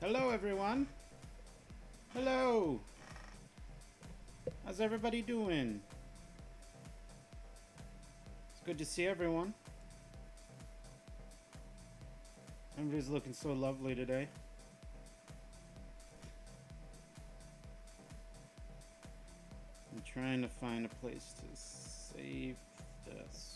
Hello, everyone. Hello. How's everybody doing? It's good to see everyone. Everybody's looking so lovely today. I'm trying to find a place to save this.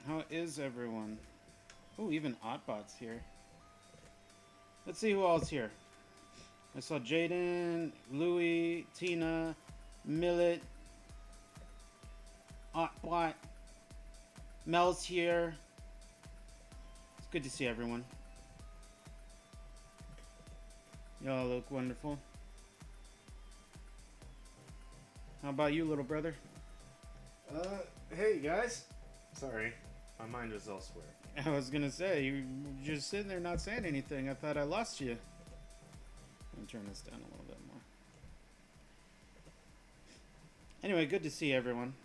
How is everyone? Oh, even Oddbot's here. Let's see who else here. I saw Jaden, Louie, Tina, Millet, Oddbot, Mel's here. It's good to see everyone. Y'all look wonderful. How about you, little brother? Hey guys. Sorry, my mind was elsewhere. I was gonna say, you're just sitting there not saying anything. I thought I lost you. Let me turn this down a little bit more. Anyway, good to see everyone.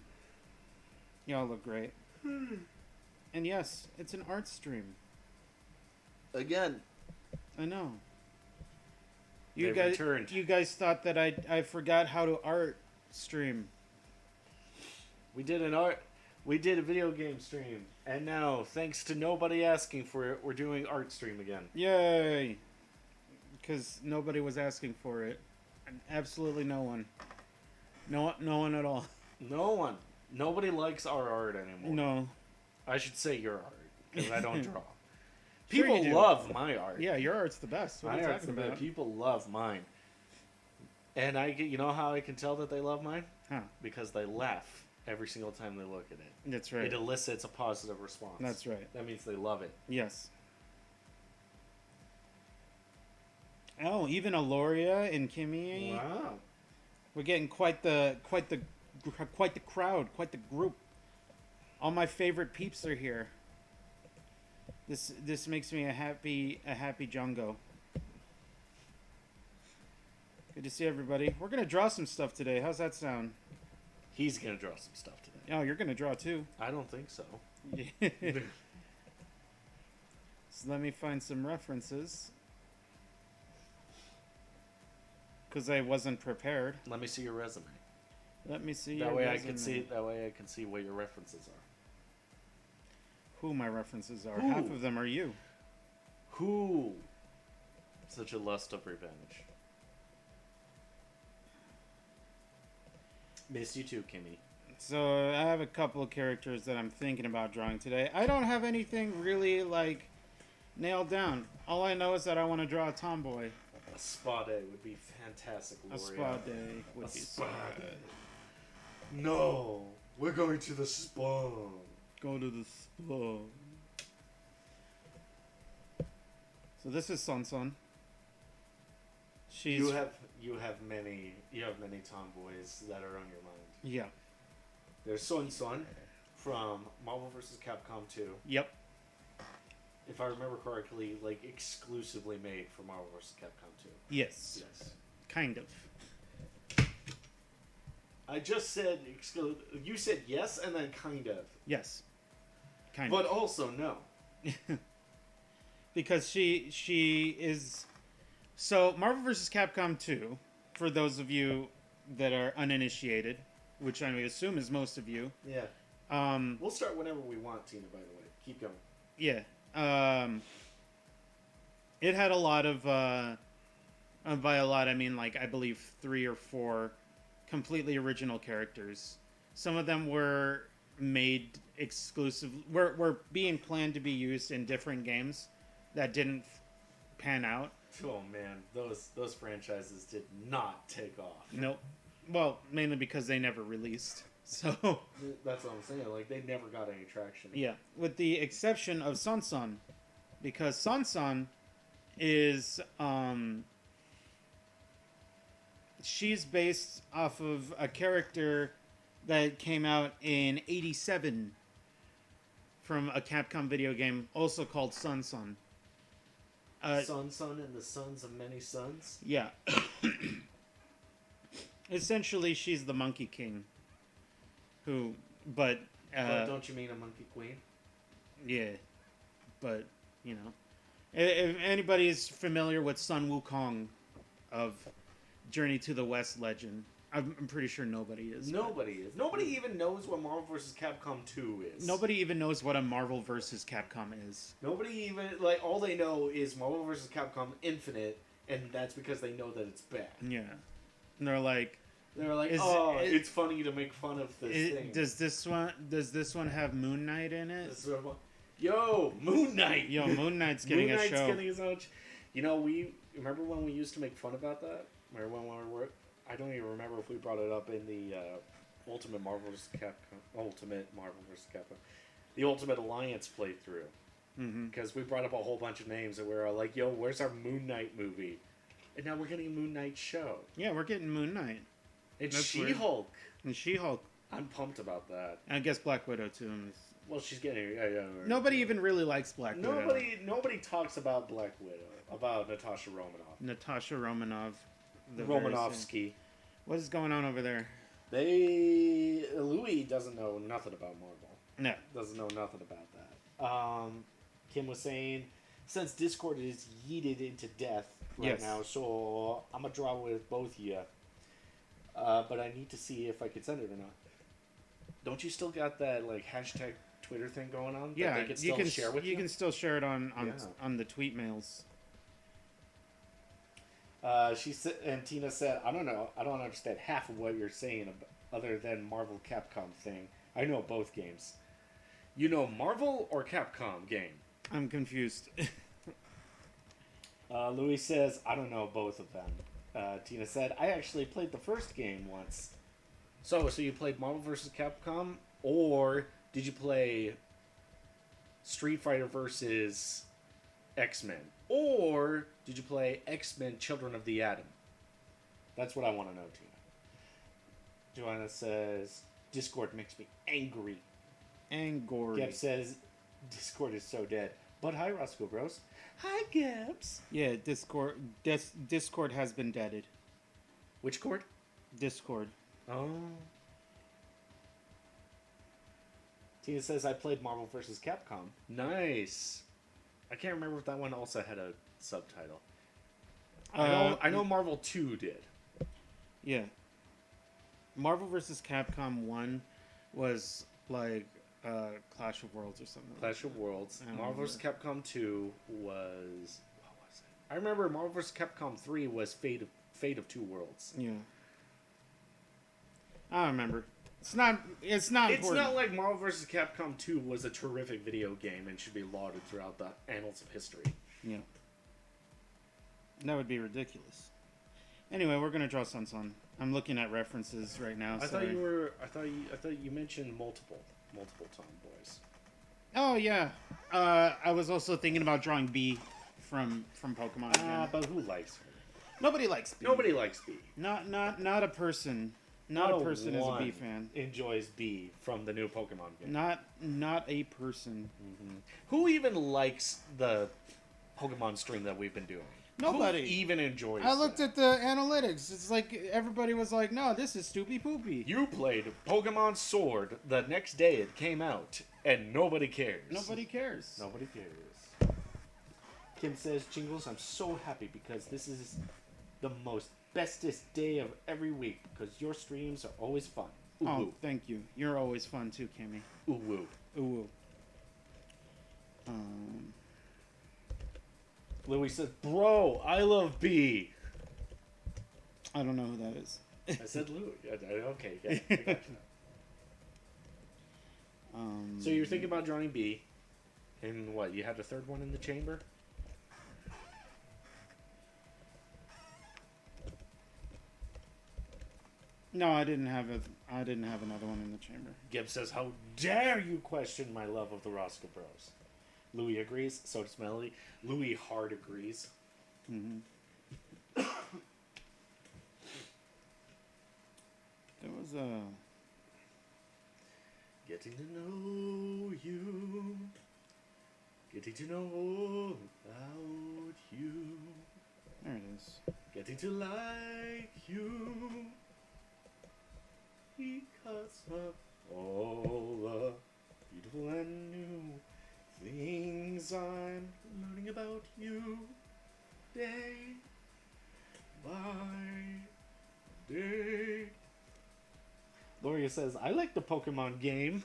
Y'all look great. And yes, it's an art stream. Again. I know. They returned. You guys thought that I forgot how to art stream. We did a video game stream, and now, thanks to nobody asking for it, we're doing art stream again. Yay! Because nobody was asking for it. Absolutely no one. No one at all. No one. Nobody likes our art anymore. No. I should say your art, because I don't draw. Sure People you do. love my art. Yeah, your art's the best. What are you talking about? People love mine. And you know how I can tell that they love mine? Huh. Because they laugh every single time they look at it. That's right. It elicits a positive response. That's right. That means they love it. Yes. Oh, even Auloria and Kimmy. Wow. We're getting quite the crowd, quite the group. All my favorite peeps are here. This makes me a happy Jungo. Good to see everybody. We're gonna draw some stuff today. How's that sound? He's going to draw some stuff today. Oh, you're gonna draw too. I don't think so. So let me find some references. Because I wasn't prepared. Let me see your resume. Let me see. That your way resume. That way I can see what your references are. Who my references are. Who? Half of them are you. Who? Such a lust of revenge. Miss you too, Kimmy. So I have a couple of characters that I'm thinking about drawing today. I don't have anything really like nailed down. All I know is that I want to draw a tomboy. A spa day would be fantastic, Auloria. A spa day would be so good. No, we're going to the spa. Go to the spa. So this is Sun. She's You have many tomboys that are on your mind. yeah. There's Sun from Marvel vs. Capcom 2. Yep. If I remember correctly, like exclusively made for Marvel vs. Capcom 2. Yes. Yes. Kind of. I just said you said yes and then kind of. Yes. Kind But also no. of. Because she is. So Marvel vs. Capcom 2, for those of you that are uninitiated, which I assume is most of you. Yeah. We'll start whenever we want, Tina, by the way. Keep going. Yeah. It had a lot of, by a lot I mean like I believe 3 or 4 completely original characters. Some of them were made exclusive, were being planned to be used in different games that didn't pan out. Oh man, those franchises did not take off. Nope. Well, mainly because they never released. So that's what I'm saying. Like they never got any traction. yeah, with the exception of Sun, because Sun is she's based off of a character that came out in '87 from a Capcom video game, also called Sun Sun. Sun Sun and the Sons of Many Sons. Yeah. Essentially, she's the Monkey King. But Don't you mean a Monkey Queen? yeah, but you know, if anybody's familiar with Sun Wukong of Journey to the West legend, I'm pretty sure nobody is. Nobody is. Nobody even knows what Marvel vs. Capcom 2 is. Nobody even knows what a Marvel vs. Capcom is. Nobody even, like, all they know is Marvel vs. Capcom Infinite, and that's because they know that it's bad. Yeah, and they're like, it's funny to make fun of this thing. Does this one have Moon Knight in it? Yo, Moon Knight! Yo, Moon Knight's getting a show. Getting his own. You know, remember when we used to make fun about that? Remember when we were? I don't even remember if we brought it up in the Ultimate Marvel vs. Capcom, the Ultimate Alliance playthrough. Because we brought up a whole bunch of names and we were like, "Yo, where's our Moon Knight movie?" And now we're getting a Moon Knight show. Yeah, we're getting Moon Knight. It's She-Hulk. And She-Hulk. I'm pumped about that. And I guess Black Widow too. Well, she's getting. Nobody even really likes Black Widow. Nobody talks about Black Widow. About Natasha Romanoff. Natasha Romanoff. Romanovsky. What is going on over there? Louis doesn't know nothing about Marvel. No. Doesn't know nothing about that. Kim was saying, since Discord is yeeted into death right now, so I'm going to draw with both of you. But I need to see if I can send it or not. Don't you still got that like hashtag Twitter thing going on? Yeah, that they can still share with you? You can still share it on the tweet mails. She said, and Tina said, I don't know. I don't understand half of what you're saying other than Marvel Capcom thing. I know both games. You know Marvel or Capcom game? I'm confused. Louis says, I don't know both of them. Tina said, I actually played the first game once. So you played Marvel vs. Capcom, or did you play Street Fighter versus X-Men? Or did you play X-Men Children of the Atom? That's what I want to know, Tina. Joanna says, Discord makes me angry. Angry. Gebs says, Discord is so dead. But hi, Roscoe Bros. Hi, Gebs. Yeah, Discord has been deaded. Which cord? Discord. Oh. Tina says, I played Marvel vs. Capcom. Nice. I can't remember if that one also had a subtitle. I know Marvel 2 did. Yeah. Marvel vs. Capcom 1 was like Clash of Worlds or something. Clash of Worlds. Marvel vs. Capcom 2 was... What was it? I remember Marvel vs. Capcom 3 was Fate of Two Worlds. Yeah. I don't remember. It's not important. It's not like Marvel vs. Capcom 2 was a terrific video game and should be lauded throughout the annals of history. Yeah. That would be ridiculous. Anyway, we're gonna draw Sun Sun. I'm looking at references right now. I thought you mentioned multiple tomboys. Oh yeah. I was also thinking about drawing B from Pokemon again. But who likes her? Nobody likes B. Nobody likes B. Not a person. Not a person is a B fan. Enjoys B from the new Pokemon game. Not a person. Mm-hmm. Who even likes the Pokemon stream that we've been doing? Nobody. Who even enjoys I looked at the analytics. It's like everybody was like, no, this is stoopy poopy. You played Pokemon Sword the next day it came out, and nobody cares. Nobody cares. Nobody cares. Kim says, Jingles, I'm so happy because this is the most bestest day of every week because your streams are always fun. Ooh, oh, woo. Thank you. You're always fun too, Kimmy. Ooh woo. Ooh woo. Louis says, bro, I love B. I don't know who that is. I said Louis. Okay, yeah, I got you. So you're thinking about drawing B, and what? You had a third one in the chamber? No, I didn't have another one in the chamber. Gebs says, how dare you question my love of the Roscoe Bros? Louis agrees. So does Melody. Louis hard agrees. Mm-hmm. There was a... Getting to know you. Getting to know about you. There it is. Getting to like you. Because of all the beautiful and new things I'm learning about you. Day by day. Auloria says, I like the Pokemon game.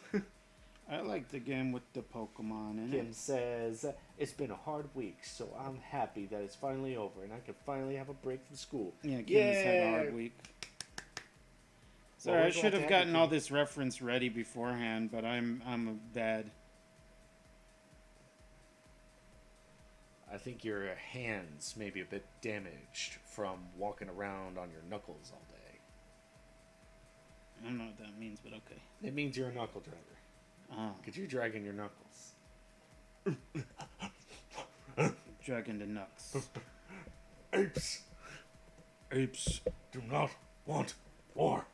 I like the game with the Pokemon in Kim it. says, it's been a hard week, so I'm happy that it's finally over and I can finally have a break from school. Yeah, Kim has had a hard week. Sorry, Well, I should have gotten all this reference ready beforehand, but I'm bad. I think your hands may be a bit damaged from walking around on your knuckles all day. I don't know what that means, but okay. It means you're a knuckle dragger. Oh, Because you're dragging your knuckles. dragging the nuts. Apes! Apes. Do not want war.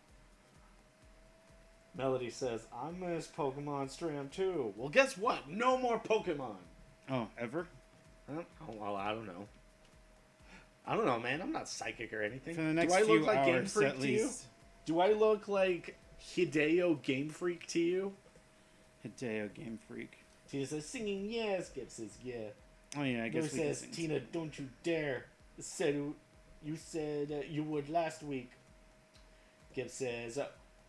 Melody says, I miss Pokemon Stram too. Well, guess what? No more Pokemon. Oh, ever? Huh? Oh, well, I don't know. I don't know, man. I'm not psychic or anything. For the next Do I few look like Game hours, Freak at to you? least. Do I look like Hideo Game Freak to you? Hideo Game Freak. Tina says, singing yes. Gebs says, yeah. Oh yeah, I guess Lou we says, can Tina, don't you dare. You said you would last week. Gebs says,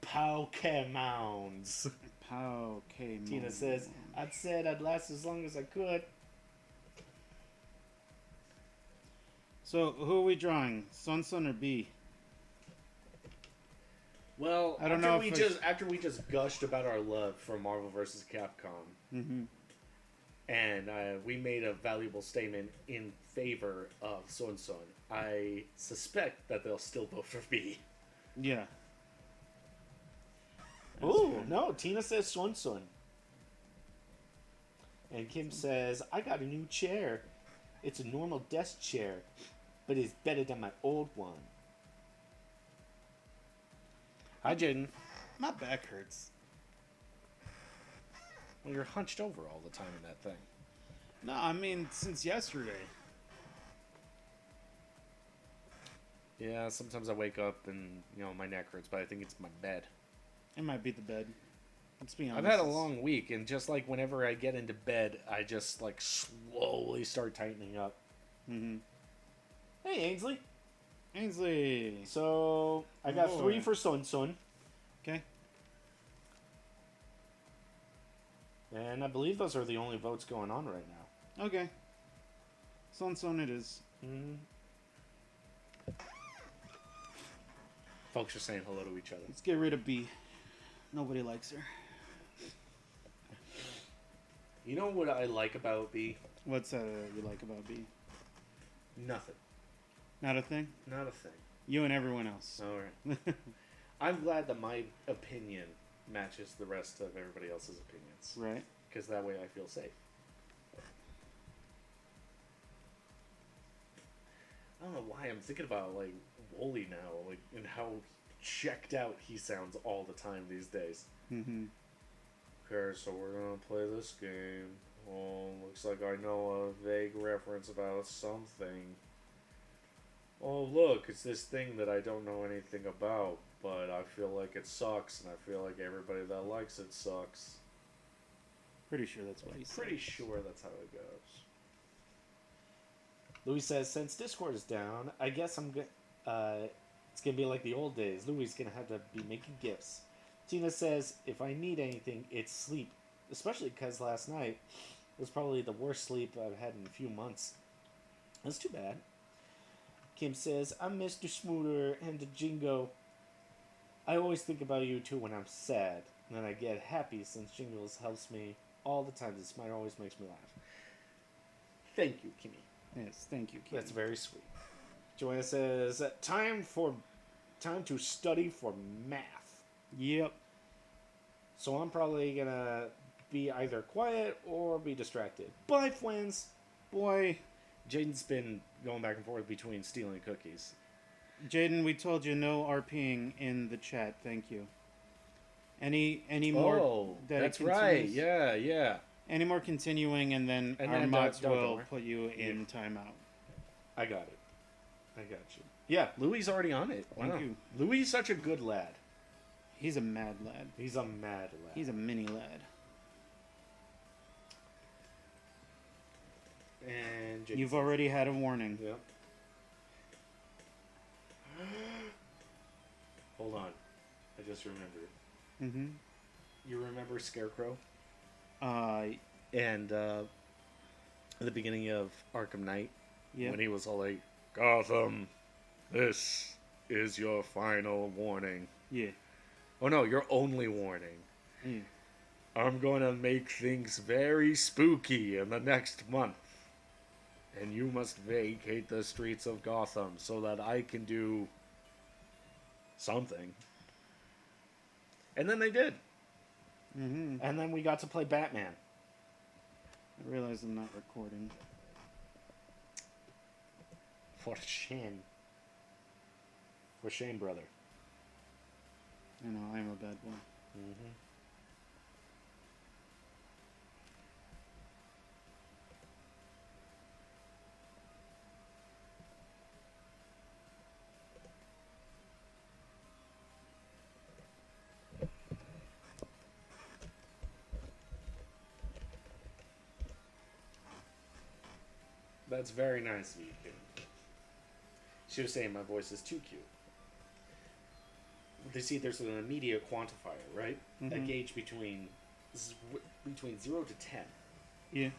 Pokemons. Pokemon. Tina says, I'd said I'd last as long as I could. So, who are we drawing? Sun or B? Well, I don't know after we just gushed about our love for Marvel vs. Capcom, Mm-hmm. and we made a valuable statement in favor of Sun, I suspect that they'll still vote for B. Yeah. Oh, no. Tina says Sun. And Kim says, I got a new chair. It's a normal desk chair, but it's better than my old one. Hi, Jaden. My back hurts. Well, you're hunched over all the time in that thing. No, I mean, since yesterday. Yeah, sometimes I wake up and, my neck hurts, but I think it's my bed. It might be the bed. Let's be honest. I've had a long week, and just like whenever I get into bed, I just like slowly start tightening up. Mm-hmm. Hey, Ainsley. Ainsley. So I got 3 for Sun. Okay. And I believe those are the only votes going on right now. Okay. Sun it is. Mm-hmm. Folks are saying hello to each other. Let's get rid of B. Nobody likes her. You know what I like about B? What's that you like about B? Nothing. Not a thing? Not a thing. You and everyone else. All right. I'm glad that my opinion matches the rest of everybody else's opinions. Right. Because that way I feel safe. I don't know why I'm thinking about, like, Wooly now, like, and how checked out he sounds all the time these days. Mm-hmm. Okay, so we're gonna play this game. Oh, looks like I know a vague reference about something. Oh, look, it's this thing that I don't know anything about, but I feel like it sucks, and I feel like everybody that likes it sucks. Pretty sure that's what he said. Pretty sure that's how it goes. Louis says, since Discord is down, I guess it's gonna be like the old days. Louis is gonna have to be making gifts. Tina says, if I need anything, it's sleep. Especially because last night was probably the worst sleep I've had in a few months. That's too bad. Kim says, I'm Mr. Smooter and the Jingo. I always think about you too when I'm sad. And then I get happy since Jingles helps me all the time. This smile always makes me laugh. Thank you, Kimmy. Yes, thank you, Kim. That's very sweet. Joanna says, time to study for math. Yep. So I'm probably gonna be either quiet or be distracted. Bye, friends. Boy. Jaden's been going back and forth between stealing cookies. Jaden, we told you no RPing in the chat. Thank you. Any more? Oh, that it that's right. continues? Yeah, yeah. Any more continuing, and then And our then mods don't will worry. put you in timeout. I got it. I got you. Yeah, Louis already on it. Wow. Thank you. Louis is such a good lad. He's a mad lad. He's a mad lad. He's a mini lad. And You've already had a warning. Yep. Hold on. I just remembered. Mm-hmm. You remember Scarecrow? Uh, And at the beginning of Arkham Knight, yeah. when he was all like, Gotham, this is your final warning. Yeah. Oh no, your only warning. Yeah. I'm going to make things very spooky in the next month. And you must vacate the streets of Gotham so that I can do something. And then they did. Mm-hmm. And then we got to play Batman. I realize I'm not recording. What a shame. For shame, brother. I know, I'm a bad boy. Mm-hmm. That's very nice of you, Kim. She was saying my voice is too cute. You see, there's an immediate quantifier, right? A Mhm. gauge between 0 to 10. Yeah.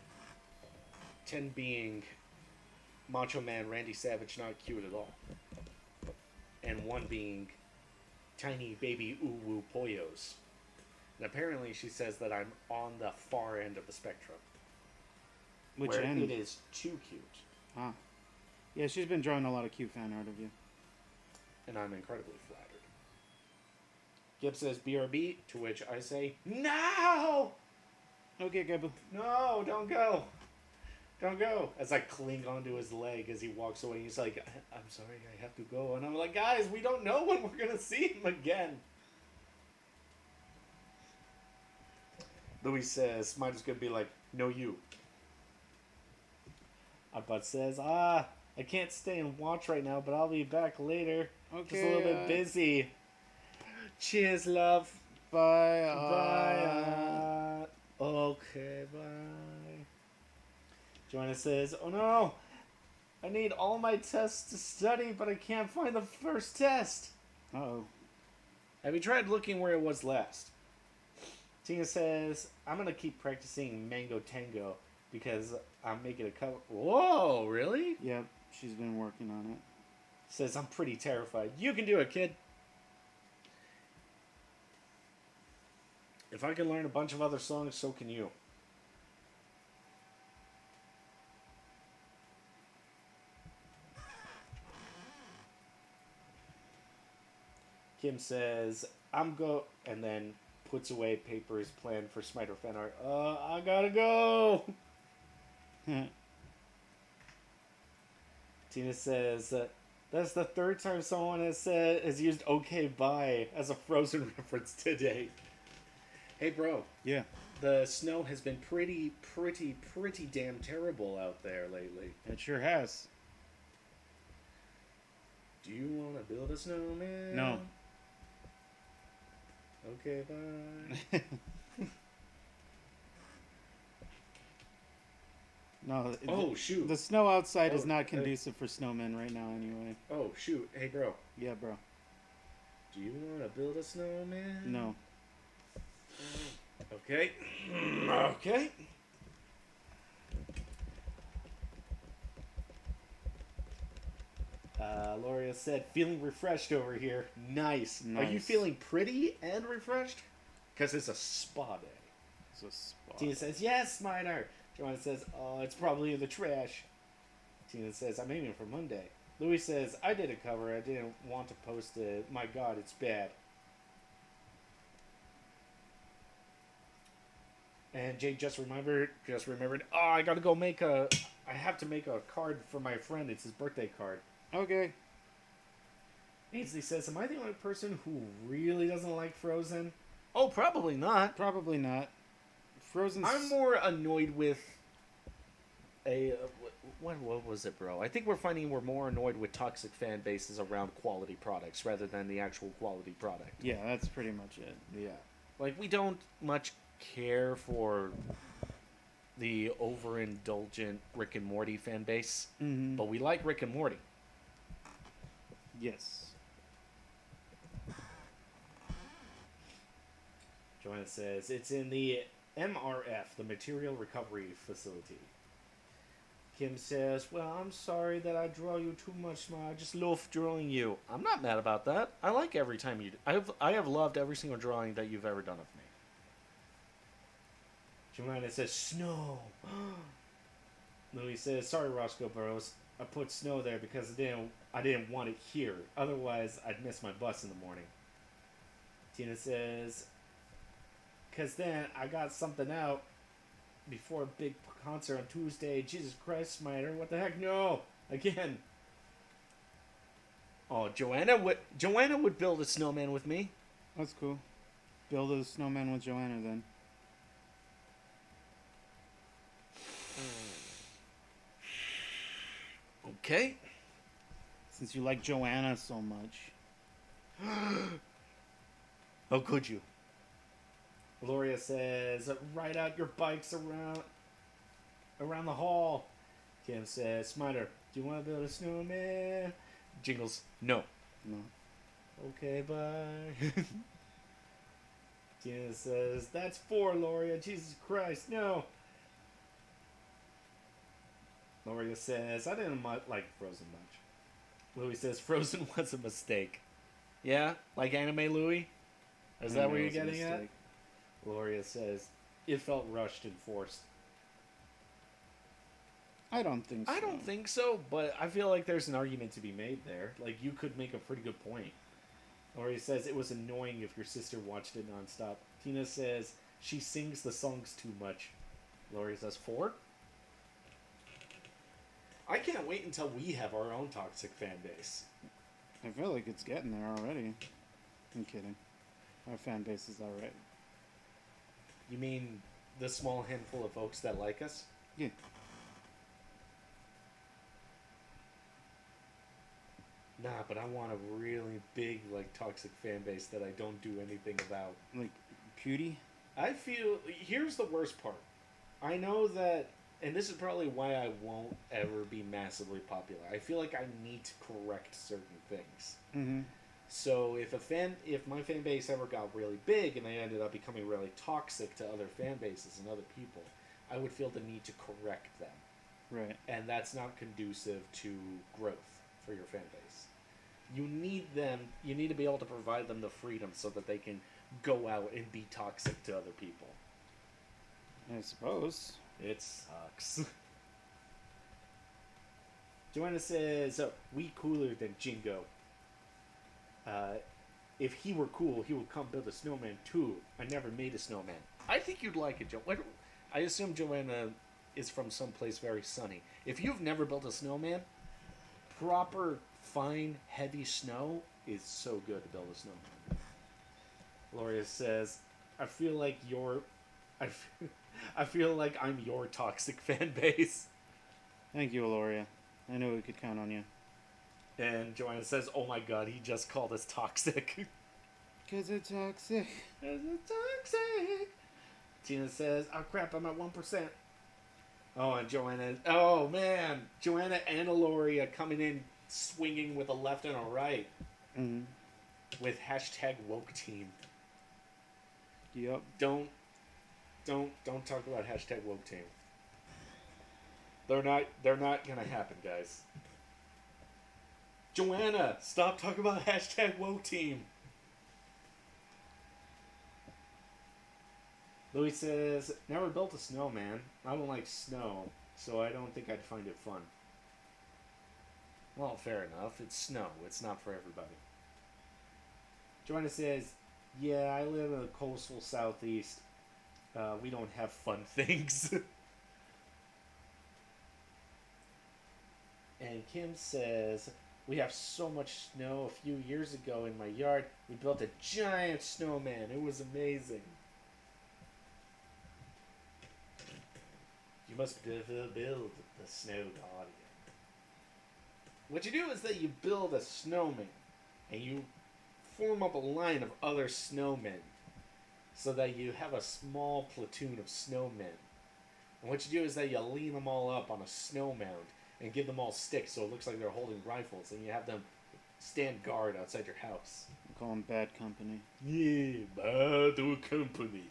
10 being Macho Man Randy Savage, not cute at all. And 1 being tiny baby uwu pollos. And apparently she says that I'm on the far end of the spectrum. Which where end? it is too cute. Ah. Yeah, she's been drawing a lot of cute fan art of you. And I'm incredibly flattered. Gebs says BRB, to which I say, no! Okay, Gabu. No, don't go. Don't go. As I cling onto his leg as he walks away. He's like, I'm sorry, I have to go. And I'm like, guys, we don't know when we're going to see him again. Louis says, might as good be like, no you. Bud says, I can't stay and watch right now, but I'll be back later. Okay. Just a little bit busy. Cheers, love. Bye. Bye. Okay, bye. Joanna says, oh no, I need all my tests to study, but I can't find the first test. Uh-oh. Have you tried looking where it was last? Tina says, I'm going to keep practicing Mango Tango because I'm making a cover. Whoa, really? Yep, she's been working on it. Says, I'm pretty terrified. You can do it, kid. If I can learn a bunch of other songs, so can you. Kim says, I'm go, and then puts away papers planned for Smiter fan art. I gotta go. Tina says, that's the third time someone has used okay bye as a Frozen reference today. Hey, bro. Yeah. The snow has been pretty damn terrible out there lately. It sure has. Do you want to build a snowman? No. Okay, bye. No. Oh, shoot. The snow outside is Oh, not conducive for snowmen right now anyway. Oh, shoot. Hey, bro. Yeah, bro. Do you want to build a snowman? No. Okay. Okay. Auloria said, feeling refreshed over here. Nice. Are you Nice. feeling pretty and refreshed? Because it's a spa day. It's a spot. Tina says, yes, Smiter. Joanna says, oh, it's probably in the trash. Tina says, I'm aiming for Monday. Louis says, I did a cover. I didn't want to post it. My God, it's bad. And Jake just remembered, oh, I gotta go I have to make a card for my friend. It's his birthday card. Okay. Ainsley says, am I the only person who really doesn't like Frozen? Oh, probably not. Probably not. Frozen. I'm more annoyed with what was it, bro? I think we're finding we're more annoyed with toxic fan bases around quality products rather than the actual quality product. Yeah, that's pretty much it. Yeah. Like, we don't much care for the overindulgent Rick and Morty fan base, but we like Rick and Morty. Yes. Joanna says, it's in the MRF, the Material Recovery Facility. Kim says, well, I'm sorry that I draw you too much, Ma. I just love drawing you. I'm not mad about that. I like every time you... I have loved every single drawing that you've ever done of me. Joanna says, snow. Louis says, sorry, Roscoe Burrows. I put snow there because I didn't want it here. Otherwise, I'd miss my bus in the morning. Tina says, because then I got something out before a big concert on Tuesday. Jesus Christ, Smiter, what the heck? No! Again. Oh, Joanna would build a snowman with me. That's cool. Build a snowman with Joanna then. Okay. Since you like Joanna so much. How could you? Auloria says, ride out your bikes around the hall. Kim says, Smiter, do you want to build a snowman? Jingles, no. No. Okay, bye. Tina says, that's 4, Auloria. Jesus Christ, no. Auloria says, I didn't like Frozen much. Louis says, Frozen was a mistake. Yeah? Like anime, Louis? Is that what you're getting at? Gloria says, it felt rushed and forced. I don't think so. I don't think so, but I feel like there's an argument to be made there. Like, you could make a pretty good point. Gloria says, it was annoying if your sister watched it nonstop. Tina says, she sings the songs too much. Gloria says, 4? I can't wait until we have our own toxic fan base. I feel like it's getting there already. I'm kidding. Our fan base is alright. You mean the small handful of folks that like us? Yeah. Nah, but I want a really big, like, toxic fan base that I don't do anything about. Like, Pewdie? I feel... Here's the worst part. I know that... And this is probably why I won't ever be massively popular. I feel like I need to correct certain things. Mm-hmm. So if my fan base ever got really big and they ended up becoming really toxic to other fan bases and other people, I would feel the need to correct them. Right. And that's not conducive to growth for your fan base. You need to be able to provide them the freedom so that they can go out and be toxic to other people. I suppose. It sucks. Joanna says, we cooler than Jingo. If he were cool, he would come build a snowman too. I never made a snowman. I think you'd like it, Joanna. I assume Joanna is from someplace very sunny. If you've never built a snowman, proper, fine, heavy snow is so good to build a snowman. Gloria says, I feel like I'm your toxic fan base. Thank you, Auloria. I knew we could count on you. And Joanna says, oh my god, he just called us toxic. Cause it's toxic. Cause it's toxic. Tina says, oh crap, I'm at 1%. Oh, and Joanna, oh man, Joanna and Auloria coming in swinging with a left and a right. Mm-hmm. With hashtag woke team. Yep. Don't talk about hashtag woke team. They're not gonna happen, guys. Joanna, stop talking about hashtag woke team. Louis says, never built a snowman. I don't like snow, so I don't think I'd find it fun. Well, fair enough. It's snow. It's not for everybody. Joanna says, yeah, I live in the coastal southeast. We don't have fun things. And Kim says, We have so much snow. A few years ago in my yard, we built a giant snowman. It was amazing. You must build the snow guardian. What you do is that you build a snowman, and you form up a line of other snowmen, so that you have a small platoon of snowmen. And what you do is that you lean them all up on a snow mound and give them all sticks so it looks like they're holding rifles, and you have them stand guard outside your house. I call them bad company. Yeah, bad company.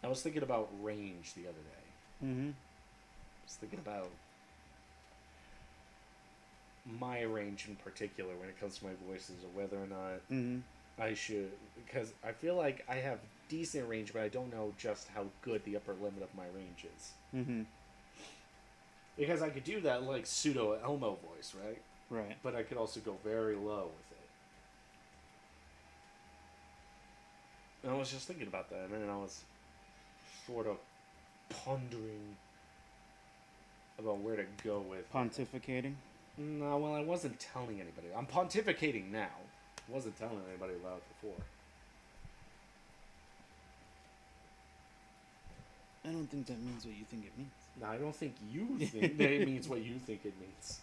I was thinking about range the other day. Mm-hmm. I was thinking about my range in particular when it comes to my voices, or whether or not I should, because I feel like I have decent range, but I don't know just how good the upper limit of my range is. Mm-hmm. Because I could do that like pseudo Elmo voice, right? Right. But I could also go very low with it. And I was just thinking about that, and then I was sort of pondering about where to go with Pontificating? No, well, I wasn't telling anybody. I'm pontificating now. I wasn't telling anybody about it before. I don't think that means what you think it means. No, I don't think you think that it means what you think it means.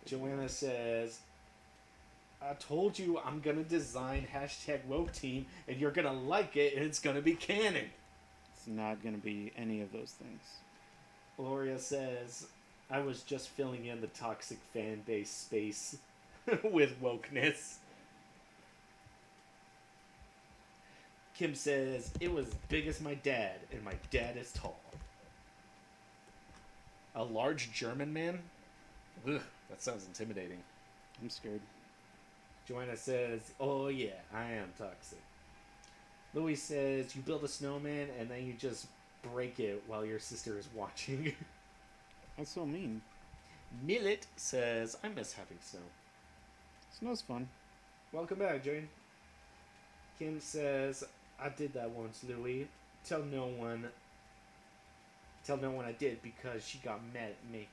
Joanna says, I told you I'm going to design #woke team, and you're going to like it, and it's going to be canon. It's not going to be any of those things. Auloria says, I was just filling in the toxic fan base space with wokeness. Kim says, it was big as my dad, and my dad is tall. A large German man? Ugh, that sounds intimidating. I'm scared. Joanna says, oh yeah, I am toxic. Louis says, you build a snowman and then you just break it while your sister is watching. That's so mean. Millet says, I miss having snow. Snow's fun. Welcome back, Jane. Kim says, I did that once, Louis. Tell no one I did because she got mad at me.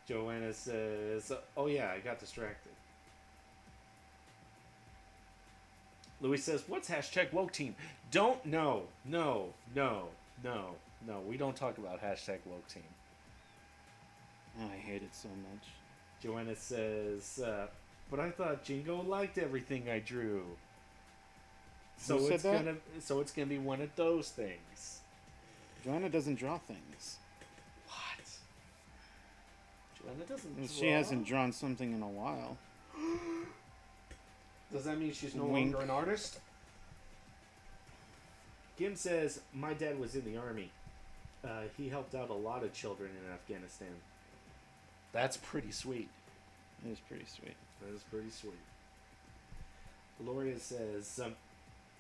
Joanna says, oh yeah, I got distracted. Louis says, what's #woke team? No, we don't talk about #woke team. Oh, I hate it so much. Joanna says, but I thought Jingo liked everything I drew. So Who said that? It's gonna be one of those things. Joanna doesn't draw things. What? Joanna doesn't draw? She hasn't drawn something in a while. Does that mean she's no Wink. longer an artist? Kim says, my dad was in the army. He helped out a lot of children in Afghanistan. That's pretty sweet. It is pretty sweet. That is pretty sweet. Auloria says,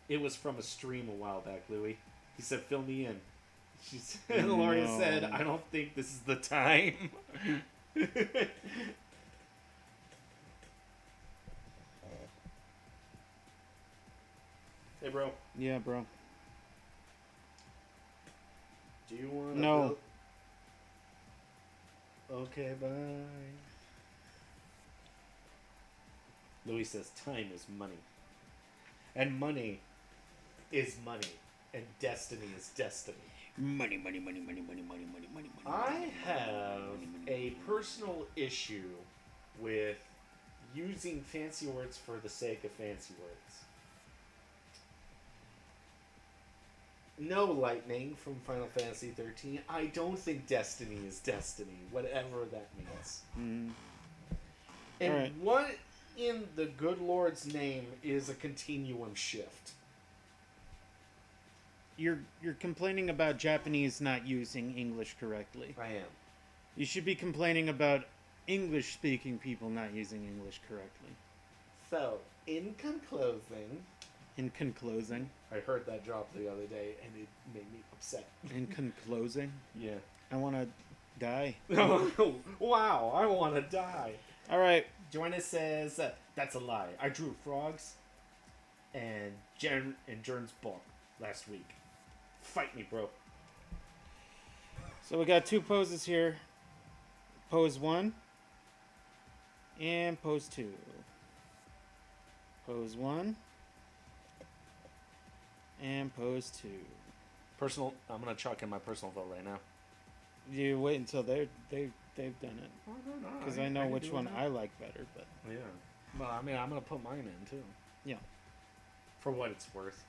it was from a stream a while back, Louis. He said, fill me in. She said, Auloria said, I don't think this is the time. Hey, bro. Yeah, bro. Do you want to No. Okay, bye. Louis says time is money. And money is money. And destiny is destiny. Money, money, money, money, money, money, money, money, money. I have a personal issue with using fancy words for the sake of fancy words. No, Lightning from Final Fantasy 13. I don't think destiny is destiny, whatever that means. Mm. And Alright. what in the good Lord's name is a continuum shift? You're complaining about Japanese not using English correctly. I am. You should be complaining about English-speaking people not using English correctly. So, in concluding, In conclosing. I heard that drop the other day and it made me upset. In conclosing. Yeah. I want to die. Wow, I want to die. All right. Joanna says, that's a lie. I drew frogs and Jern's book last week. Fight me, bro. So we got two poses here. Pose 1 and pose 2. Pose 1 and pose 2. Personal. I'm gonna chalk in my personal vote right now. You wait until they've done it, Oh, no, because I know which one I like better. But Yeah. Well, I mean, I'm gonna put mine in too. yeah, For what it's worth.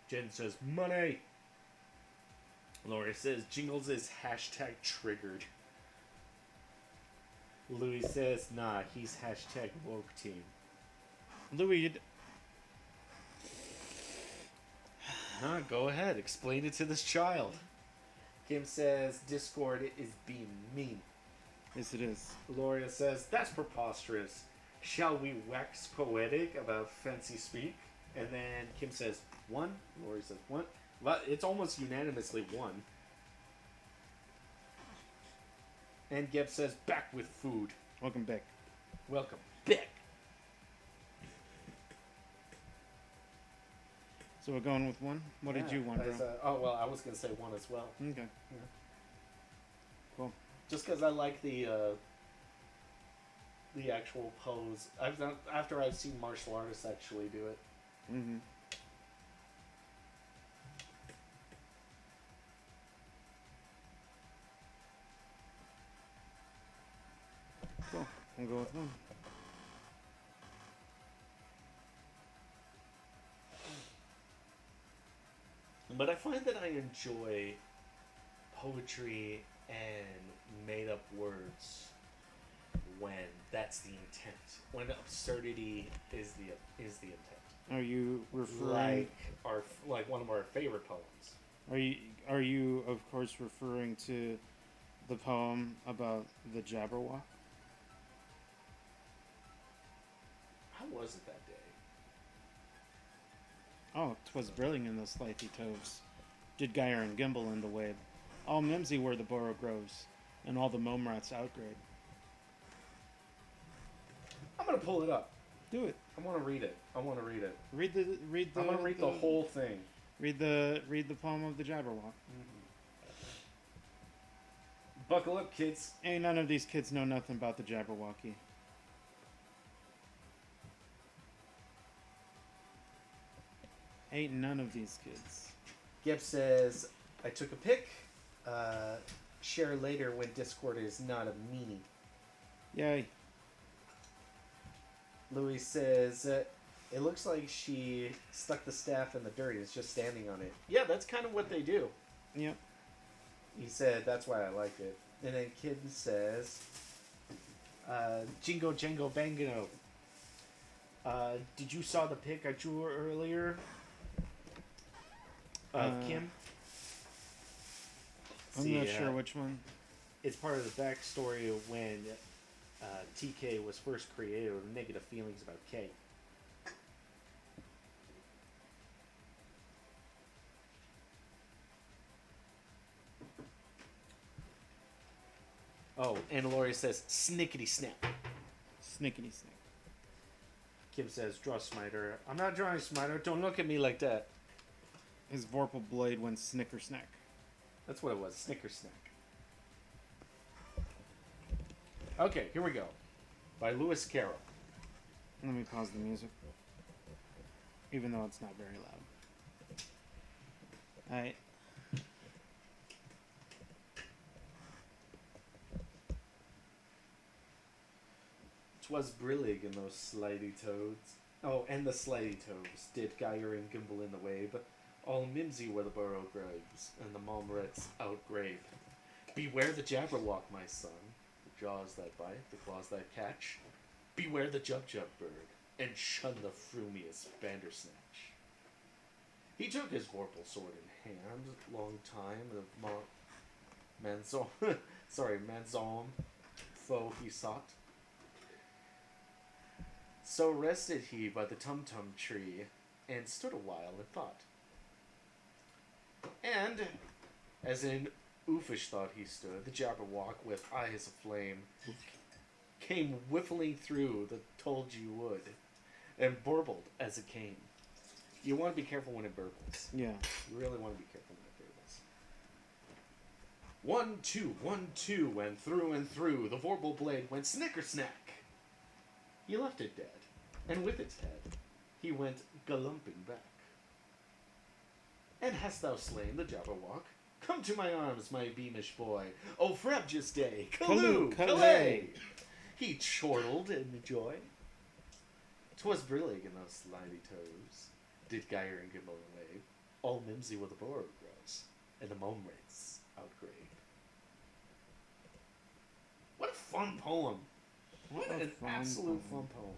Jen says money. Laura says Jingles is hashtag triggered. Louis says nah, he's hashtag woke team. Louis, Huh, go ahead, explain it to this child. Kim says Discord is being mean. yes, it is. Gloria says that's preposterous. Shall we wax poetic about fancy speak? And then Kim says 1. Gloria says 1. Well, it's almost unanimously 1. And Gebs says back with food. Welcome back. Welcome back. So we're going with 1. What did you want, bro? Oh well, I was gonna say 1 as well. Okay. Yeah. Cool. Just because I like the actual pose. I've done after I've seen martial artists actually do it. Mm-hmm. Cool. I'll go with 1. But I find that I enjoy poetry and made up words when that's the intent. When absurdity is the intent. Are you referring? Like one of our favorite poems. Are you of course referring to the poem about the Jabberwock? How was it that day? Oh, 'twas brilliant in the slithy toves. Did gyre and gimble in the wave. All mimsy were the borough groves, and all the mome rats outgrade. I'm gonna pull it up. Do it. I want to read it. Read the. I'm gonna read the whole thing. Read the poem of the Jabberwock. Buckle up, kids. Ain't none of these kids know nothing about the Jabberwocky. Ain't none of these kids. Gep says, I took a pic. Share later when Discord is not a meanie. Yay. Louis says, it looks like she stuck the staff in the dirt. It's just standing on it. Yeah, that's kind of what they do. Yep. He said, that's why I liked it. And then Kid says, Jingo Jango Bangano. Did you saw the pic I drew earlier? Of Kim? I'm not sure which one. It's part of the backstory of when TK was first created with negative feelings about K. Oh, and Auloria says, snickety snap. Snickety snack. Kim says, draw Smiter. I'm not drawing Smiter. Don't look at me like that. His Vorpal blade went snicker snack. That's what it was. Snicker snack. Okay, here we go. By Lewis Carroll. Let me pause the music. Even though it's not very loud. Alright. "'Twas brillig in those slithy toads. Oh, and the slithy toads did gyre and gimble in the wave. All mimsy were the burrow graves, and the momrets outgrave. Beware the jabberwock, my son, the jaws that bite, the claws that catch. Beware the jub-jub bird, and shun the frumious bandersnatch. He took his vorpal sword in hand, long time the Manzom foe he sought. So rested he by the tum-tum tree, and stood a while in thought. And, as in oofish thought he stood, the jabberwock with eyes aflame came whiffling through the told you wood, and burbled as it came. You want to be careful when it burbles. Yeah. You really want to be careful when it burbles. 1, 2, 1, 2, and through, the vorpal blade went snicker snack. He left it dead, and with its head, he went galumping back. And hast thou slain the Jabberwock? Come to my arms, my beamish boy. Oh, frabjous day, Calloo, Calais! He chortled in joy. 'Twas brillig in those slimy toes. Did gyre and gimble away. All mimsy with the boar grows, and the mome rates outgrade. What a fun poem! What an absolute fun poem.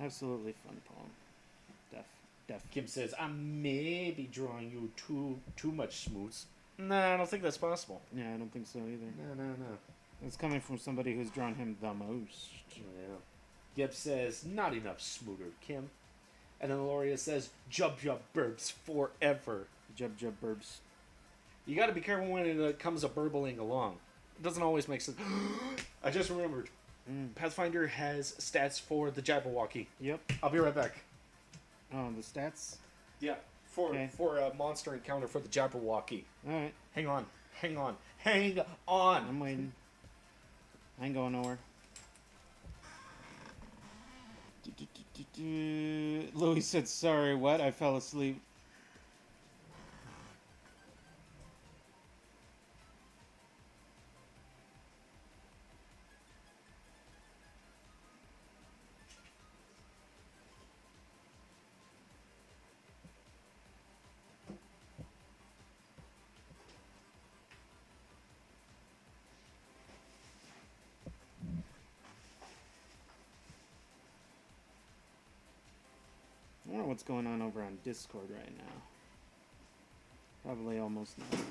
Absolutely fun poem. Def. Kim says, I may be drawing you too much smooths. Nah, I don't think that's possible. Yeah, I don't think so either. No. It's coming from somebody who's drawn him the most. Yeah. Gebs says, not enough smoother, Kim. And then Auloria says, jub burbs forever. Jub burbs. You gotta be careful when it comes a burbling along. It doesn't always make sense. I just remembered. Pathfinder has stats for the Jabberwocky. Yep. I'll be right back. Oh, the stats? Yeah, for a monster encounter for the Jabberwocky. Alright. Hang on. I'm waiting. I ain't going nowhere. Louis said, sorry, what? I fell asleep. I wonder what's going on over on Discord right now. Probably almost nothing.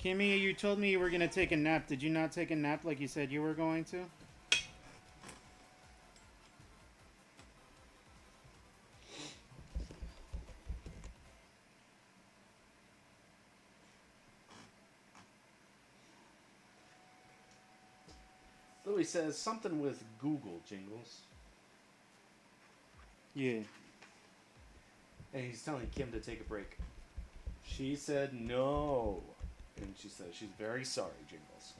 Kimmy, you told me you were going to take a nap. Did you not take a nap like you said you were going to? Louis says something with Google, Jingles. Yeah. And he's telling Kim to take a break. She said no. And she says she's very sorry, Jingles.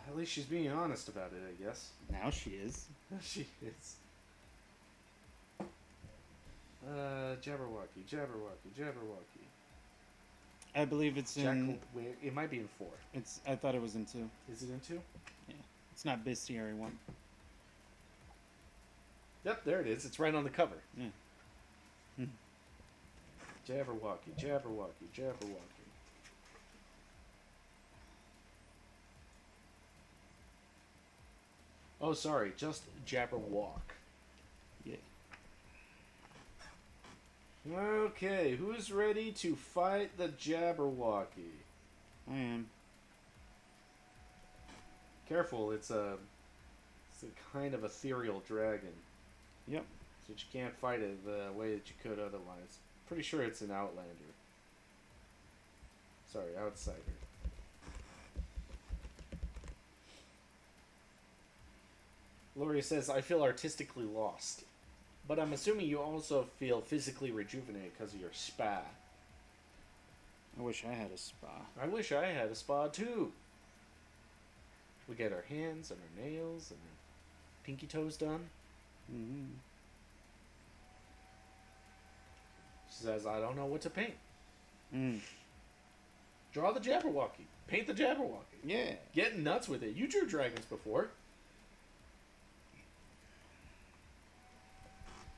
At least she's being honest about it, I guess. Now she is. She is. Jabberwocky. I believe it's in... It might be in 4. I thought it was in 2. Is it in 2? Yeah. It's not Bestiary 1. Yep, there it is. It's right on the cover. Yeah. Jabberwocky. Oh, sorry. Just Jabberwock. Yeah. Okay, who's ready to fight the Jabberwocky? I am. Careful, it's a kind of ethereal dragon. Yep. So you can't fight it the way that you could otherwise. Pretty sure it's an Outlander. Sorry, Outsider. Laurie says, I feel artistically lost. But I'm assuming you also feel physically rejuvenated because of your spa. I wish I had a spa. I wish I had a spa too. We get our hands and our nails and our pinky toes done. Mm-hmm. She says, I don't know what to paint. Mm. Draw the Jabberwocky. Paint the Jabberwocky. Yeah. Get nuts with it. You drew dragons before.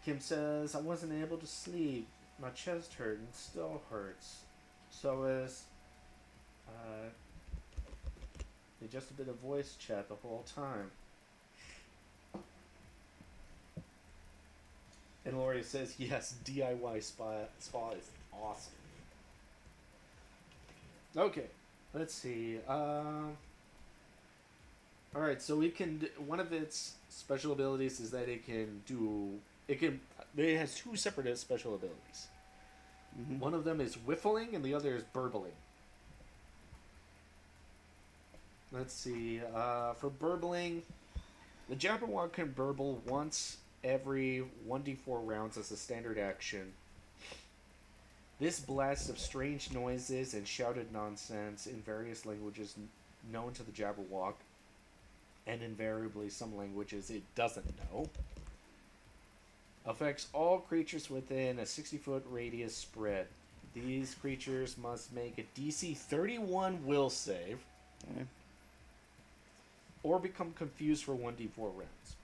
Kim says, I wasn't able to sleep. My chest hurt and still hurts. So is... just a bit of voice chat the whole time. And Laurie says, yes, DIY spa is awesome. Okay, let's see. Alright, so we can... one of its special abilities is that it can do It has two separate special abilities. Mm-hmm. One of them is whiffling, and the other is burbling. Let's see. For burbling, the Jabberwock can burble once every 1d4 rounds as a standard action. This blast of strange noises and shouted nonsense in various languages known to the Jabberwock, and invariably some languages it doesn't know, affects all creatures within a 60-foot radius spread. These creatures must make a DC 31 will save, Okay. or become confused for 1d4 rounds.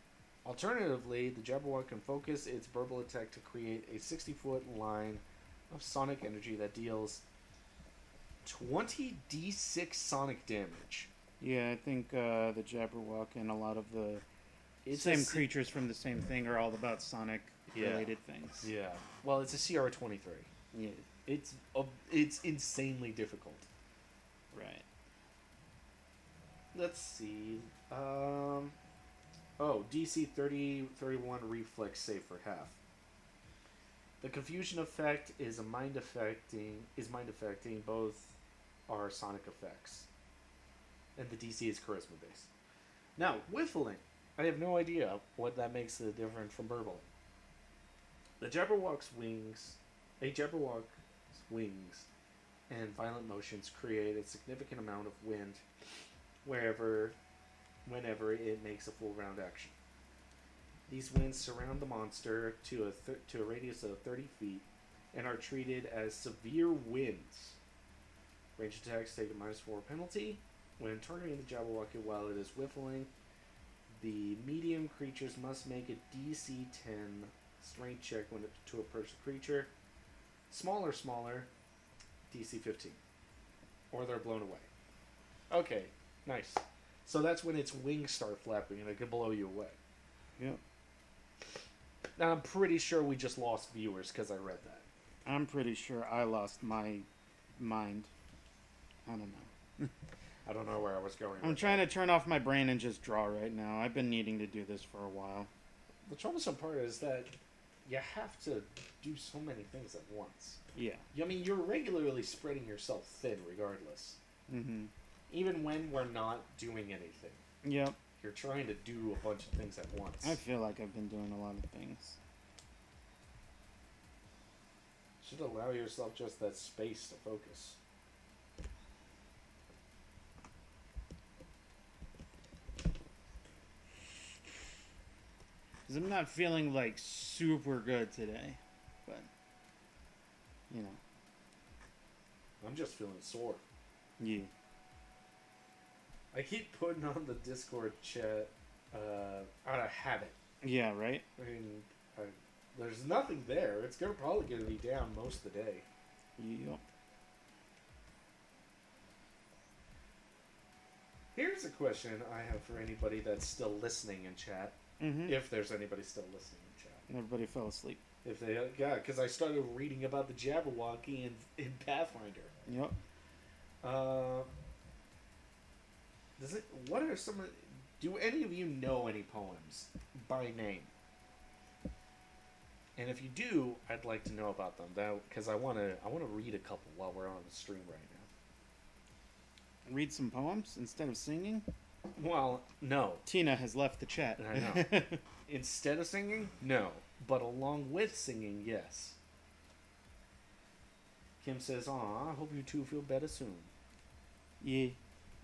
Alternatively, the Jabberwock can focus its burble attack to create a 60-foot line of sonic energy that deals 20 d6 sonic damage. Yeah, I think the Jabberwock and a lot of the It's same creatures from the same thing are all about Sonic-related things. Yeah. Well, it's a CR23. Yeah. It's insanely difficult. Right. Let's see. DC 31 reflex save for half. The confusion effect is mind affecting. Both are sonic effects, and the DC is charisma based. Now, whiffling. I have no idea what that makes it different from burbling. A Jabberwock's wings and violent motions create a significant amount of wind whenever it makes a full round action. These winds surround the monster to a radius of 30 feet and are treated as severe winds. Range attacks take a -4 penalty. When targeting the Jabberwock while it is whiffling, the medium creatures must make a DC 10 strength check to approach the creature. Smaller, DC 15. Or they're blown away. Okay, nice. So that's when its wings start flapping and it can blow you away. Yep. Now I'm pretty sure we just lost viewers because I read that. I'm pretty sure I lost my mind. I don't know. I don't know where I was going. I'm trying to turn off my brain and just draw right now. I've been needing to do this for a while. The troublesome part is that you have to do so many things at once. Yeah. I mean, you're regularly spreading yourself thin regardless. Mm-hmm. Even when we're not doing anything. Yep. You're trying to do a bunch of things at once. I feel like I've been doing a lot of things. Should allow yourself just that space to focus. Because I'm not feeling, like, super good today. But, you know. I'm just feeling sore. Yeah. I keep putting on the Discord chat out of habit. Yeah, right? I mean, there's nothing there. It's probably going to be down most of the day. Yep. Here's a question I have for anybody that's still listening in chat. Mm-hmm. If there's anybody still listening in chat. Everybody fell asleep. If they, yeah, because I started reading about the Jabberwocky in Pathfinder. Yep. What are some? Do any of you know any poems by name? And if you do, I'd like to know about them. Because I want to read a couple while we're on the stream right now. Read some poems instead of singing? Well, no. Tina has left the chat. I know. Instead of singing, no. But along with singing, yes. Kim says, "Aw, I hope you two feel better soon." Yeah.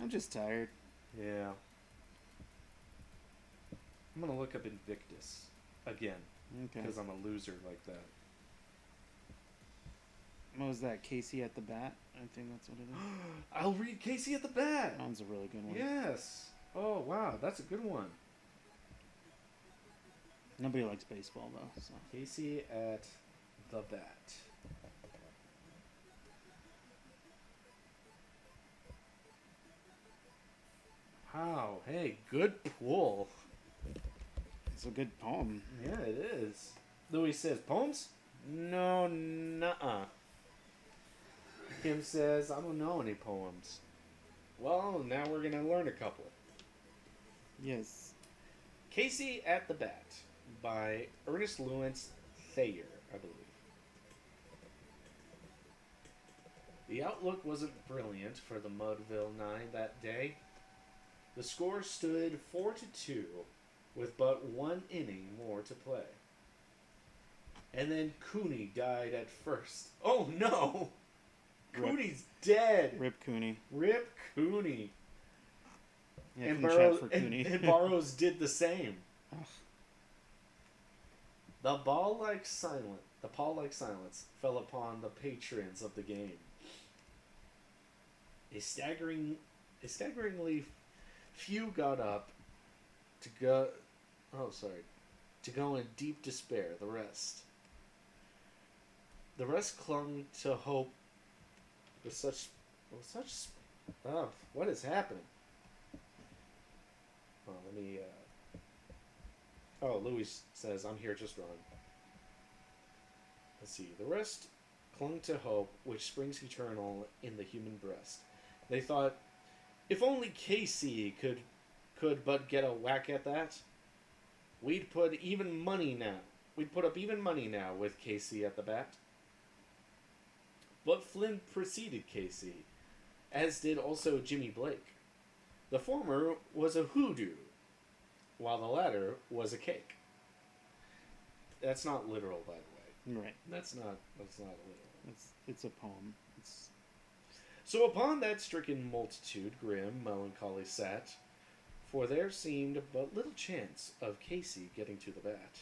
I'm just tired. Yeah. I'm going to look up Invictus again. Okay. Because I'm a loser like that. What was that? Casey at the Bat? I think that's what it is. I'll read Casey at the Bat. That one's a really good one. Yes. Oh, wow. That's a good one. Nobody likes baseball, though. So. Casey at the Bat. Wow. Hey, good pull. It's a good poem. Yeah, it is. Louis says, poems? No, nuh-uh. Kim says, I don't know any poems. Well, now we're going to learn a couple. Yes. Casey at the Bat by Ernest Lewis Thayer, I believe. The outlook wasn't brilliant for the Mudville Nine that day. The score stood 4-2, with but one inning more to play. And then Cooney died at first. Oh no! Cooney's dead! Rip Cooney. Rip Cooney. Yeah, And chat Burrows, for Cooney. and Burrows did the same. Ugh. The paw-like silence fell upon the patrons of the game. A staggeringly few got up to go in deep despair. The rest clung to hope with such what is happening? Oh, let me Louis says I'm here, just run. Let's see. The rest clung to hope which springs eternal in the human breast. They thought, if only Casey could but get a whack at that, we'd put up even money now with Casey at the bat. But Flynn preceded Casey, as did also Jimmy Blake. The former was a hoodoo, while the latter was a cake. That's not literal, by the way. Right. That's not literal. It's a poem. So upon that stricken multitude, grim, melancholy sat, for there seemed but little chance of Casey getting to the bat.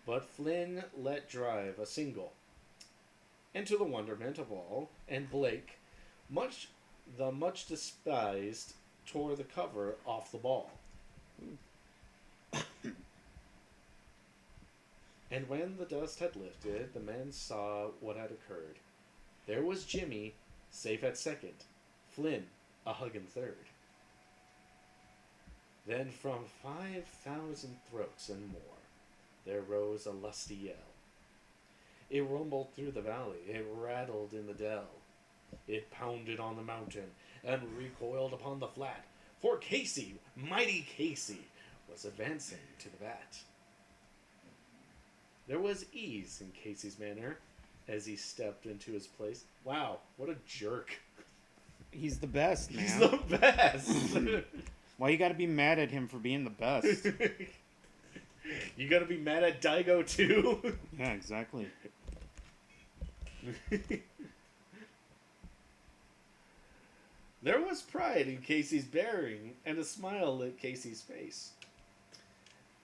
But Flynn let drive a single, and to the wonderment of all, and Blake, much despised, tore the cover off the ball. And when the dust had lifted, the men saw what had occurred. There was Jimmy, safe at second, Flynn a hugging third. Then from 5,000 throats and more, there rose a lusty yell. It rumbled through the valley, it rattled in the dell, it pounded on the mountain, and recoiled upon the flat, for Casey, mighty Casey, was advancing to the bat. There was ease in Casey's manner as he stepped into his place. Wow, what a jerk. He's the best, man. He's the best. Why you gotta be mad at him for being the best? You gotta be mad at Daigo too? Yeah, exactly. There was pride in Casey's bearing, and a smile lit Casey's face.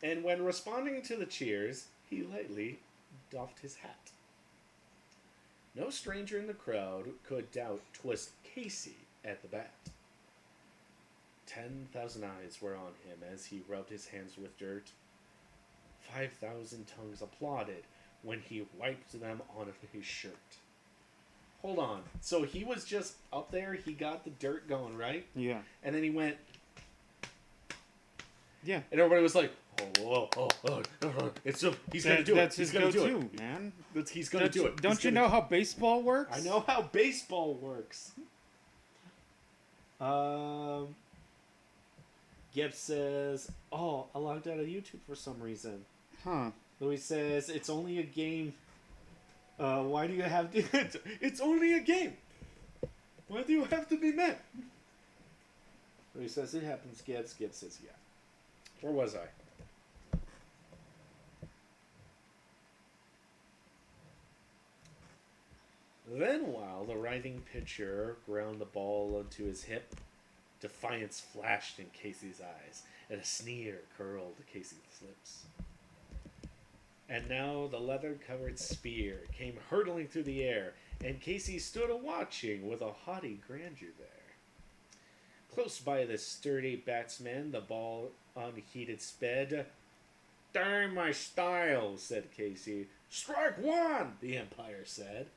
And when responding to the cheers, he lightly doffed his hat. No stranger in the crowd could doubt 'twas Casey at the bat. 10,000 eyes were on him as he rubbed his hands with dirt. 5,000 tongues applauded when he wiped them on his shirt. Hold on. So he was just up there, he got the dirt going, right? Yeah. And then he went... Yeah. And everybody was like, he's going to do it. That's his go-to, man. He's going to do it. Don't you know how baseball works? I know how baseball works. Gebs says, I logged out of YouTube for some reason. Huh. Louis says, it's only a game. Why do you have to... It's only a game. Why do you have to be mad? Louis says, it happens, Gebs. Gebs says, yeah. Where was I? Then, while the writhing pitcher ground the ball onto his hip, defiance flashed in Casey's eyes, and a sneer curled Casey's lips. And now the leather-covered spear came hurtling through the air, and Casey stood a-watching with a haughty grandeur there. Close by the sturdy batsman, the ball unheeded sped. "Darn my style," said Casey. "Strike one," the umpire said.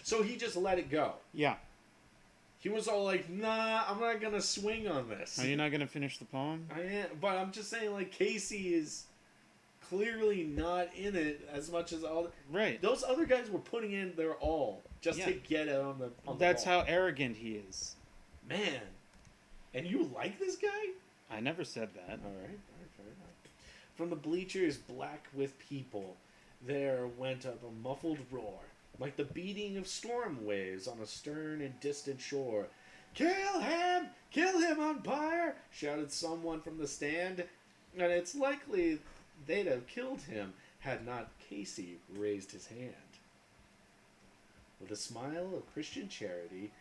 So he just let it go. Yeah. He was all like, nah, I'm not going to swing on this. Are you not going to finish the poem? I am, but I'm just saying, like, Casey is clearly not in it as much as all... Right. Those other guys were putting in their all just to get it on the That's ball. how arrogant he is. Man. And you like this guy? I never said that. All right, fair enough. From the bleachers black with people, there went up a muffled roar, like the beating of storm waves on a stern and distant shore. "Kill him! Kill him, umpire!" shouted someone from the stand, and it's likely they'd have killed him had not Casey raised his hand. With a smile of Christian charity,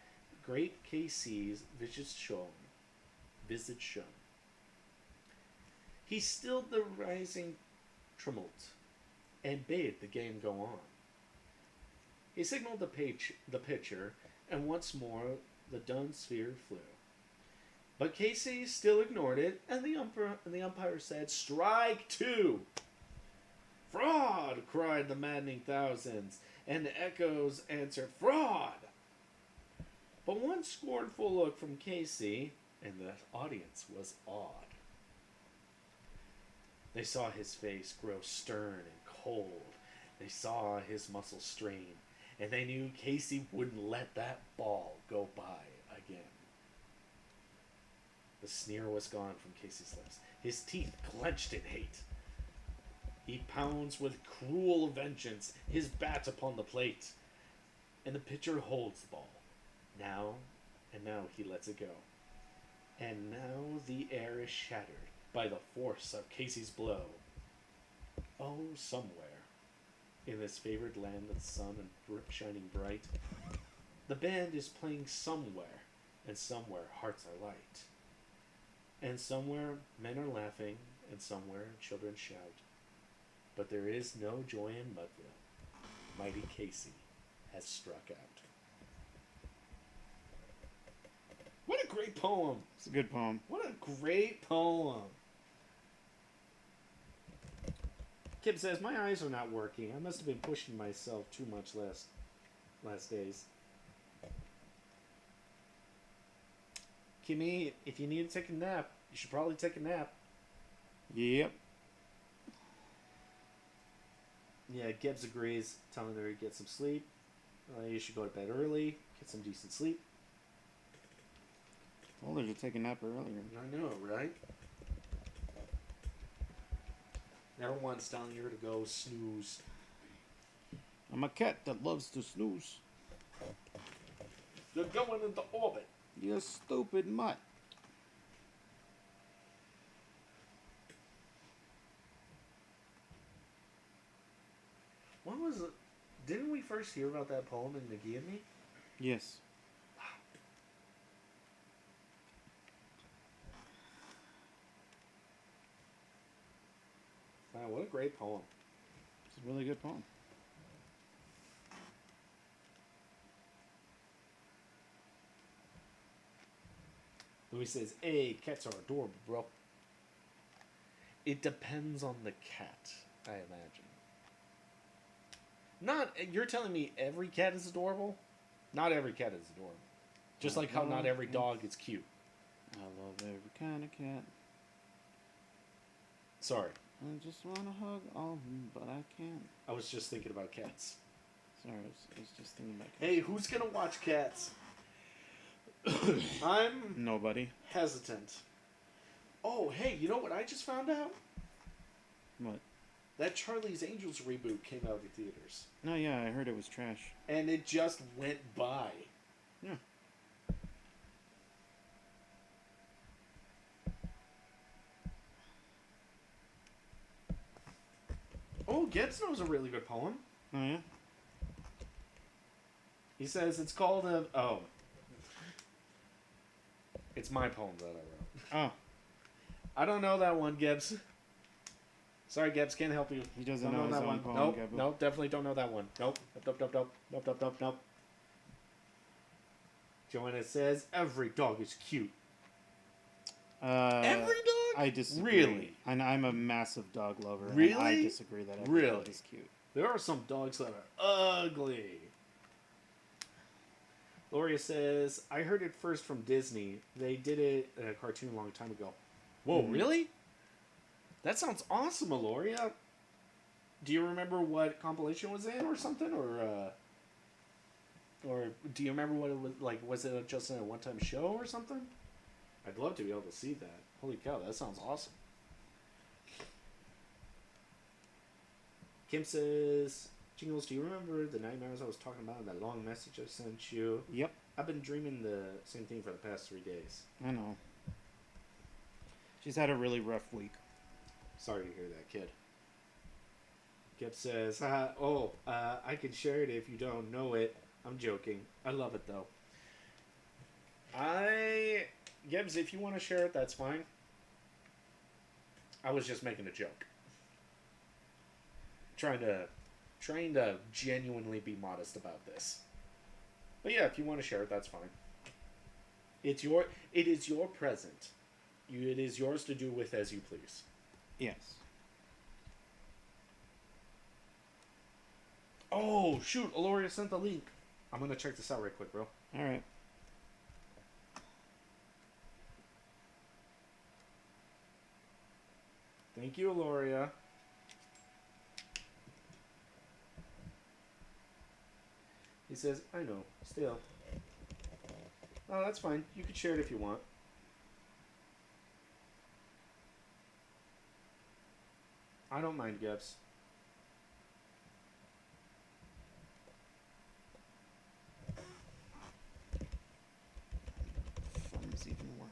great Casey's visage shone. He stilled the rising tumult and bade the game go on. He signaled the pitcher, and once more the dun sphere flew. But Casey still ignored it, and the umpire said, "Strike two!" "Fraud!" cried the maddening thousands, and the echoes answered, "Fraud!" But one scornful look from Casey, and the audience was awed. They saw his face grow stern and cold. They saw his muscles strain, and they knew Casey wouldn't let that ball go by again. The sneer was gone from Casey's lips. His teeth clenched in hate. He pounds with cruel vengeance his bat upon the plate, and the pitcher holds the ball. Now he lets it go. And now the air is shattered by the force of Casey's blow. Oh, somewhere, in this favored land of the sun and shining bright, the band is playing somewhere, and somewhere hearts are light. And somewhere men are laughing, and somewhere children shout. But there is no joy in Mudville. Mighty Casey has struck out. What a great poem! It's a good poem. What a great poem! Kib says, "My eyes are not working. I must have been pushing myself too much last days." Kimmy, if you need to take a nap, you should probably take a nap. Yep. Yeah, Gebs agrees, telling her to get some sleep. You should go to bed early, get some decent sleep. Told her to take a nap earlier. I know, right? Everyone's telling her to go snooze. I'm a cat that loves to snooze. You're going into orbit. You stupid mutt. When was it? Didn't we first hear about that poem in McGee and Me? Yes. Wow, what a great poem. It's a really good poem. Louis says, "Hey, cats are adorable, bro." It depends on the cat, I imagine. You're telling me every cat is adorable? Not every cat is adorable. Just like how not every dog is cute. I love every kind of cat. Sorry. I just want to hug all of them, but I can't. I was just thinking about cats. Sorry, I was just thinking about cats. Hey, who's gonna watch Cats? I'm Nobody. hesitant. Oh, hey, you know what I just found out? What? That Charlie's Angels reboot came out in theaters. No, yeah, I heard it was trash. And it just went by. Yeah. Oh, Gebs knows a really good poem. Oh, yeah? He says it's called a... Oh. It's my poem that I wrote. Oh. I don't know that one, Gebs. Sorry, Gebs, can't help you. He doesn't Don't know his that own one. poem, Nope, Gebu. nope, definitely don't know that one. Nope, nope, nope, nope, nope, nope, nope, nope. Joanna says, every dog is cute. Every dog? I disagree. Really? And I'm a massive dog lover. Really? And I disagree that every Really? dog is cute. There are some dogs that are ugly. Auloria says, I heard it first from Disney. They did it in a cartoon a long time ago. Whoa, really? That sounds awesome, Auloria. Do you remember what compilation was in or something? Or do you remember what it was like? Was it just in a one-time show or something? I'd love to be able to see that. Holy cow, that sounds awesome. Kim says, Jingles, do you remember the nightmares I was talking about in that long message I sent you? Yep. I've been dreaming the same thing for the past 3 days. I know. She's had a really rough week. Sorry to hear that, kid. Gebs says, I can share it if you don't know it. I'm joking. I love it, though. Gebs, if you want to share it, that's fine. I was just making a joke. Trying to genuinely be modest about this. But yeah, if you want to share it, that's fine. It is your present. It is yours to do with as you please. Yes. Oh, shoot. Auloria sent the link. I'm going to check this out right quick, bro. All right. Thank you, Auloria. He says, I know. Still. Oh, that's fine. You can share it if you want. I don't mind, Gebs. Thumbs even work.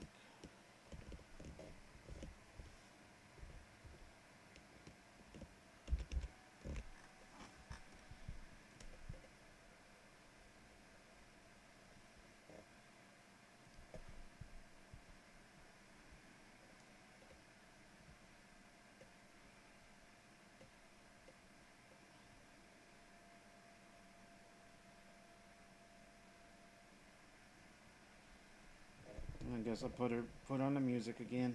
I guess I'll put on the music again.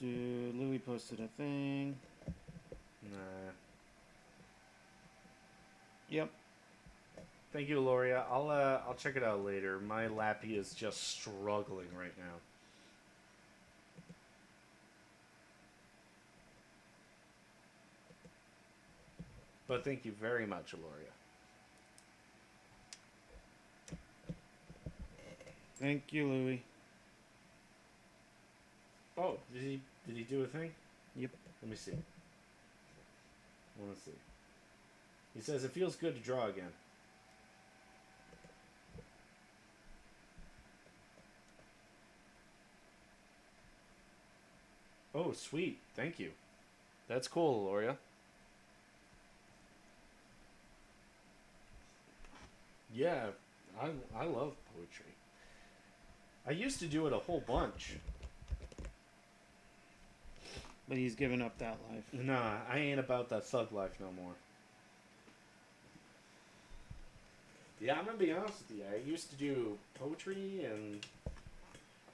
Louis posted a thing. Nah. Yep. Thank you, Auloria. I'll check it out later. My lappy is just struggling right now. But thank you very much, Auloria. Thank you, Louis. Oh, did he do a thing? Yep. Let me see. I want to see. He says it feels good to draw again. Oh, sweet. Thank you. That's cool, Auloria. Yeah, I love poetry. I used to do it a whole bunch. But he's given up that life. Nah, I ain't about that thug life no more. Yeah, I'm gonna be honest with you. I used to do poetry and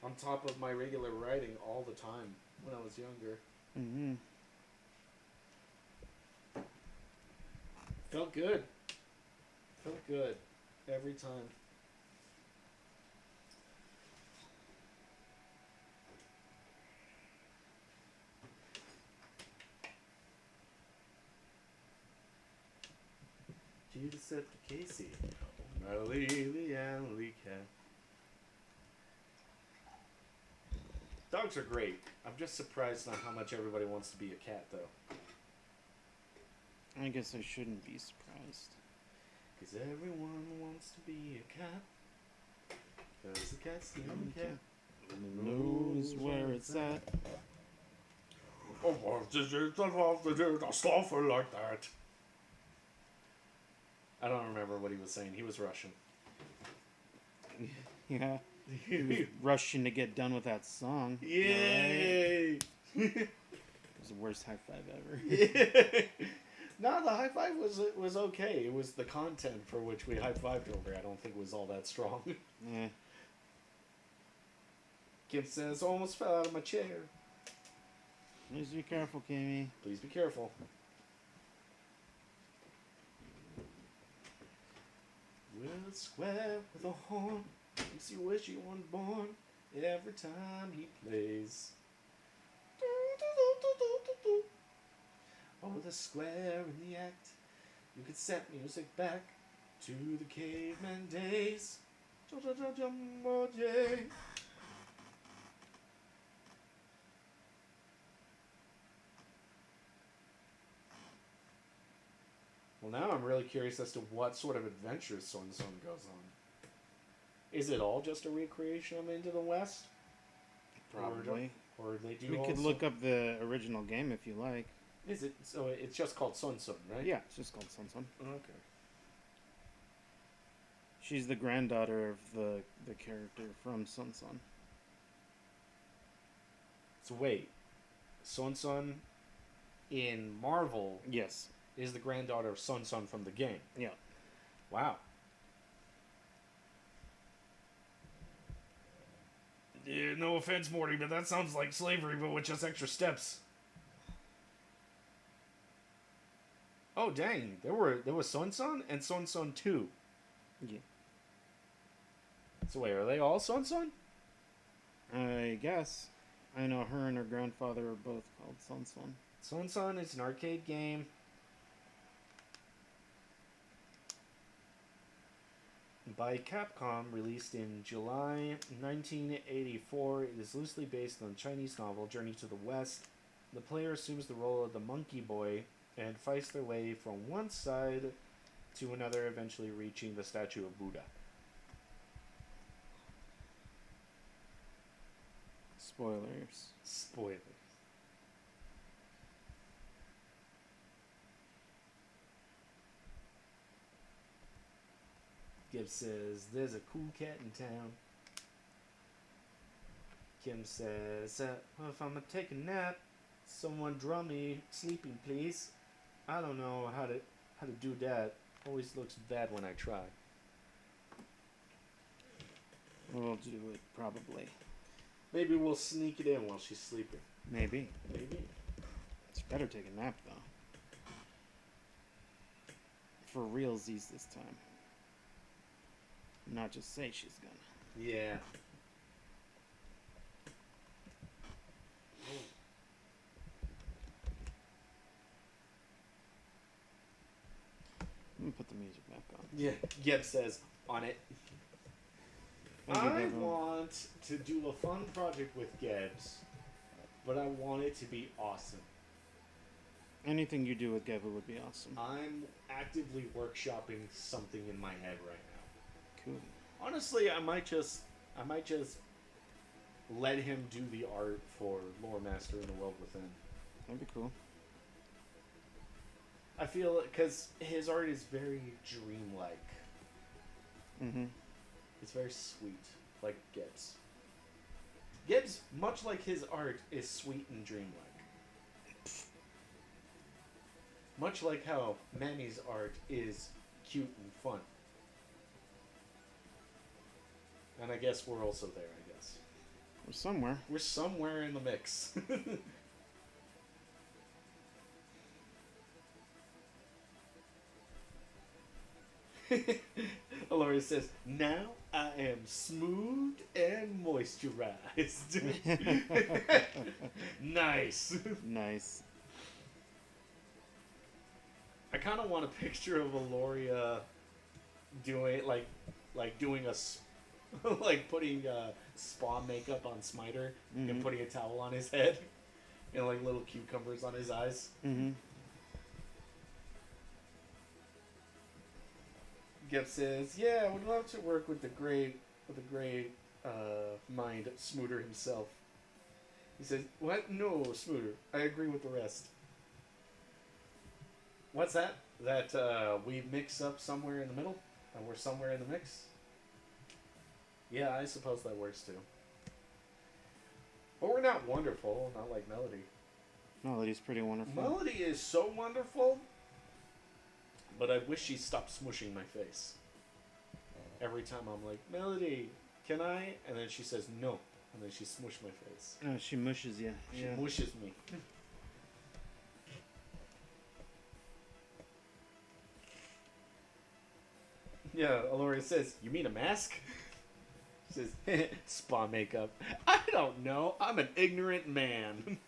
on top of my regular writing all the time when I was younger. Mm-hmm. Felt good. Felt good every time. Judas said to Casey, O'Malley the alley cat. Dogs are great. I'm just surprised on how much everybody wants to be a cat, though. I guess I shouldn't be surprised. Because everyone wants to be a cat. Because the cat's the only cat. Knows where it's at. Oh, what did you do to suffer like that? I don't remember what he was saying. He was Russian. Yeah. He was rushing to get done with that song. Yay! Right? It was the worst high five ever. Yeah. No, the high five was okay. It was the content for which we high fived over. I don't think was all that strong. Yeah. Kim says, almost fell out of my chair. Please be careful, Kimmy. Please be careful. Will square with a horn makes you wish you weren't born every time he plays. Oh, the square in the act. You could set music back to the caveman days. Well, now I'm really curious as to what sort of adventures Son Son goes on. Is it all just a recreation of Into the West? Probably. Or they do We also... could look up the original game if you like. Is it... So it's just called Son Son, right? Yeah, it's just called Son Son. Okay. She's the granddaughter of the character from Son Son. So wait. Son Son in Marvel Yes. is the granddaughter of Son Son from the game. Yeah. Wow. Yeah, no offense, Morty, but that sounds like slavery, but with just extra steps. Oh dang! There was Son Son and Son Son 2. Yeah. So wait, are they all Son Son? I guess. I know her and her grandfather are both called Son Son. Son Son is an arcade game. By Capcom, released in July 1984, it is loosely based on the Chinese novel Journey to the West. The player assumes the role of the monkey boy and fights their way from one side to another, eventually reaching the statue of Buddha. Spoilers. Spoilers. Gebs says, there's a cool cat in town. Kim says, well, if I'm gonna take a nap, someone draw me sleeping, please. I don't know how to do that. Always looks bad when I try. We'll do it, probably. Maybe we'll sneak it in while she's sleeping. Maybe. Maybe. She better take a nap, though. For realsies this time. Not just say she's gonna. Yeah. Let me put the music back on. Yeah. Geb says, on it. I want to do a fun project with Gebs, but I want it to be awesome. Anything you do with Geva would be awesome. I'm actively workshopping something in my head right now. Cool. Honestly, I might just let him do the art for Lore Master in the World Within. That'd be cool. I feel because his art is very dreamlike. Mm-hmm. It's very sweet, like Gebs. Gebs, much like his art, is sweet and dreamlike. Much like how Manny's art is cute and fun. And I guess we're also there, I guess. We're somewhere. We're somewhere in the mix. Auloria says, now I am smooth and moisturized. Nice. Nice. I kind of want a picture of Auloria doing, doing a, like putting spa makeup on Smiter and putting a towel on his head and like little cucumbers on his eyes. Mm-hmm. Gebs says, "Yeah, I would love to work with the great mind Smooter himself." He says, "What? No, Smooter. I agree with the rest." What's that? That we mix up somewhere in the middle, and we're somewhere in the mix. Yeah, I suppose that works too. But we're not wonderful, not like Melody. Melody's pretty wonderful. Melody is so wonderful. But I wish she'd stop smushing my face. Every time I'm like, Melody, can I? And then she says no. And then she smushed my face. She mushes you. She mushes me. Yeah, Auloria says, you mean a mask? She says, spa makeup. I don't know. I'm an ignorant man.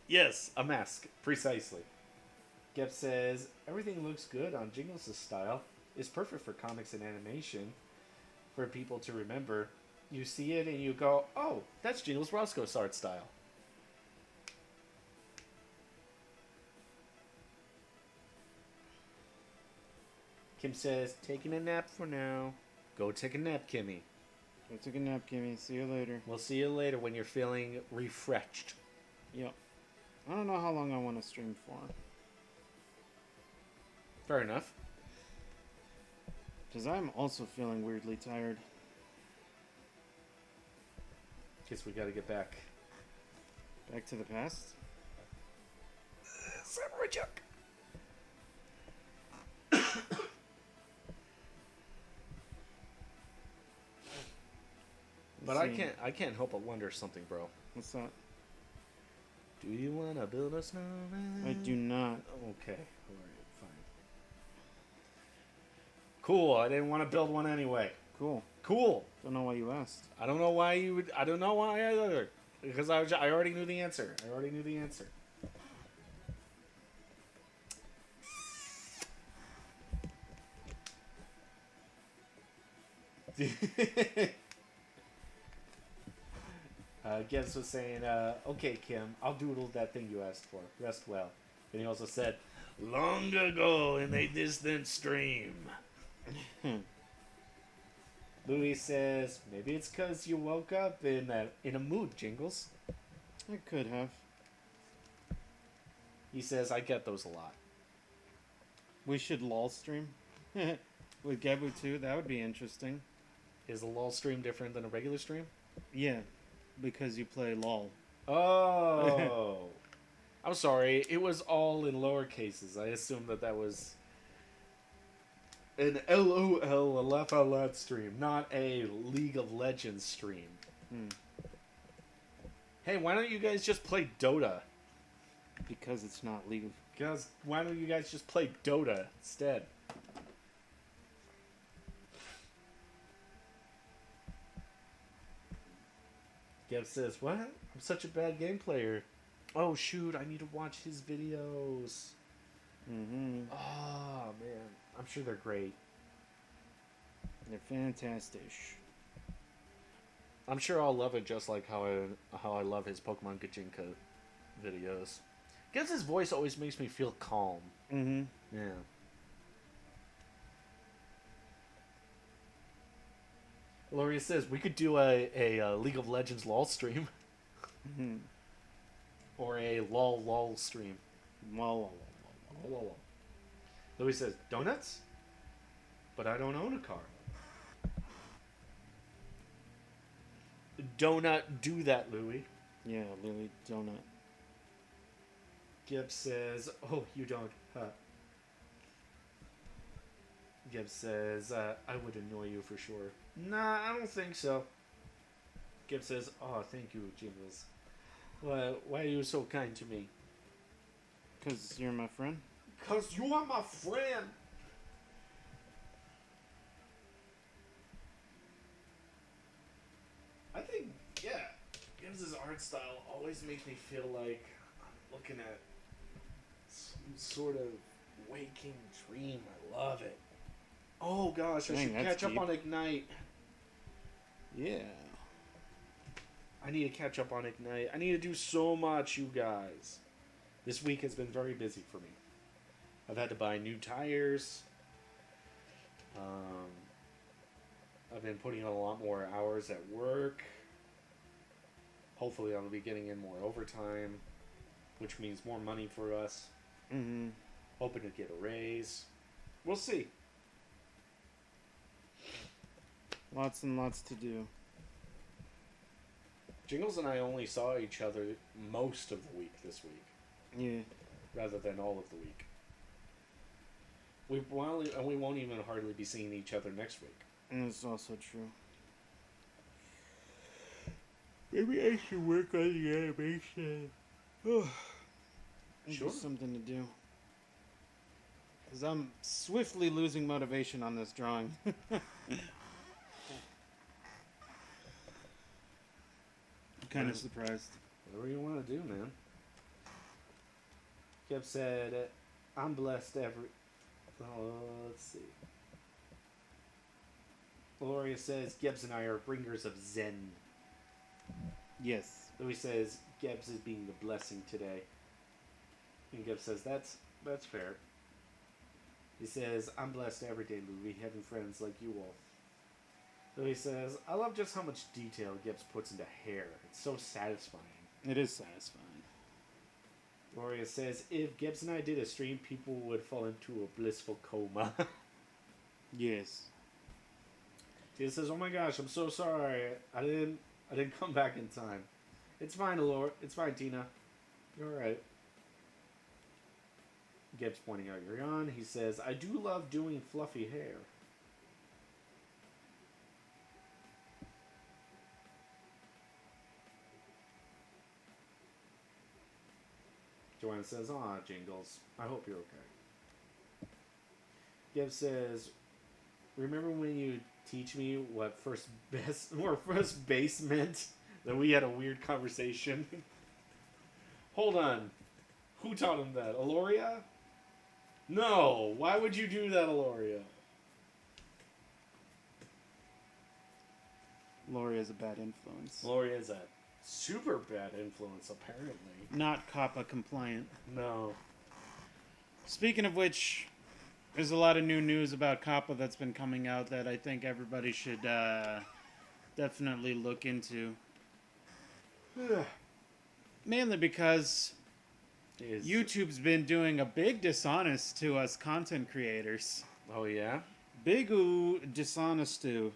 Yes, a mask. Precisely. Gebs says, everything looks good on Jingles' style. It's perfect for comics and animation. For people to remember. You see it and you go, oh, that's Jingles Roscoe's art style. Kim says, taking a nap for now. Go take a nap, Kimmy. I took a nap, Kimmy. See you later. We'll see you later when you're feeling refreshed. Yep. I don't know how long I want to stream for. Fair enough. Because I'm also feeling weirdly tired. Guess we gotta get back. Back to the past? Samurai Chuck. But I can't help but wonder something, bro. What's that? Do you wanna build a snowman? I do not. Okay, alright, fine. Cool, I didn't want to build one anyway. Cool. Cool. Don't know why you asked. I don't know why you would. I don't know why either. Because I already knew the answer. I already knew the answer. Gebs was saying, okay, Kim, I'll doodle that thing you asked for. Rest well. And he also said, long ago in a distant stream. Louis says, maybe it's because you woke up in a mood, Jingles. I could have. He says, I get those a lot. We should LOL stream. With Gebu too. That would be interesting. Is a LOL stream different than a regular stream? Yeah. Because you play LOL. Oh. I'm sorry. It was all in lower cases. I assumed that was an LOL, a laugh out loud stream, not a League of Legends stream. Hey, why don't you guys just play Dota? Because it's not League of... Guys, why don't you guys just play Dota instead? Gebs says, what? I'm such a bad game player. Oh, shoot, I need to watch his videos. Mm-hmm. Oh, man. I'm sure they're great. They're fantastic. I'm sure I'll love it just like how I love his Pokemon Gajinka videos. Gebs' voice always makes me feel calm. Mm-hmm. Yeah. Auloria says, we could do a League of Legends LOL stream. Mm-hmm. Or a LOL stream. LOL. Louis says, donuts? But I don't own a car. Donut do that, Louis. Yeah, Louis, donut. Gebs says, oh, you don't, huh? Gebs says, I would annoy you for sure. Nah, I don't think so. Gebs says, oh, thank you, Jingles. Why are you so kind to me? Because you're my friend. Because you are my friend. I think, yeah, Gebs' art style always makes me feel like I'm looking at some sort of waking dream. I love it. Oh gosh, I Dang, should that's catch up deep. on Ignite. Yeah. I need to catch up on Ignite. I need to do so much, you guys. This week has been very busy for me. I've had to buy new tires. I've been putting in a lot more hours at work. Hopefully I'll be getting in more overtime, which means more money for us. Mm-hmm. Hoping to get a raise. We'll see. Lots and lots to do. Jingles and I only saw each other most of the week this week, Yeah. rather than all of the week. We won't even hardly be seeing each other next week. And it's also true. Maybe I should work on the animation. Sure. Just something to do. Because I'm swiftly losing motivation on this drawing. I'm kind of surprised. Whatever you want to do, man. Gebs said, I'm blessed every... Oh, let's see. Auloria says, Gebs and I are bringers of Zen. Yes. Louis says, Gebs is being the blessing today. And Gebs says, that's fair. He says, I'm blessed every day, Louie, having friends like you all. So he says, I love just how much detail Gebs puts into hair. It's so satisfying. It is satisfying. Auloria says, if Gebs and I did a stream, people would fall into a blissful coma. Yes. Tina says, oh my gosh, I'm so sorry. I didn't come back in time. It's fine, Auloria. It's fine, Tina. You're alright. Gebs pointing out you're on. He says, I do love doing fluffy hair. Joanna says, aw, Jingles. I hope you're okay. Gebs says, remember when you teach me what first base meant? That we had a weird conversation? Hold on. Who taught him that? Auloria? No. Why would you do that, Auloria? Auloria is a bad influence. Auloria is a super bad influence, apparently. Not COPPA compliant. No. Speaking of which, there's a lot of new news about COPPA that's been coming out that I think everybody should definitely look into. Mainly because YouTube's been doing a big dishonest to us content creators. Oh, yeah? Big ooh dishonest to.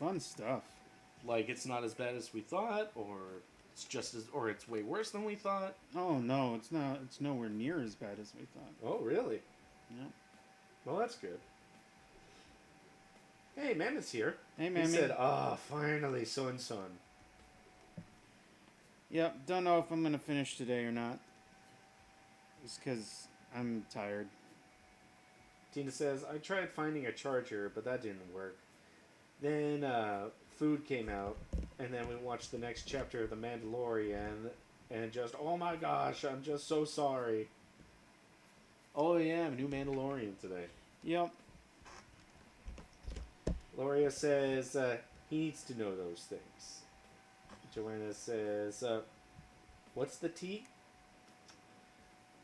Fun stuff. Like, it's not as bad as we thought, or it's just as, or it's way worse than we thought. Oh no, it's not. It's nowhere near as bad as we thought. Oh, really? Yep. Well, that's good. Hey, Mammuth's here. Hey, Mammy. He said, finally, son. Yep. Don't know if I'm gonna finish today or not. Just because I'm tired. Tina says, I tried finding a charger, but that didn't work. Then food came out, and then we watched the next chapter of The Mandalorian, and just, oh my gosh, I'm just so sorry. Oh yeah, new Mandalorian today. Yep. Auloria says he needs to know those things. Joanna says, what's the tea?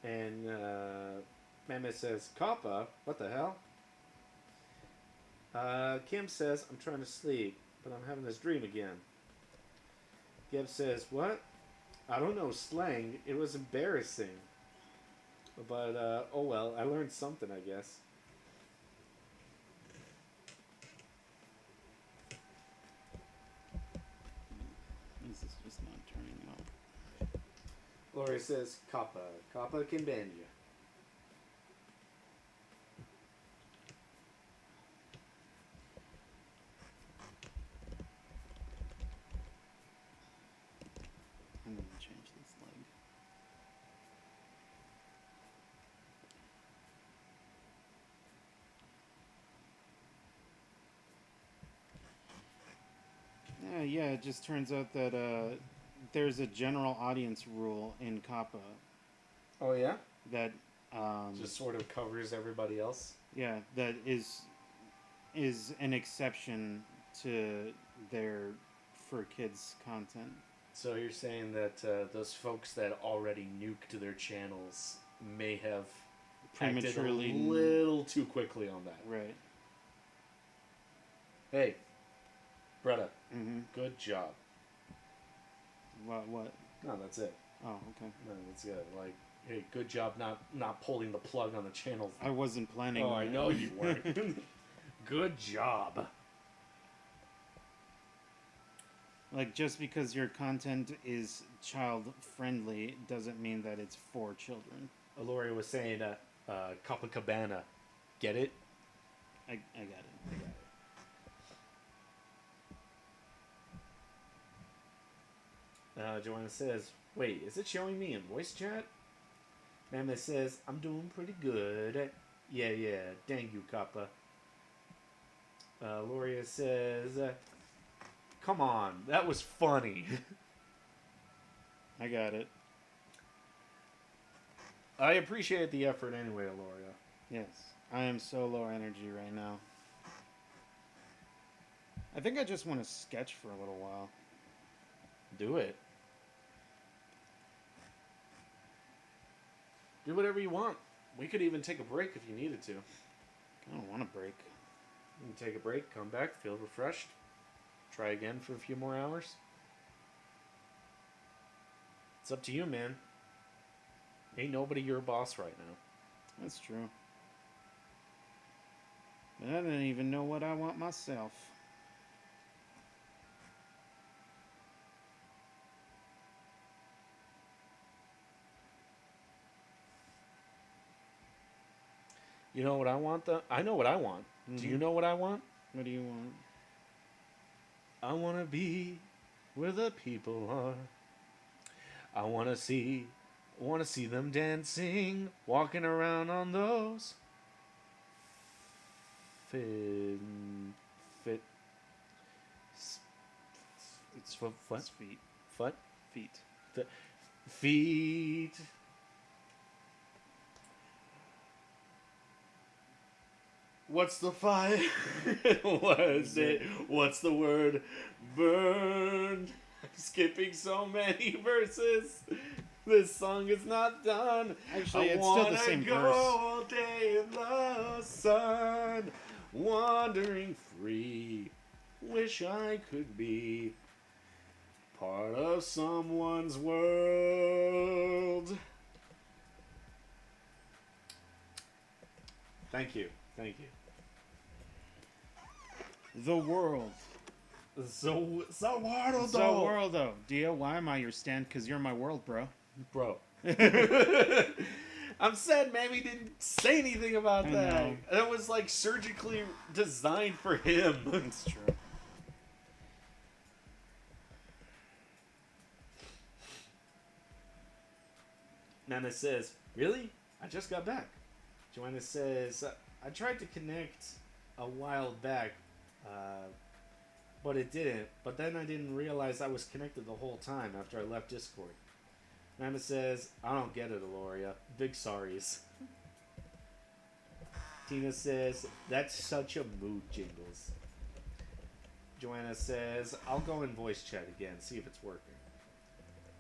And Mammoth says, COPPA? What the hell? Kim says, I'm trying to sleep, but I'm having this dream again. Gebs says, what? I don't know slang. It was embarrassing. But, oh well, I learned something, I guess. This is just not turning out. Auloria says, COPPA. COPPA can ban you. I'm gonna change this leg. Yeah, it just turns out that there's a general audience rule in COPPA Oh yeah? that Just sort of covers everybody else? yeah, that is an exception to their for kids content. So you're saying that those folks that already nuked their channels may have Prematurely acted a little too quickly on that. Right. Hey, Bretta, Mm-hmm. good job. What? No, that's it. Oh, okay. No, that's good. Like, hey, good job not pulling the plug on the channel. I wasn't planning Oh, on I it. know you weren't. Good job. Like, just because your content is child-friendly doesn't mean that it's for children. Auloria was saying, Copacabana. Get it? I got it. I got it. Joanna says, wait, is it showing me in voice chat? Mammoth says, I'm doing pretty good. Yeah, dang you, Kappa. Auloria says, come on, that was funny. I got it. I appreciate the effort anyway, Auloria. Yes. I am so low energy right now. I think I just want to sketch for a little while. Do it. Do whatever you want. We could even take a break if you needed to. I don't want a break. You can take a break, come back, feel refreshed. Try again for a few more hours. It's up to you, man. Ain't nobody your boss right now. That's true. But I don't even know what I want myself. You know what I want, though? I know what I want. Mm-hmm. Do you know what I want? What do you want? I want to be where the people are. I want to see them dancing, walking around on those fit. It's What? It's feet. What? Feet. Feet. What's the fire? What is it? What's the word? Burned. I'm skipping so many verses. This song is not done. Actually, I it's still the wanna same go verse. all day in the sun, wandering free. Wish I could be part of someone's world. Thank you. Thank you. The world. So world, So world, though. Dio, why am I your stand? Because you're my world, bro. bro. I'm sad Mammy didn't say anything about I that. know. That was like surgically designed for him. It's true. Nana says, really? I just got back. Joanna says, I tried to connect a while back, but it didn't. But then I didn't realize I was connected the whole time after I left Discord. Nana says, I don't get it, Auloria. Big sorries. Tina says, that's such a mood, Jingles. Joanna says, I'll go in voice chat again, see if it's working.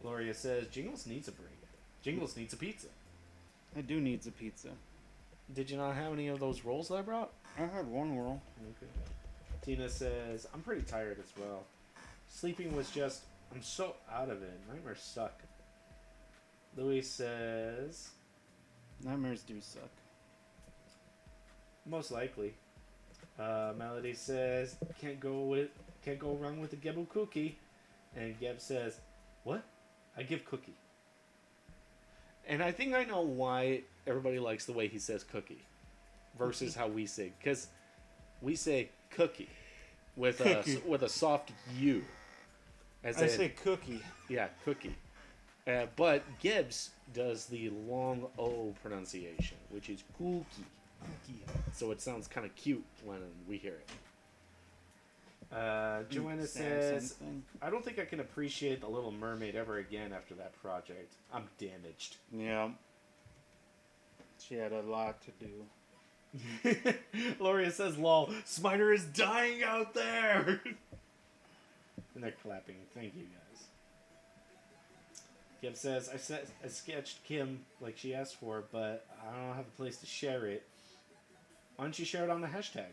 Auloria says, Jingles needs a break. Jingles needs a pizza. I do need a pizza. Did you not have any of those rolls that I brought? I had one roll. Okay. Tina says, I'm pretty tired as well. Sleeping was just, I'm so out of it. Nightmares suck. Louis says, Nightmares do suck. most likely. Melody says, can't go wrong with a Gebu cookie. And Geb says, what? I give cookie. And I think I know why everybody likes the way he says cookie versus how we say, because we say cookie with a soft U. As I say cookie. Yeah, cookie. But Gebs does the long O pronunciation, which is cookie. So it sounds kind of cute when we hear it. Joanna says, I don't think I can appreciate The Little Mermaid ever again after that project. I'm damaged. Yeah. She had a lot to do. Gloria says, lol, Smiter is dying out there! And they're clapping. Thank you, guys. Kim says, I sketched Kim like she asked for, but I don't have a place to share it. Why don't you share it on the hashtag?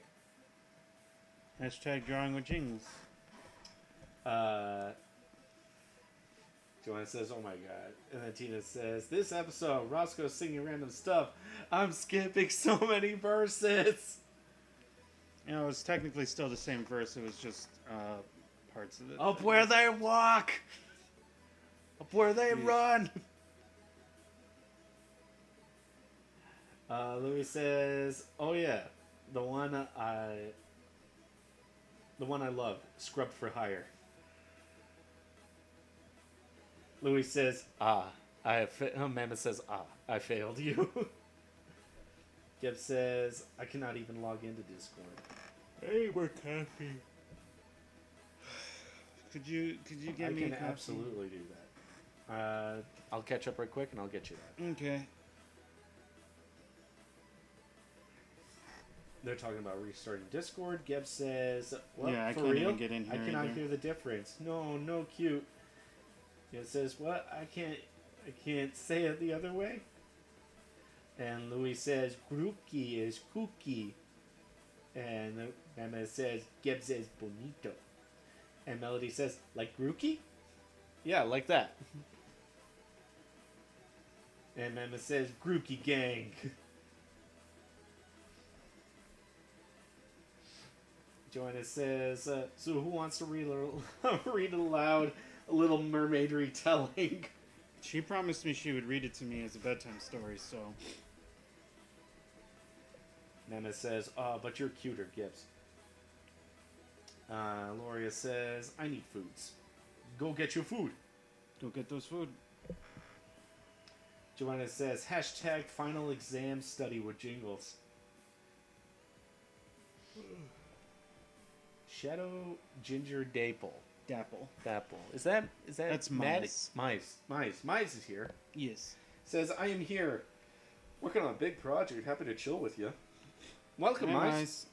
Hashtag drawing with Jingles. Joanna says, oh my god. And then Tina says, this episode, Roscoe's singing random stuff. I'm skipping so many verses. You know, it was technically still the same verse. It was just parts of it. Up where they walk. Up where they run. Louis says, oh yeah, the one I love, Scrubbed for Hire. Louis says, Mammoth says, I failed you. Jeb says, I cannot even log into Discord. Hey, we're coffee. Could you get me a I can coffee? absolutely do that. I'll catch up right quick and I'll get you that. Okay. They're talking about restarting Discord. Geb says, well, Yeah, I for can't real? even get in here I cannot either. hear the difference. No cute. Geb says, what? I can't say it the other way? And Louis says, Grookey is kooky. And Emma says, Gebs is bonito. And Melody says, like Grookey? Yeah, like that. And Emma says, Grookey gang. Joanna says, so who wants to read aloud a Little Mermaid retelling? She promised me she would read it to me as a bedtime story, so... Emma says, but you're cuter, Gibbs. Auloria says, I need foods. Go get your food. Go get those food. Joanna says, hashtag final exam study with Jingles. Shadow Ginger Dapple. Dapple. Is that That's Maddie? Mice. Mice is here. Yes. Says, I am here. Working on a big project. Happy to chill with you. Welcome, Hi, Mice.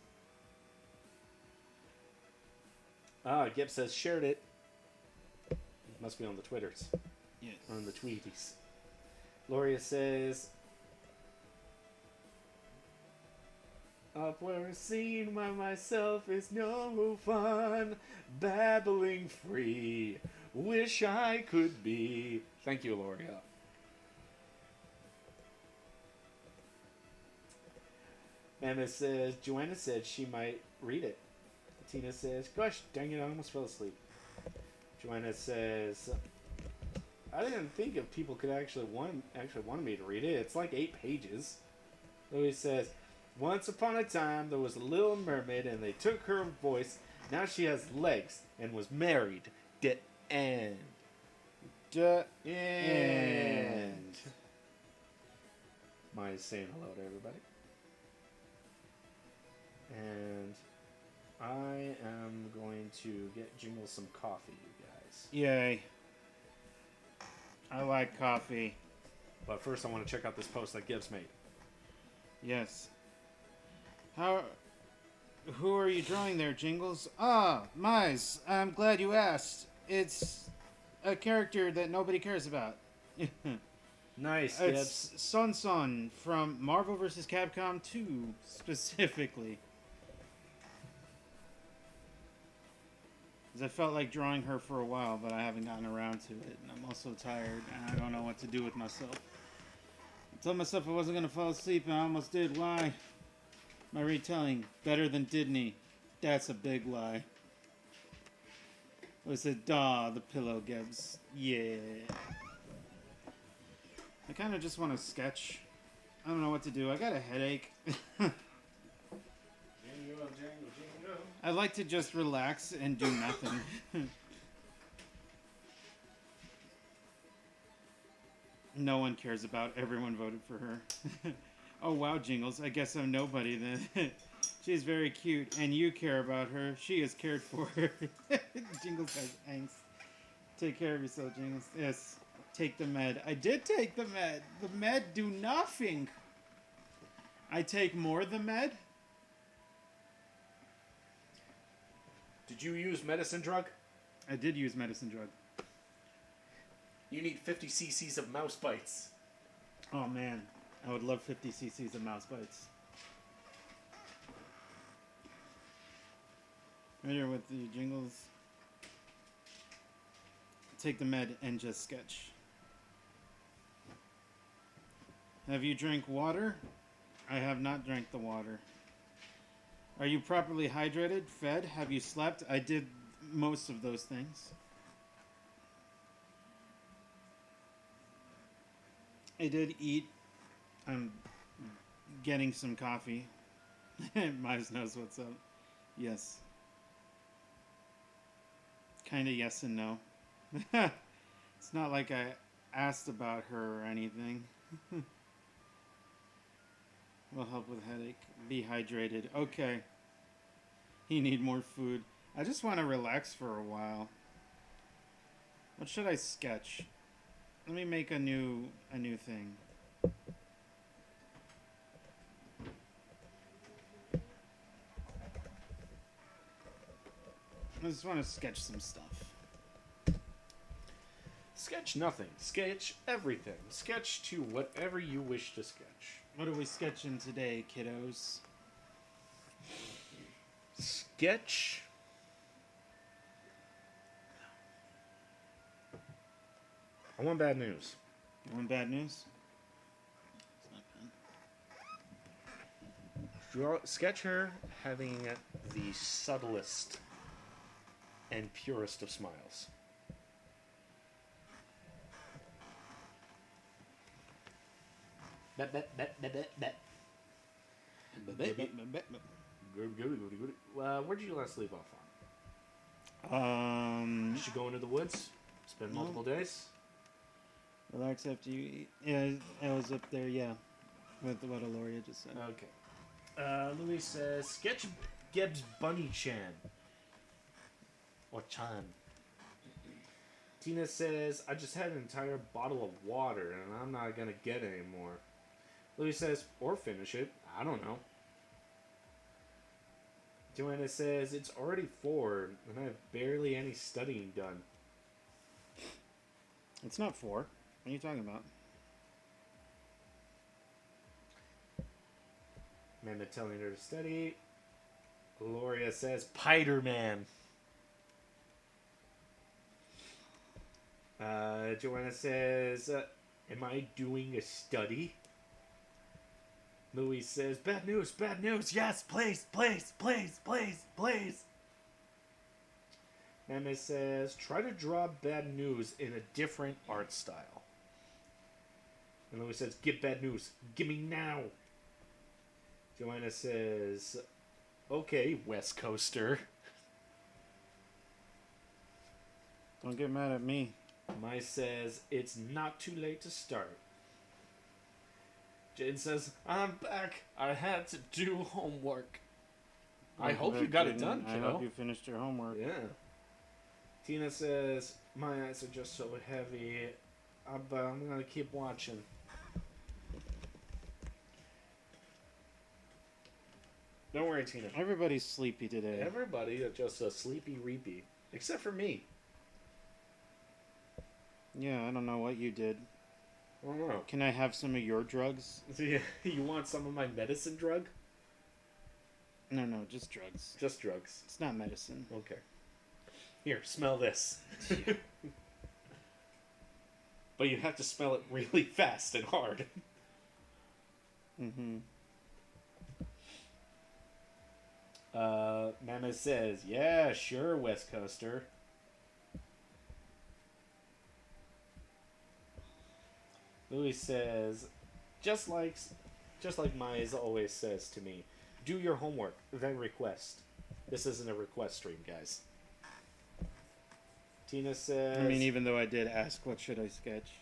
Gib says, shared it. Must be on the Twitters. Yes. On the Tweeties. Loria says, up where a scene by myself is no fun, babbling free, wish I could be. Thank you, Loria. Emma says, Joanna said she might read it. Tina says, gosh, dang it, I almost fell asleep. Joanna says, I didn't think if people could actually wanted me to read it. It's like 8 pages. Louis says, once upon a time, there was a little mermaid, and they took her voice. Now she has legs and was married. The end. The end. Maya's saying hello to everybody. And I am going to get Jingles some coffee, you guys. Yay. I like coffee. But first I want to check out this post that Gibbs made. Yes. Who are you drawing there, Jingles? Mize. I'm glad you asked. It's a character that nobody cares about. Nice, It's Gibbs. Son Son from Marvel vs. Capcom 2, specifically. I felt like drawing her for a while, but I haven't gotten around to it. And I'm also tired, and I don't know what to do with myself. I told myself I wasn't going to fall asleep, and I almost did. Why? My retelling, better than Didney. That's a big lie. Was it the pillow, Gebs? Yeah. I kind of just want to sketch. I don't know what to do. I got a headache. I like to just relax and do nothing. No one cares about. Everyone voted for her. Oh wow, Jingles. I guess I'm nobody then. She's very cute, and you care about her. She is cared for. Jingles has angst. Take care of yourself, Jingles. Yes. Take the med. I did take the med. The med do nothing. I take more the med. Did you use medicine drug? I did use medicine drug. You need 50 cc's of mouse bites. Oh man, I would love 50 cc's of mouse bites. Right here with the Jingles. Take the med and just sketch. Have you drank water? I have not drank the water. Are you properly hydrated? Fed? Have you slept? I did most of those things. I did eat. I'm getting some coffee. Miles knows what's up. Yes. Kinda yes and no. It's not like I asked about her or anything. Will help with headache. Be hydrated. Okay. You need more food. I just want to relax for a while. What should I sketch? Let me make a new thing. I just want to sketch some stuff. Sketch nothing. Sketch everything. Sketch to whatever you wish to sketch. What are we sketching today, kiddos? Sketch. I want bad news. You want bad news? It's not bad. Sketch her having the subtlest and purest of smiles. Bet. Where'd you last leave off on? Did you go into the woods? Spend multiple days? Relax after you eat. Yeah, I was up there, yeah. With what Auloria just said. Okay. Louis says, sketch Gebs Bunny Chan. Or Chan. Tina says, I just had an entire bottle of water and I'm not gonna get any more. Louis says, or finish it. I don't know. Joanna says, it's already 4 and I have barely any studying done. It's not 4. What are you talking about? Amanda telling her to study. Gloria says, Spider-Man. Joanna says, am I doing a study? Louis says, bad news, yes, please. Amanda says, try to draw bad news in a different art style. And Louis says, get bad news, give me now. Joanna says, okay, West Coaster. Don't get mad at me. Mai says, it's not too late to start. Jane says, I'm back. I had to do homework. I hope you got it done, kiddo. I hope you finished your homework. Yeah. Tina says, my eyes are just so heavy. I'm going to keep watching. Don't worry, Tina. Everybody's sleepy today. Everybody is just a sleepy reepy. Except for me. Yeah, I don't know what you did. I don't know. Can I have some of your drugs? You want some of my medicine drug? No, just drugs. Just drugs. It's not medicine. Okay. Here, smell this. But you have to smell it really fast and hard. Mm-hmm. Mama says, yeah, sure, West Coaster. Louis says, just like Mize always says to me, do your homework, then request. This isn't a request stream, guys. Tina says... I mean, even though I did ask, what should I sketch?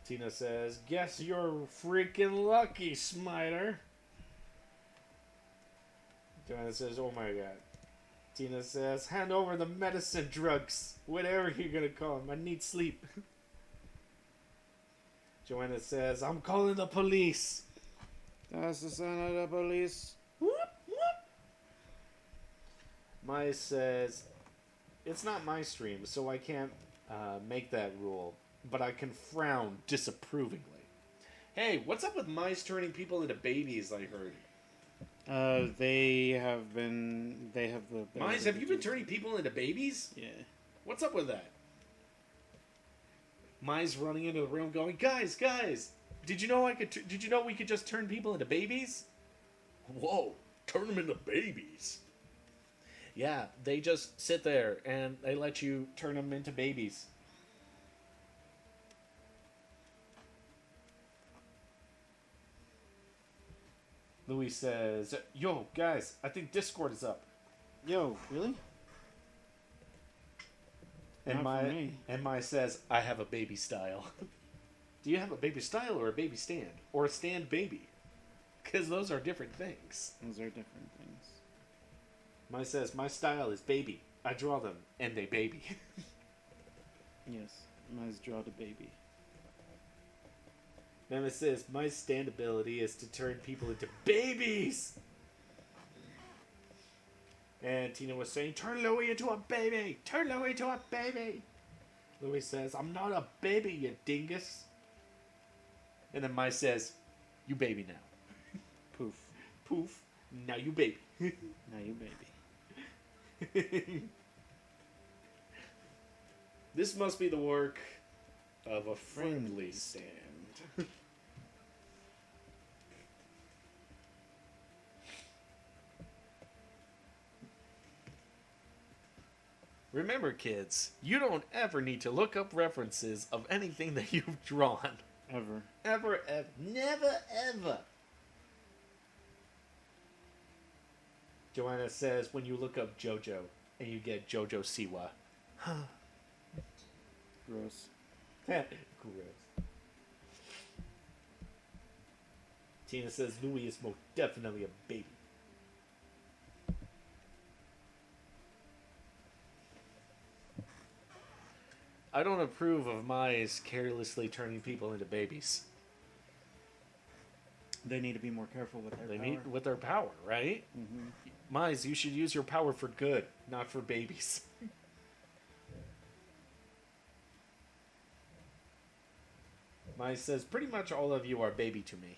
Tina says, guess you're freaking lucky, Smiter. Joanna says, oh my god. Tina says, hand over the medicine drugs. Whatever you're gonna call them. I need sleep. Joanna says, I'm calling the police. That's the son of the police. Whoop, whoop. Mai says, it's not my stream, so I can't make that rule. But I can frown disapprovingly. Hey, what's up with Mai's turning people into babies, I heard? They have the... Mize, have you been turning people into babies? Yeah. What's up with that? Mize running into the room going, guys, did you know we could just turn people into babies? Whoa, turn them into babies. Yeah, they just sit there and they let you turn them into babies. Louis says, yo, guys, I think Discord is up. Yo, really? And Not for me. Mai says, I have a baby style. Do you have a baby style or a baby stand? Or a stand baby? Because those are different things. Those are different things. Mai says, my style is baby. I draw them, and they baby. Yes, mine's draw the baby. Mama says, my stand ability is to turn people into babies! And Tina was saying, turn Louis into a baby! Turn Louis into a baby! Louis says, I'm not a baby, you dingus! And then Mai says, You baby now. Poof. Poof. Now you baby. Now you baby. This must be the work of a friendly stand. Remember, kids, you don't ever need to look up references of anything that you've drawn. Ever. Ever, ever. Never, ever. Joanna says when you look up JoJo and you get JoJo Siwa. Gross. Gross. Tina says Louis is most definitely a baby. I don't approve of Mize carelessly turning people into babies. They need to be more careful with their They power. need with their power, right? Mm-hmm. Mize, you should use your power for good, not for babies. Mize says pretty much all of you are baby to me.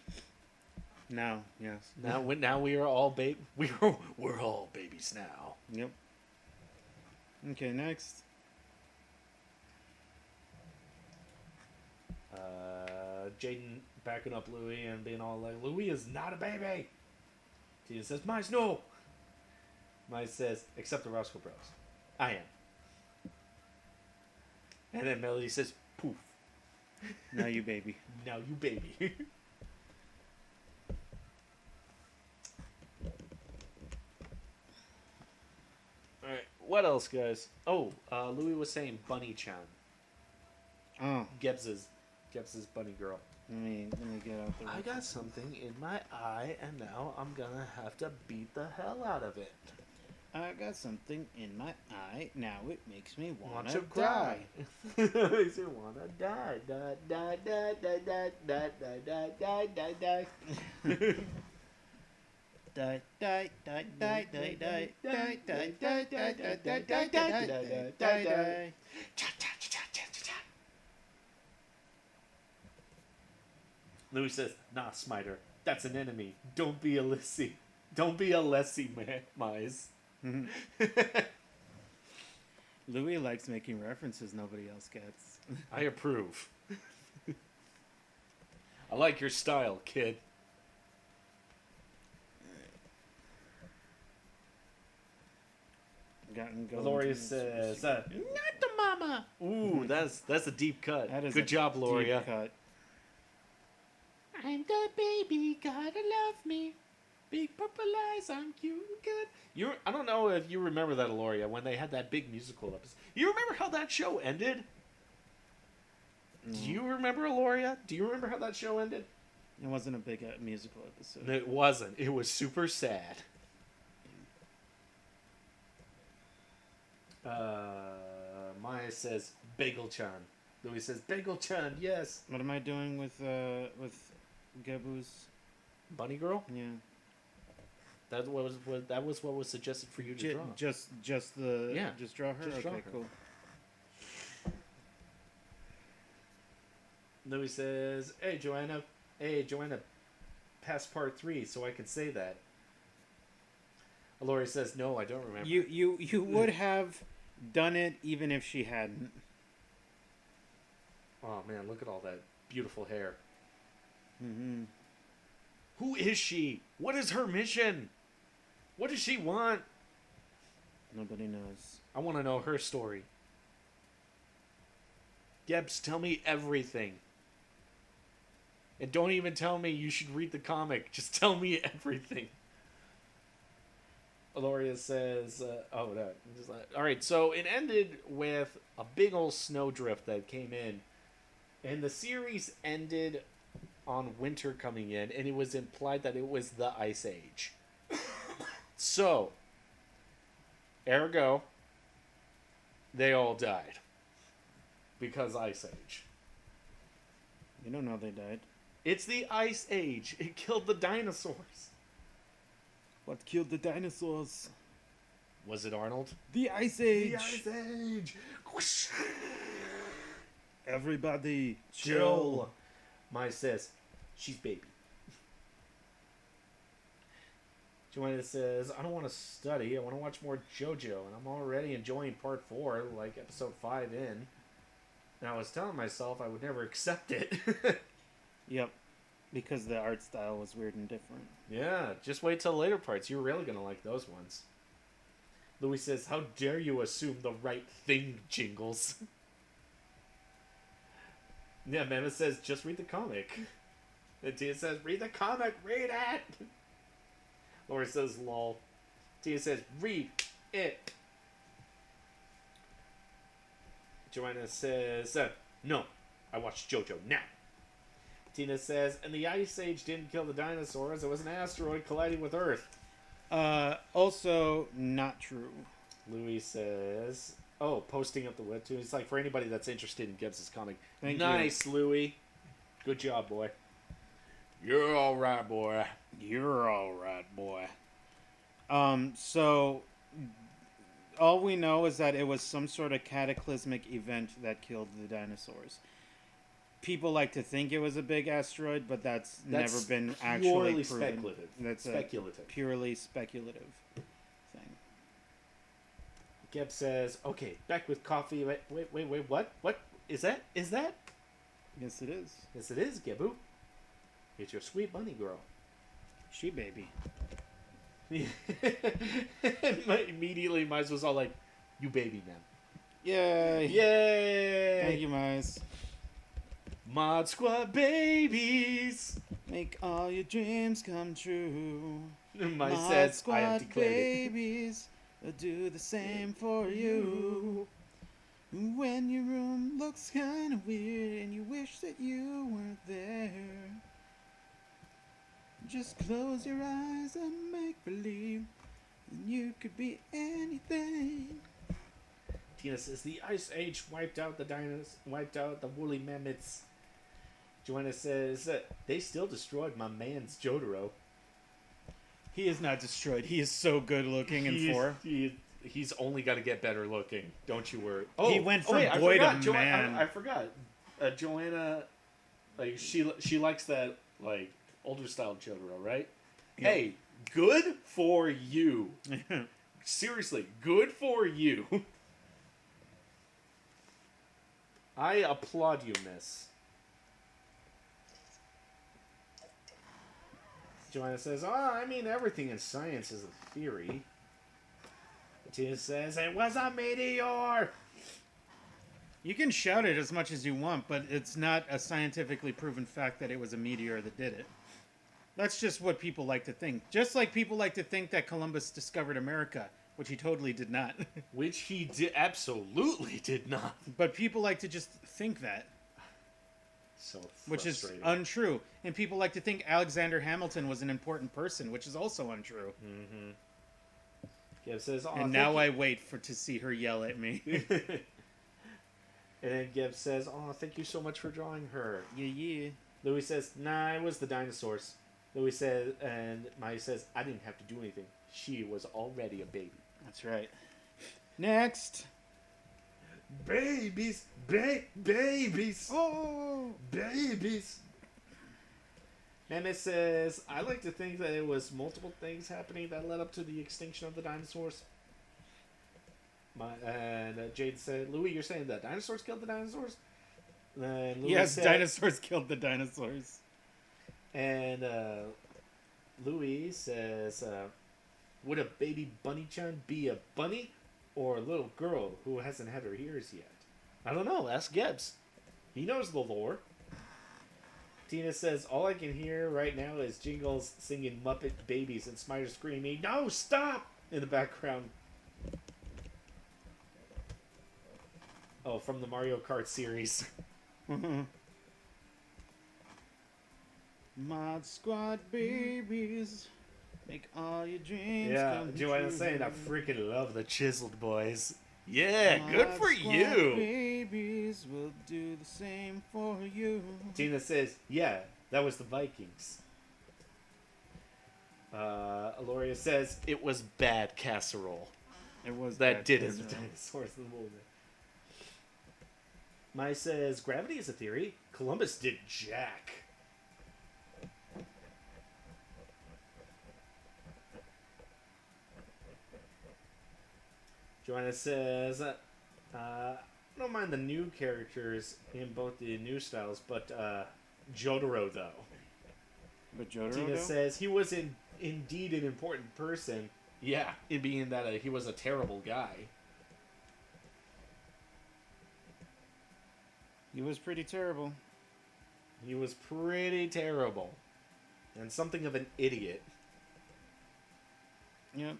Now, yes. Now we are all we're all babies now. Yep. Okay, next. Jaden backing up Louis and being all like, Louis is not a baby. Tia says, Mize, no. Mize says, except the Roscoe Bros. I am. And then Melody says, poof. Now you baby. Now you baby. Alright, what else, guys? Oh, Louis was saying Bunny Chan. Oh, Gebs's bunny girl. let me get out the. I got something in my eye, and now I'm gonna have to beat the hell out of it. I got something in my eye. Now it makes me Want wanna to die. Makes me wanna die, die, die, die, die, die, die, die, die, die, die. Die, die, die, die, die, die, die, die, die, die, die, die, die, die, die. Louis says, nah, Smiter, that's an enemy. Don't be a Lissy. Don't be a Lessie, Mize. Louis likes making references nobody else gets. I approve. I like your style, kid. Auloria says, not the mama. ooh, that's a deep cut. That is Good a job, deep Auloria. cut. I'm the baby, gotta love me. Big purple eyes, I'm cute and good. I don't know if you remember that, Auloria, when they had that big musical episode. You remember how that show ended? Do you remember, Auloria? Do you remember how that show ended? It wasn't a big musical episode. It wasn't. It was super sad. Maya says, Bagel-chan. Louis says, Bagel-chan, yes. What am I doing with Gebu's? Bunny girl? Yeah. That was what was suggested for you to draw. Just draw her. Just draw Okay, her. cool. Louis says, Hey, Joanna, pass part 3 so I can say that. Auloria says, no, I don't remember. You would have done it even if she hadn't. Oh, man, look at all that beautiful hair. Mm-hmm. Who is she? What is her mission? What does she want? Nobody knows. I want to know her story. Gebs, tell me everything. And don't even tell me you should read the comic. Just tell me everything. Auloria says, all right, so it ended with a big old snowdrift that came in. And the series ended on winter coming in, and it was implied that it was the Ice Age. So, ergo, they all died. Because Ice Age. You don't know they died. It's the Ice Age. It killed the dinosaurs. What killed the dinosaurs? Was it Arnold? The Ice Age. The Ice Age. Whoosh. Everybody, Chill. My says, she's baby. Joanna says, I don't want to study. I want to watch more JoJo, and I'm already enjoying part 4, like episode 5 in. And I was telling myself I would never accept it. Yep. Because the art style was weird and different. Yeah, just wait till later parts. You're really going to like those ones. Louis says, how dare you assume the right thing, Jingles? Yeah, Mammoth says, just read the comic. And Tia says, read the comic, read it! Laura says, lol. Tia says, read it. Joanna says, no, I watched JoJo now. Tina says, and the Ice Age didn't kill the dinosaurs. It was an asteroid colliding with Earth. Also, not true. Louis says, oh, posting up the webtoon. It's like, for anybody that's interested in Gebs' comic. Thank nice, you. Louis. Good job, boy. You're all right, boy. You're all right, boy. So all we know is that it was some sort of cataclysmic event that killed the dinosaurs. People like to think it was a big asteroid, but that's never been actually proven. Speculative. That's speculative. A purely speculative thing. Geb says, okay, back with coffee. Wait, what? What? Is that? Yes, it is. Yes, it is, Gebu. It's your sweet bunny girl. She baby. Immediately, Mize was all like, you baby man. Yay. Yay. Thank you, Mize. Mod Squad babies. Make all your dreams come true. Mize says, I have declared babies will do the same for you. When your room looks kind of weird and you wish that you weren't there, just close your eyes and make believe, and you could be anything. Tina says the Ice Age wiped out the woolly mammoths. Joanna says they still destroyed my man's Jotaro. He is not destroyed. He is so good looking in 4. He's only got to get better looking. Don't you worry. He went from boy to man. I forgot. Joanna, like she likes that like older style Jotaro, right? Yep. Hey, good for you. Seriously, good for you. I applaud you, miss. Joanna says, I mean, everything in science is a theory. Tia says, it was a meteor! You can shout it as much as you want, but it's not a scientifically proven fact that it was a meteor that did it. That's just what people like to think. Just like people like to think that Columbus discovered America, which he totally did not. Which he absolutely did not. But people like to just think that. So which is untrue. And people like to think Alexander Hamilton was an important person, which is also untrue. Mm-hmm. Geb says, and now I wait to see her yell at me. And then Geb says, thank you so much for drawing her. Yeah. Louis says, nah, it was the dinosaurs. Louis says, and Maya says, I didn't have to do anything. She was already a baby. That's right. Next. Babies. Babies. Oh. Babies. Mammoth says, I like to think that it was multiple things happening that led up to the extinction of the dinosaurs. Jade said, Louis, you're saying that dinosaurs killed the dinosaurs? And Louis yes, said, dinosaurs killed the dinosaurs. And Louis says, would a baby bunny-chan be a bunny or a little girl who hasn't had her ears yet? I don't know. Ask Gebs. He knows the lore. Tina says, all I can hear right now is Jingles singing Muppet Babies and Smiter screaming, no, stop! In the background. Oh, from the Mario Kart series. Mod Squad babies, make all your dreams come true. Joanna's saying, I freaking love the Chiseled Boys. Yeah, Mod good for Squad you. Babies will do the same for you. Tina says, yeah, that was the Vikings. Auloria says, it was bad casserole. It was that bad did casserole. it. Dinosaurs in the movie. Mai says, gravity is a theory. Columbus did jack. Joanna says, I don't mind the new characters in both the new styles, but Jotaro, though. But Jotaro, Tina though? says, he was indeed an important person. Yeah, it being that he was a terrible guy. He was pretty terrible. He was pretty terrible. And something of an idiot. Yep.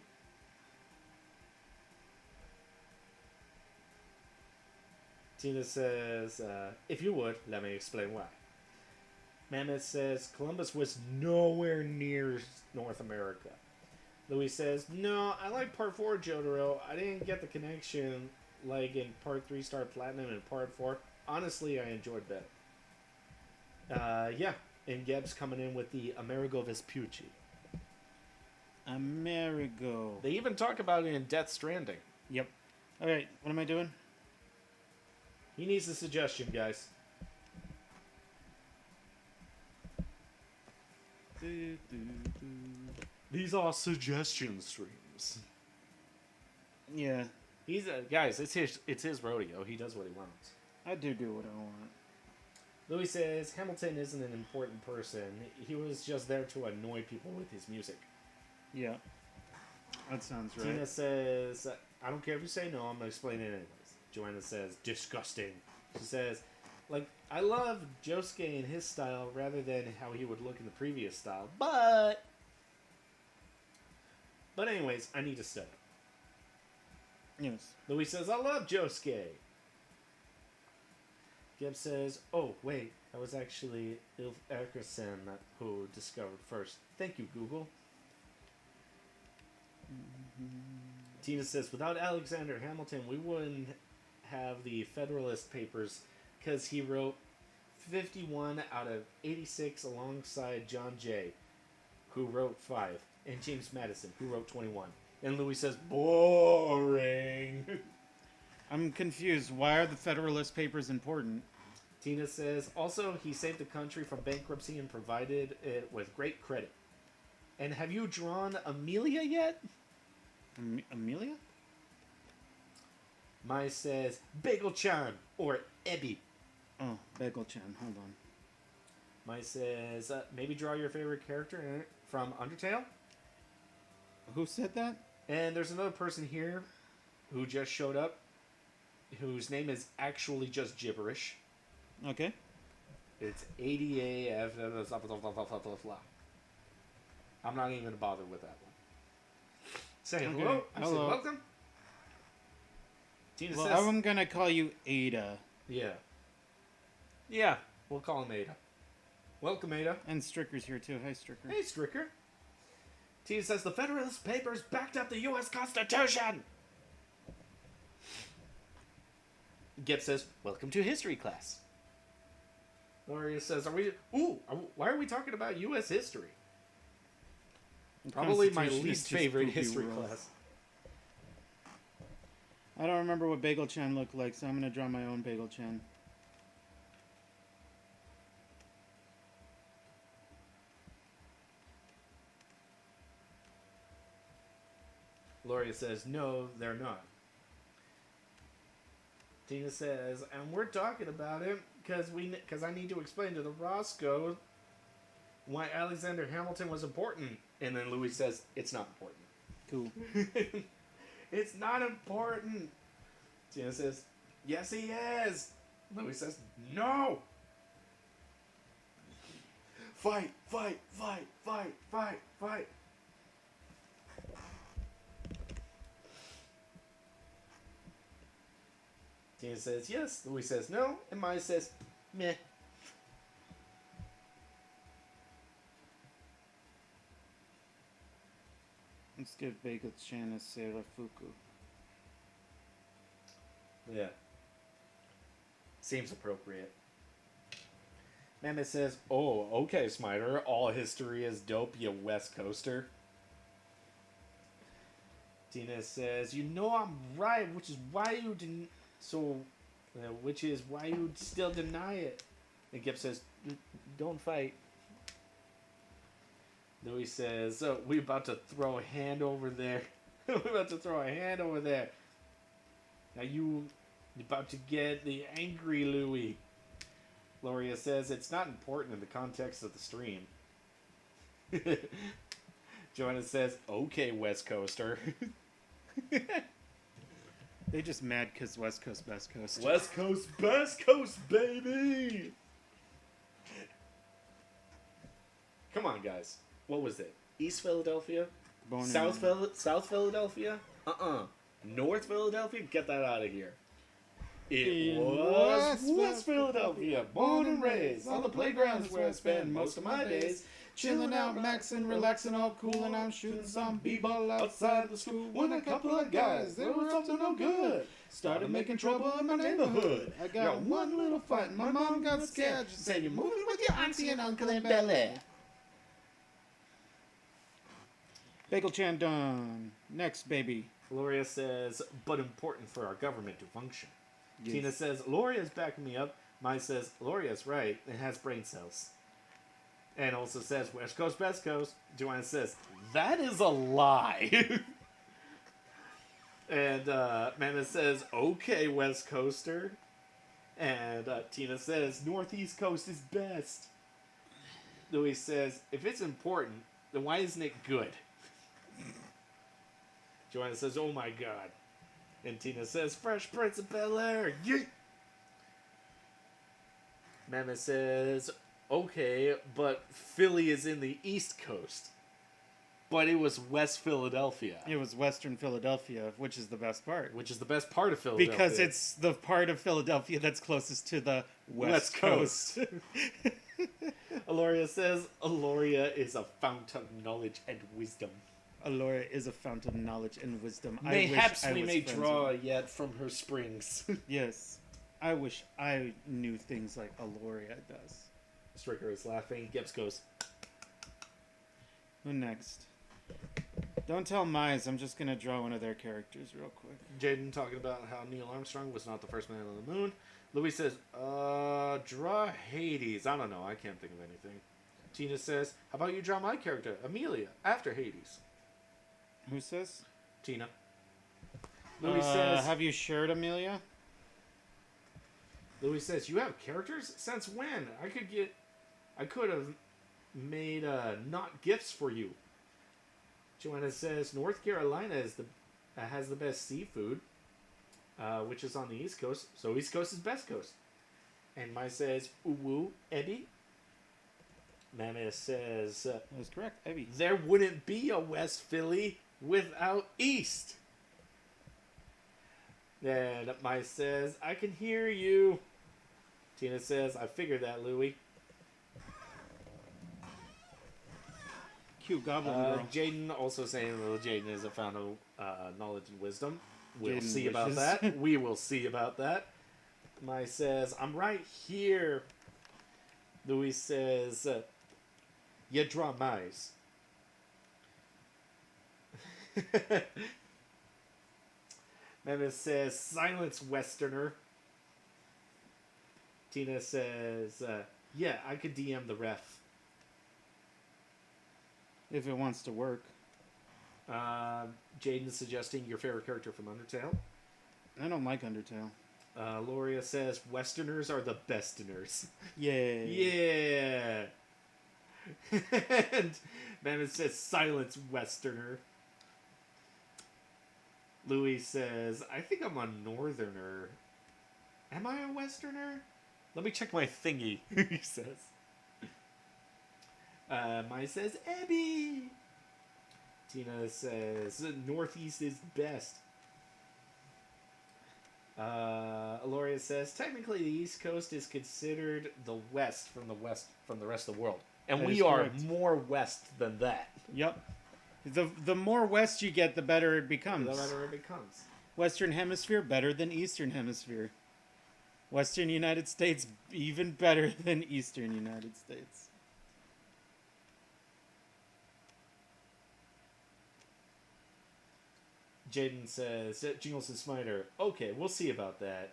Tina says, if you would, let me explain why. Mammoth says, Columbus was nowhere near North America. Louis says, no, I like Part 4, Jotaro. I didn't get the connection like in Part 3 Star Platinum and Part 4. Honestly, I enjoyed better. Yeah, and Gebs coming in with the Amerigo Vespucci. Amerigo. They even talk about it in Death Stranding. Yep. Alright, what am I doing? He needs a suggestion, guys. These are suggestion streams. Yeah, He's guys. It's his rodeo. He does what he wants. I do what I want. Louis says Hamilton isn't an important person. He was just there to annoy people with his music. Yeah. That sounds right. Tina says, I don't care if you say no. I'm gonna explain it anyways. Joanna says, disgusting. She says, like, I love Josuke in his style rather than how he would look in the previous style. But anyways, I need to study. Yes. Louis says, I love Josuke. Geb says, oh, wait, that was actually Ilf Erkerson who discovered first. Thank you, Google. Tina says, without Alexander Hamilton, we wouldn't have the Federalist Papers because he wrote 51 out of 86 alongside John Jay, who wrote 5, and James Madison, who wrote 21. And Louis says, boring. I'm confused. Why are the Federalist Papers important? Tina says, also, he saved the country from bankruptcy and provided it with great credit. And have you drawn Amelia yet? Amelia? Mai says, Bagel-chan, or Ebby. Oh, Bagel-chan. Hold on. Mai says, maybe draw your favorite character from Undertale. Who said that? And there's another person here who just showed up, whose name is actually just gibberish. Okay. It's ADAF. I'm not even going to bother with that one. Saying Okay. hello. I said Hello. welcome. Tina Well, says, I'm gonna call you Ada. yeah. Yeah, we'll call him Ada. Welcome, Ada. And Stricker's here too. Hi, Stricker. Hey, Stricker. Tina says, the Federalist Papers backed up the U.S. Constitution. Gip says, welcome to history class. Auloria says, why are we talking about U.S. history? Probably my Constitution is least just favorite poopy history rules. class. I don't remember what Bagel-chan looked like, so I'm gonna draw my own Bagel-chan. Auloria says, no, they're not. Tina says, and we're talking about it because I need to explain to the Roscoe why Alexander Hamilton was important. And then Louis says, it's not important. Cool. It's not important. Tina says, yes, he is. Louis says, no. Fight, fight, fight, fight, fight, fight. Tina says, yes. Louis says, no. And Maya says, meh. Let's give Bagel-chan a Serafuku. Yeah. Seems appropriate. Mammoth says, oh, okay, Smiter. All history is dope, you West Coaster. Tina says, you know I'm right, which is why you didn't... which is why you still deny it. And Gip says, don't fight. Louis says, we about to throw a hand over there. We're about to throw a hand over there. Now you about to get the angry Louie. Auloria says it's not important in the context of the stream. Joanna says, okay, West Coaster. They just mad because West Coast, Best Coast. West Coast, Best Coast, baby! Come on, guys. What was it? East Philadelphia? South Philadelphia? North Philadelphia? Get that out of here. It was West Philadelphia, born and raised. On the playgrounds where I spend most of my days. Chilling out, maxing, relaxing, all cool, and I'm shooting some b-ball outside the school. When a couple of guys, they were up to no good, started making trouble in my neighborhood. I got one little fight, and my mom got scared. She said, "You're moving with your auntie and uncle in Bel Air." Bagel Chan done. Next, baby. Auloria says, but important for our government to function. Yes. Tina says, Auloria's backing me up. Mai says, Auloria's right. It has brain cells. And also says, West Coast, Best Coast. Joanna says, that is a lie. And Mammuth says, okay, West Coaster. And Tina says, Northeast Coast is best. Louis says, if it's important, then why isn't it good? Joanna says, oh my god. And Tina says, Fresh Prince of Bel Air. Yeet! Mammoth says, okay, but Philly is in the East Coast. But it was West Philadelphia. It was Western Philadelphia, which is the best part. Which is the best part of Philadelphia. Because it's the part of Philadelphia that's closest to the West Coast. Auloria says, Auloria is a fount of knowledge and wisdom. Auloria is a fountain of knowledge and wisdom. Mayhaps I we was may friends draw with- yet from her springs. Yes. I wish I knew things like Auloria does. Stricker is laughing. Gebs goes, Who next? Don't tell Mize, I'm just going to draw one of their characters real quick. Jaden talking about how Neil Armstrong was not the first man on the moon. Louis says, draw Hades. I don't know. I can't think of anything. Tina says, how about you draw my character, Amelia, after Hades? Who says? Tina. Louis says, have you shared Amelia? Louis says, you have characters? Since when? I could have made not gifts for you. Joanna says, North Carolina has the best seafood, which is on the East Coast, so East Coast is best coast. And Mai says, ooh, Eddie. Mammoth says, That is correct, Evie. there wouldn't be a West Philly without East. And Mai says, I can hear you. Tina says, I figured that, Louie. Cute goblin girl. Jaden also saying that Jaden is a fount of knowledge and wisdom. We'll Jaden see about wishes. that. We will see about that. Mai says, I'm right here. Louis says, you draw mice. Mammoth says, silence, Westerner. Tina says, yeah, I could DM the ref. If it wants to work. Jaden suggesting your favorite character from Undertale. I don't like Undertale. Auloria says, Westerners are the bestiners. Yay. Yeah. And Mammoth says, silence, Westerner. Louis says, I think I'm a Northerner. Am I a Westerner? Let me check my thingy, he says. Mai says, Abby. Tina says, Northeast is best. Auloria says, technically the East Coast is considered the West from the rest of the world. And That we is are correct. more West than that. Yep. The more west you get, the better it The becomes. better it becomes. Western Hemisphere better than Eastern Hemisphere. Western United States even better than Eastern United States. Jaden says, Jingles and Smiter, okay, we'll see about that.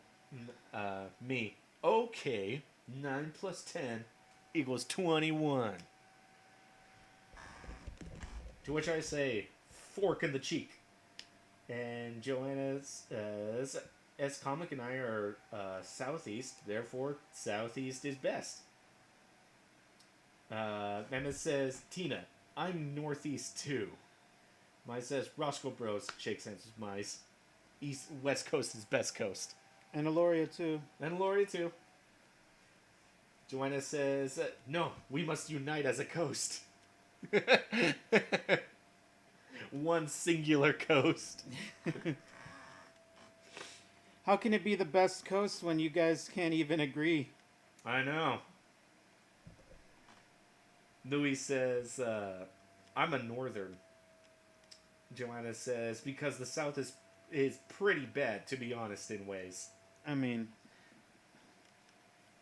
Me, okay, 9 plus 10 equals 21. To which I say, fork in the cheek. And Joanna says, as Comic and I are southeast, therefore southeast is best. Mammoth says, Tina, I'm northeast too. Mice says, Roscoe Bros. Shakes hands with Mice. West Coast is best coast. And Auloria too. And Auloria too. Joanna says, no, we must unite as a coast. One singular coast. How can it be the best coast when you guys can't even agree? I know. Louis says, I'm a northern. Joanna says, because the south is pretty bad, to be honest, in ways. I mean,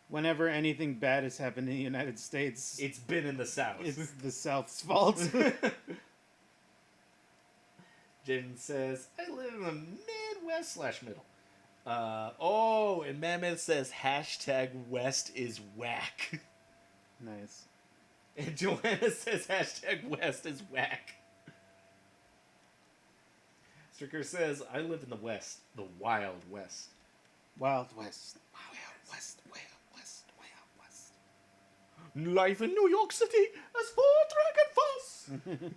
whenever anything bad has happened in the United States, It's been in the south. it's the South's fault. Jen says, I live in the Midwest/middle. And Mammoth says, hashtag West is whack. Nice. And Joanna says, hashtag West is whack. Stricker says, I live in the West, the Wild West. Wild West. Wild West. Wild West. Wild West. Life in New York City is full dragon fuss.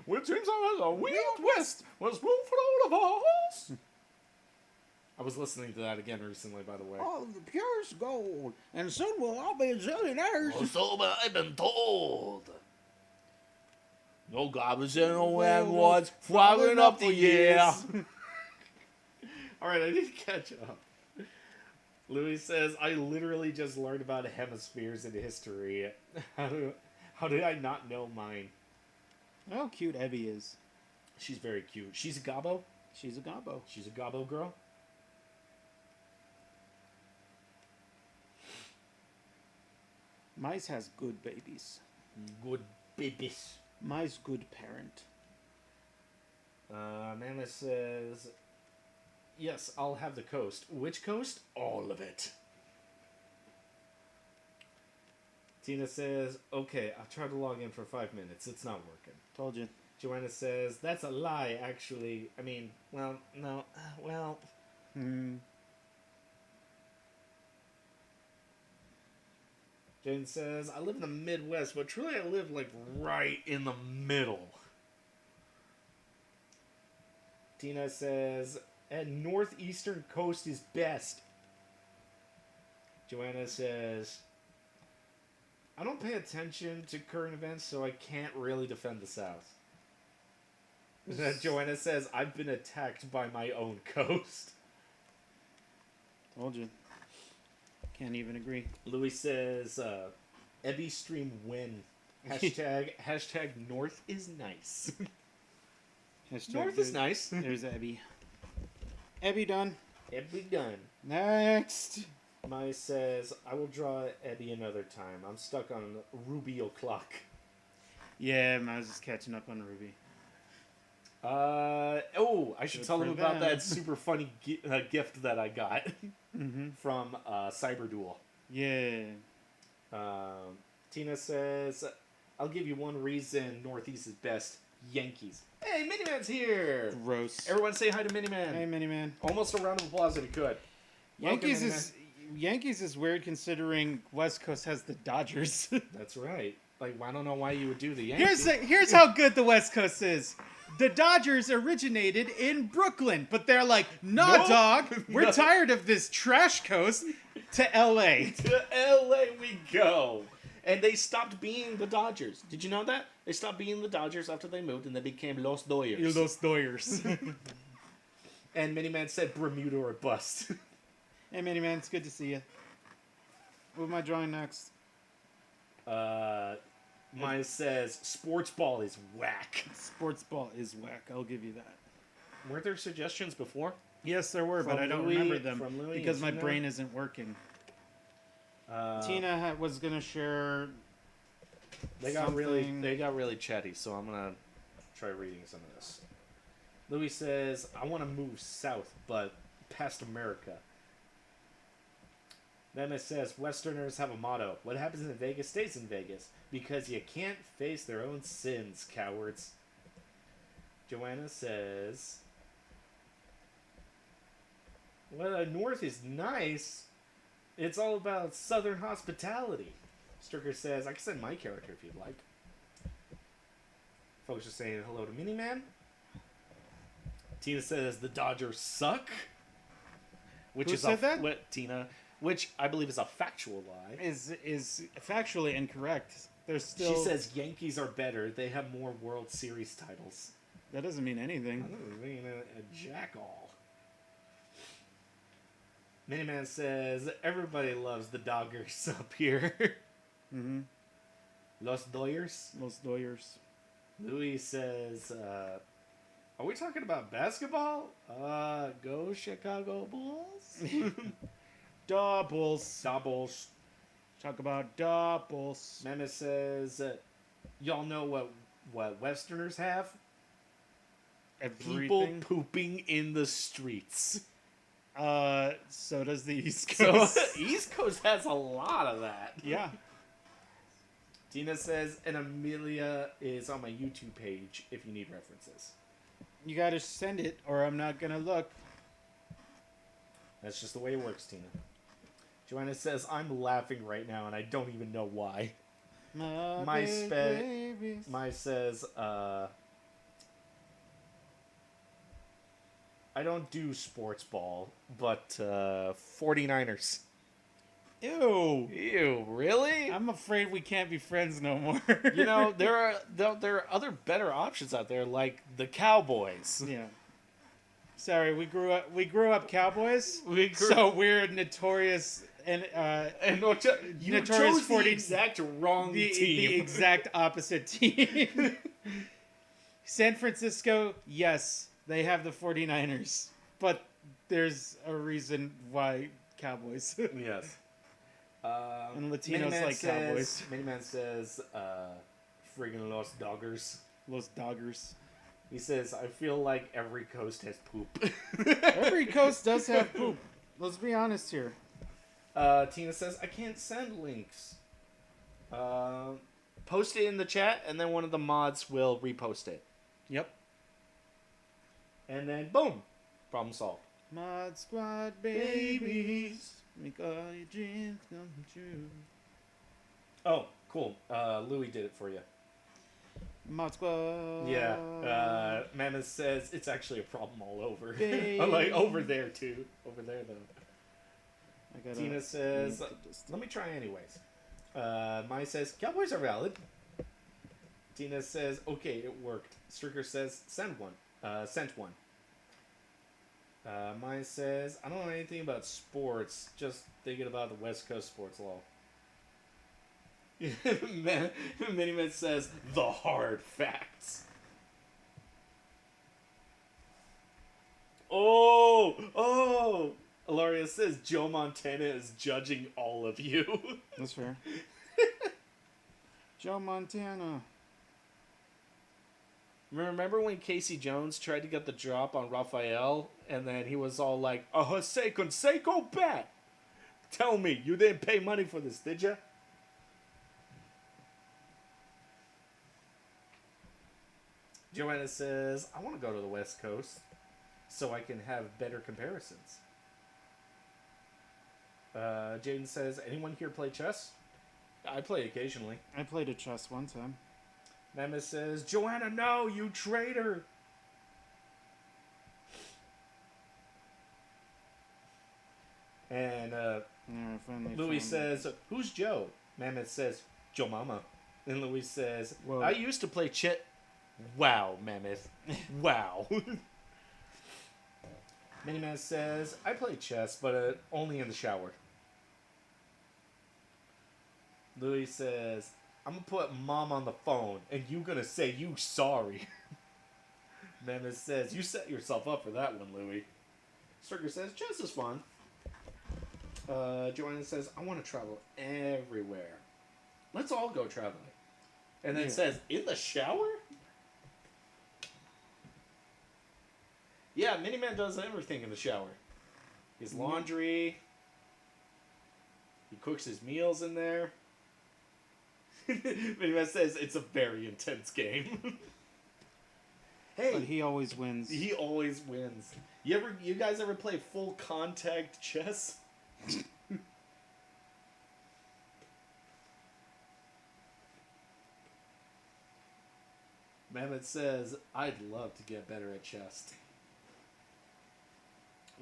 With dreams of a Wild West, was room for all of us. I was listening to that again recently, by the way. All of the purest gold, and soon we'll all be zillionaires. Oh, so I've been told. No garbage in the landlords flying up the year. Alright, I need to catch up. Louis says, I literally just learned about hemispheres in history. How did I not know mine? How cute Evie is. She's very cute. She's a gobbo? She's a gobbo. She's a gobbo girl? Mice has good babies. Good babies. Mice good parent. Amanda says, yes, I'll have the coast. Which coast? All of it. Tina says, okay, I'll try to log in for 5 minutes. It's not working. Told you. Joanna says, that's a lie, actually. I mean, well, no, well. Jane says, I live in the Midwest, but truly I live, like, right in the middle. Tina says, and northeastern coast is best. Joanna says, I don't pay attention to current events, so I can't really defend the South. Joanna says, I've been attacked by my own coast. Told you. Can't even agree. Louis says, Ebby stream win. Hashtag North is nice. North is nice. There's Ebby. Ebby done. Ebby done. Next. Mai says, I will draw Ebby another time. I'm stuck on Ruby o'clock. Yeah, I was just catching up on Ruby. I should Good tell for them about them. that super funny gift that I got from Cyberduel. Yeah. Tina says, I'll give you one reason Northeast is best. Yankees. Hey, Miniman's here! Gross. Everyone say hi to Miniman. Hey, Miniman. Almost a round of applause if you could. Welcome, Yankees is weird considering West Coast has the Dodgers. That's right. Like, I don't know why you would do the Yankees. Here's how good the West Coast is. The Dodgers originated in Brooklyn, but they're like, nah, No. dog, we're No. tired of this trash coast. To L.A. To L.A. we go. And they stopped being the Dodgers. Did you know that? They stopped being the Dodgers after they moved, and they became Los Dodgers. Los Doyers. And Miniman said Bermuda or bust. Hey, Miniman, it's good to see you. What am I drawing next? Mine says sports ball is whack. Sports ball is whack. I'll give you that. Weren't there suggestions before? Yes, there were, but From I don't Louis- remember them from Louis because and my Tina? brain isn't working. Tina was gonna share. They got really something. chatty, so I'm gonna try reading some of this. Louis says, I want to move south, but past America. Then it says, Westerners have a motto. What happens in Vegas stays in Vegas. Because you can't face their own sins, cowards. Joanna says, Well, the North is nice. It's all about Southern hospitality. Stricker says, I can send my character if you'd like. Folks are saying hello to Miniman. Tina says the Dodgers suck. Which Who is said that? Tina, which I believe is a factual lie. Is factually incorrect. There's still. She says Yankees are better. They have more World Series titles. That doesn't mean anything. I don't mean a jack-all. Miniman says, everybody loves the Dodgers up here. Mm-hmm. Los Doyers. Los Doyers. Louis says, are we talking about basketball? Go Chicago Bulls. Doubles. Doubles. Talk about doubles. Mammoth says, y'all know what Westerners have? Everything. People pooping in the streets. So does the East So Coast. East Coast has a lot of that. Yeah. Tina says, and Amelia is on my YouTube page if you need references. You gotta send it, or I'm not gonna look. That's just the way it works, Tina. Joanna says, I'm laughing right now, and I don't even know why. My says, I don't do sports ball, but 49ers. Ew. Ew, really? I'm afraid we can't be friends no more. You know, there are other better options out there, like the Cowboys. Yeah. Sorry, we grew up Cowboys. We grew- So we're notorious and And you Notorious chose 40 the exact wrong the team. exact opposite team. San Francisco, yes, they have the 49ers, but there's a reason why Cowboys. Yes. And Latinos Miniman like says, Cowboys. Miniman says, friggin' Los Doggers. Los Doggers. He says, I feel like every coast has poop. Every coast does have poop. Let's be honest here. Tina says, I can't send links. Post it in the chat, and then one of the mods will repost it. Yep. And then, boom! Problem solved. Mod Squad babies, make all your dreams come true. Oh, cool. Louis did it for you. Mod Squad. Yeah. Mammoth says it's actually a problem all over. Baby. Like, over there, too. Over there, though. I gotta Tina says, let me try anyways. Maya says, Cowboys are valid. Tina says, okay, it worked. Stricker says, send one. Sent one. Maya says, I don't know anything about sports, just thinking about the West Coast sports law. Miniman says, the hard facts. Oh! Auloria says, Joe Montana is judging all of you. That's fair. Joe Montana. Remember when Casey Jones tried to get the drop on Raphael, and then he was all like, a Jose Canseco bet? Tell me, you didn't pay money for this, did ya? Joanna says, I want to go to the West Coast so I can have better comparisons. Jaden says, anyone here play chess? I play occasionally. I played a chess one time. Mammoth says, Joanna, no, you traitor! And Yeah, I finally Louis found says, who's Joe? Mammoth says, Joe Mama. And Louis says, Whoa. I used to play chit. Wow, Mammoth. Wow. Miniman says, I play chess, but only in the shower. Louis says, I'm going to put Mom on the phone, and you going to say you sorry. Mammoth says, you set yourself up for that one, Louis. Stricker says, chess is fun. Joanna says, I want to travel everywhere. Let's all go traveling. And then Yeah. says, in the shower? Yeah, Miniman does everything in the shower. His laundry. He cooks his meals in there. Miniman says it's a very intense game. Hey, But he always wins. he always wins. You guys ever play full contact chess? Mammoth says, I'd love to get better at chess.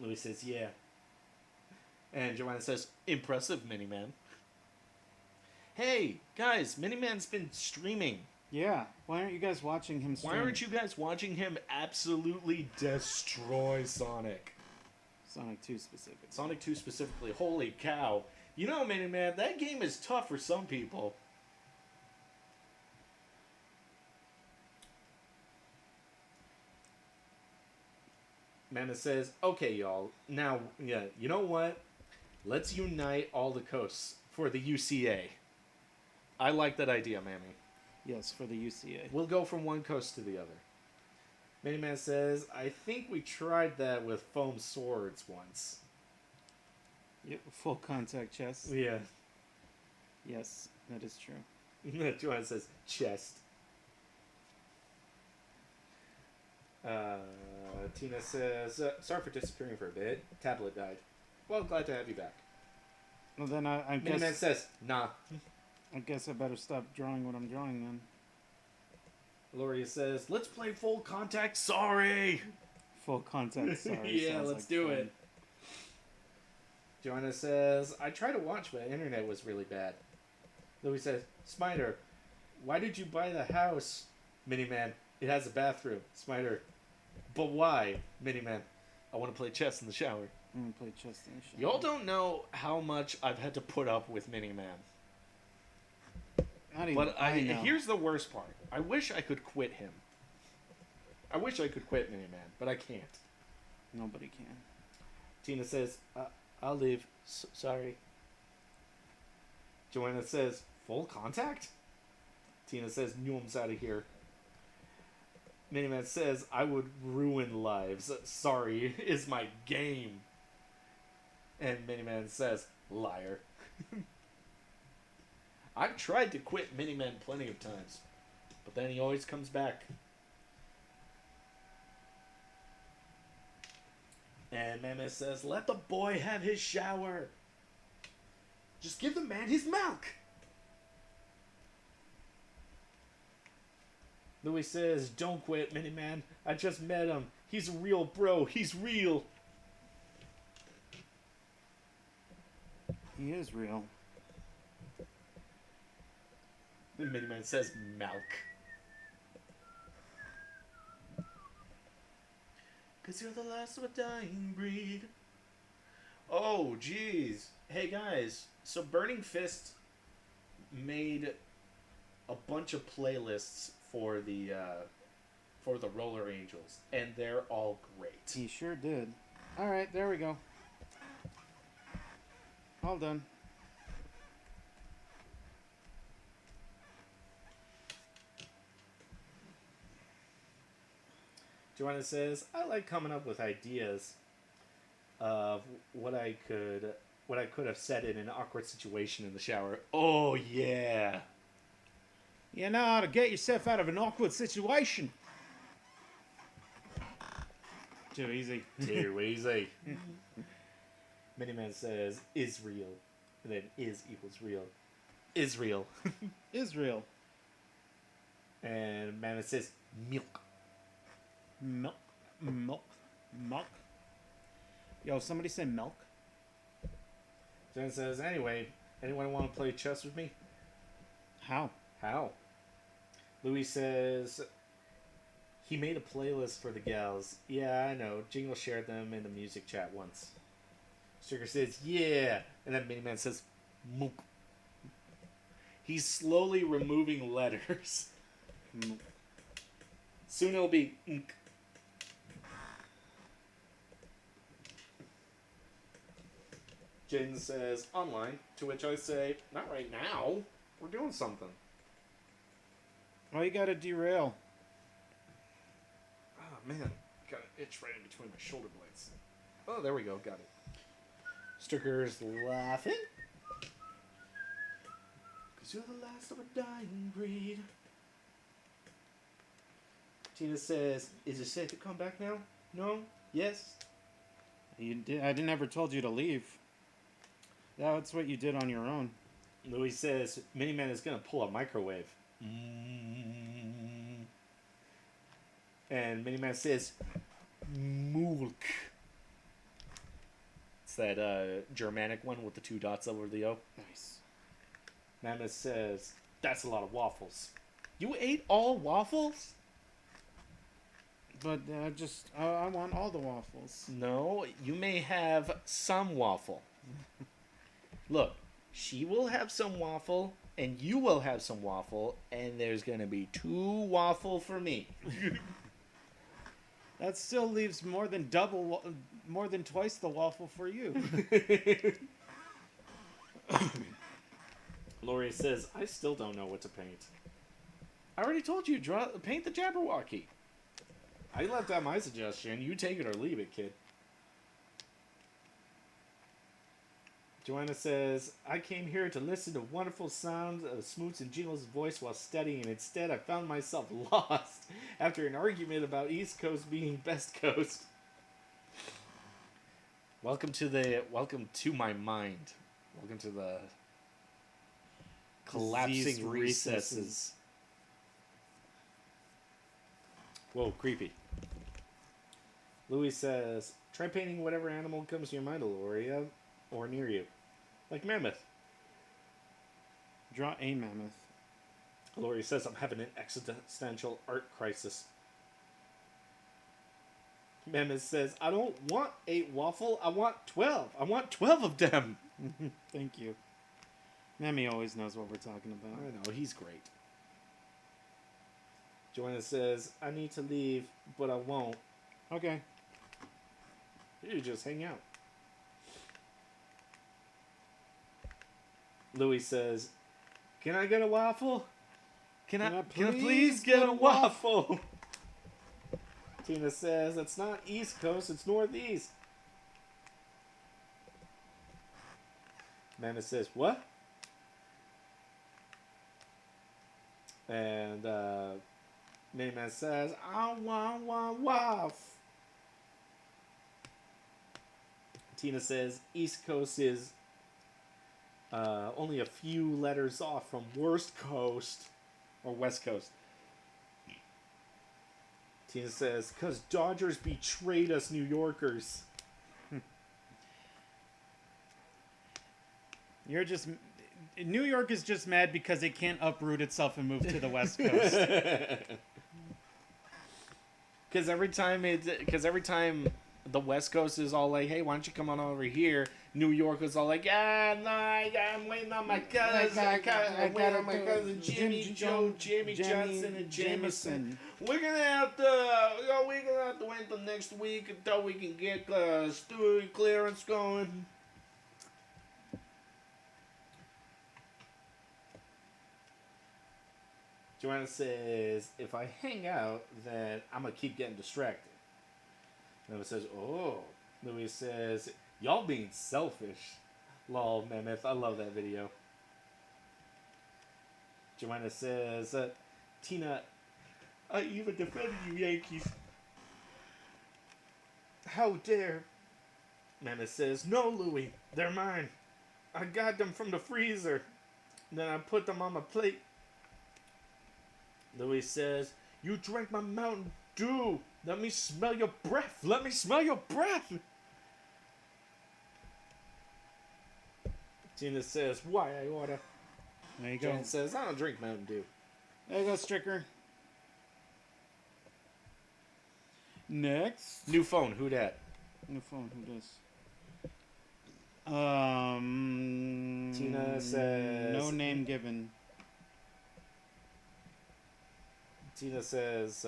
Louis says, yeah. And Joanna says, impressive, Miniman. Hey, guys, Miniman's been streaming. Yeah. Why aren't you guys watching him stream? Why aren't you guys watching him absolutely destroy Sonic? Sonic 2 specifically. Sonic 2 specifically. Holy cow. You know, Miniman, that game is tough for some people. Mammoth says, okay, y'all. Now, yeah, you know what? Let's unite all the coasts for the UCA. I like that idea, Mammy. Yes, for the UCA. We'll go from one coast to the other. Miniman says, I think we tried that with foam swords once. Yep, full contact chess. Yeah. Yes, that is true. Joanna says, chest. Tina says, sorry for disappearing for a bit. Tablet died. Well, glad to have you back. Well, then I Miniman guess... says, nah. I guess I better stop drawing what I'm drawing then. Auloria says, let's play full contact. Sorry. Full contact, sorry. Yeah, sounds let's like do fun. it. Joanna says, I tried to watch, but the internet was really bad. Louis says, Smiter, why did you buy the house? Miniman, it has a bathroom. Smiter, but why? Miniman, I want to play chess in the shower. I'm gonna play chess in the shower. Y'all don't know how much I've had to put up with Miniman. Not even But I know. here's the worst part. I wish I could quit him. I wish I could quit Miniman, but I can't. Nobody can. Tina says, I'll leave. Sorry. Joanna says, full contact? Tina says, Newham's out of here. Miniman says, I would ruin lives. Sorry, is my game. And Miniman says, liar. I've tried to quit Miniman plenty of times, but then he always comes back. And Mammoth says, let the boy have his shower. Just give the man his milk. Louis says, don't quit, Miniman. I just met him. He's a real bro. He's real. He is real. The Miniman says, milk. Cause you're the last of a dying breed. Oh, jeez. Hey, guys. So Burning Fist made a bunch of playlists for the Roller Angels, and they're all great. He sure did. Alright, there we go. All done. Joanna says, I like coming up with ideas of what I could have said in an awkward situation in the shower. Oh, yeah. You know how to get yourself out of an awkward situation. Too easy. Too easy. Miniman says, is real. And then is equals real. Israel. Israel. And Mammoth says, milk. Milk. Milk. Milk. Yo, somebody say milk? Jen says, anyway, anyone want to play chess with me? How? How? Louis says, he made a playlist for the gals. Yeah, I know. Jingle shared them in the music chat once. Sugar says, yeah. And then Miniman says, mook. He's slowly removing letters. Soon it'll be ink. Jaden says, online. To which I say, not right now. We're doing something. Oh, you gotta derail. Oh, man. Got an itch right in between my shoulder blades. Oh, there we go. Got it. Sticker's laughing. Because you're the last of a dying breed. Tina says, is it safe to come back now? No? Yes? I didn't ever told you to leave. That's what you did on your own. Louis says, Miniman is going to pull a microwave. And Miniman says, Mulk. It's that Germanic one with the 2 dots over the O. Nice. Mammoth says, that's a lot of waffles. You ate all waffles? But I want all the waffles. No, you may have some waffle. Look, she will have some waffle, and you will have some waffle, and there's going to be 2 waffle for me. That still leaves more than twice the waffle for you. Auloria says, I still don't know what to paint. I already told you, paint the Jabberwocky. I left out my suggestion. You take it or leave it, kid. Joanna says, I came here to listen to wonderful sounds of Smoots and Jingles' voice while studying. Instead, I found myself lost after an argument about East Coast being Best Coast. Welcome to my mind. Welcome to the collapsing recesses. Whoa, creepy. Louis says, try painting whatever animal comes to your mind, Auloria, or near you. Like Mammoth. Draw a mammoth. Auloria says, I'm having an existential art crisis. Mammoth says, I don't want 8 waffle, I want 12. I want 12 of them. Thank you. Mammy always knows what we're talking about. I know, he's great. Joanna says, I need to leave, but I won't. Okay. You just hang out. Louis says, can I get a waffle? Can I please get a waffle? Tina says, it's not East Coast, it's Northeast. Amanda says, what? And Mayman says, I want one waffle. Tina says, East Coast is only a few letters off from Worst Coast or West Coast. Tina says, because Dodgers betrayed us New Yorkers. New York is just mad because it can't uproot itself and move to the West Coast. Because every time the West Coast is all like, hey, why don't you come on over here? New York is all like, I'm waiting on my cousin. I'm waiting on my cousin Jimmy Johnson, and Jameson. We're gonna have to wait until next week until we can get studio clearance going. Joanna says, if I hang out, then I'm gonna keep getting distracted. Louis says, oh. Louis says, y'all being selfish. Lol, Mammoth. I love that video. Joanna says, Tina, I even defended you, Yankees. How dare. Mammoth says, no, Louis. They're mine. I got them from the freezer. Then I put them on my plate. Louis says, you drank my Mountain Dew. Let me smell your breath. Let me smell your breath. Tina says, why I order? There you go. Jen says, I don't drink Mountain Dew. There you go, Stricker. Next. New phone. Who dat? New phone. Who does? Tina says, no name given. Tina says,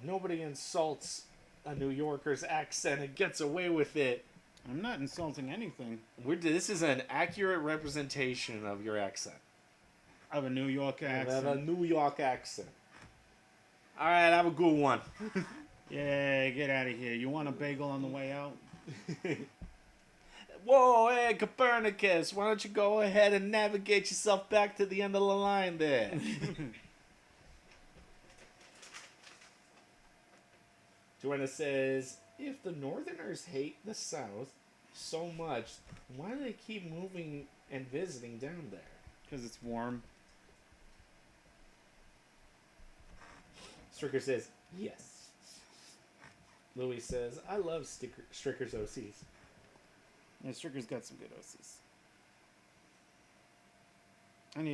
nobody insults a New Yorker's accent and gets away with it. I'm not insulting anything. This is an accurate representation of your accent. Of a New York accent. Of a New York accent. All right, have a good one. Yeah, get out of here. You want a bagel on the way out? Whoa, hey, Copernicus, why don't you go ahead and navigate yourself back to the end of the line there? Joanna says, if the Northerners hate the South so much, why do they keep moving and visiting down there? Because it's warm. Stricker says, yes. Louis says, I love Stricker's OCs. Yeah, Stricker's got some good OCs.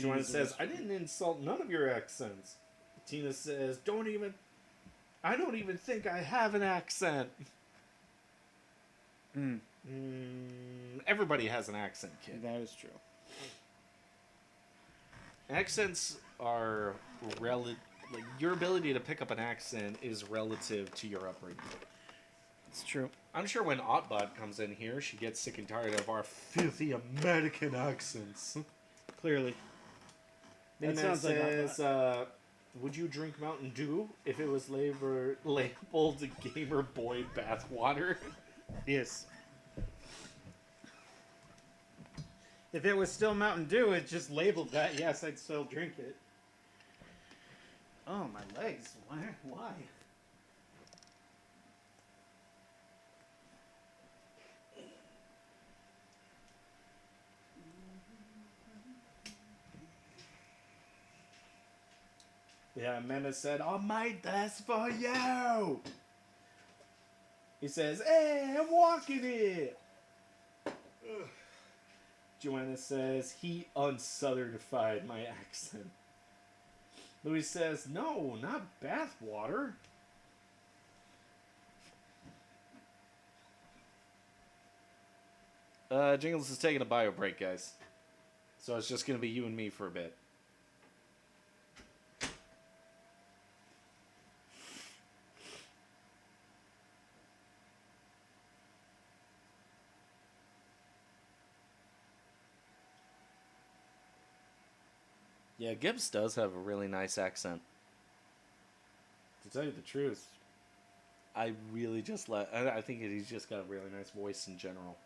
Joanna says, I didn't insult none of your accents. Tina says, I don't even think I have an accent. Everybody has an accent, kid. That is true. Accents are relative. Like, your ability to pick up an accent is relative to your upbringing. It's true. I'm sure when Ottbot comes in here, she gets sick and tired of our filthy American accents. Clearly. That sounds like would you drink Mountain Dew if it was labeled Gamer Boy bathwater? Yes. If it was still Mountain Dew, it just labeled that, yes, I'd still drink it. Oh, my legs. Why? Yeah, Menace said, I made this for you. He says, hey, I'm walking it. Ugh. Joanna says, he unsouthernfied my accent. Louis says, no, not bathwater. Jingles is taking a bio break, guys. So it's just going to be you and me for a bit. Yeah, Gebs does have a really nice accent. To tell you the truth, I really just I think he's just got a really nice voice in general.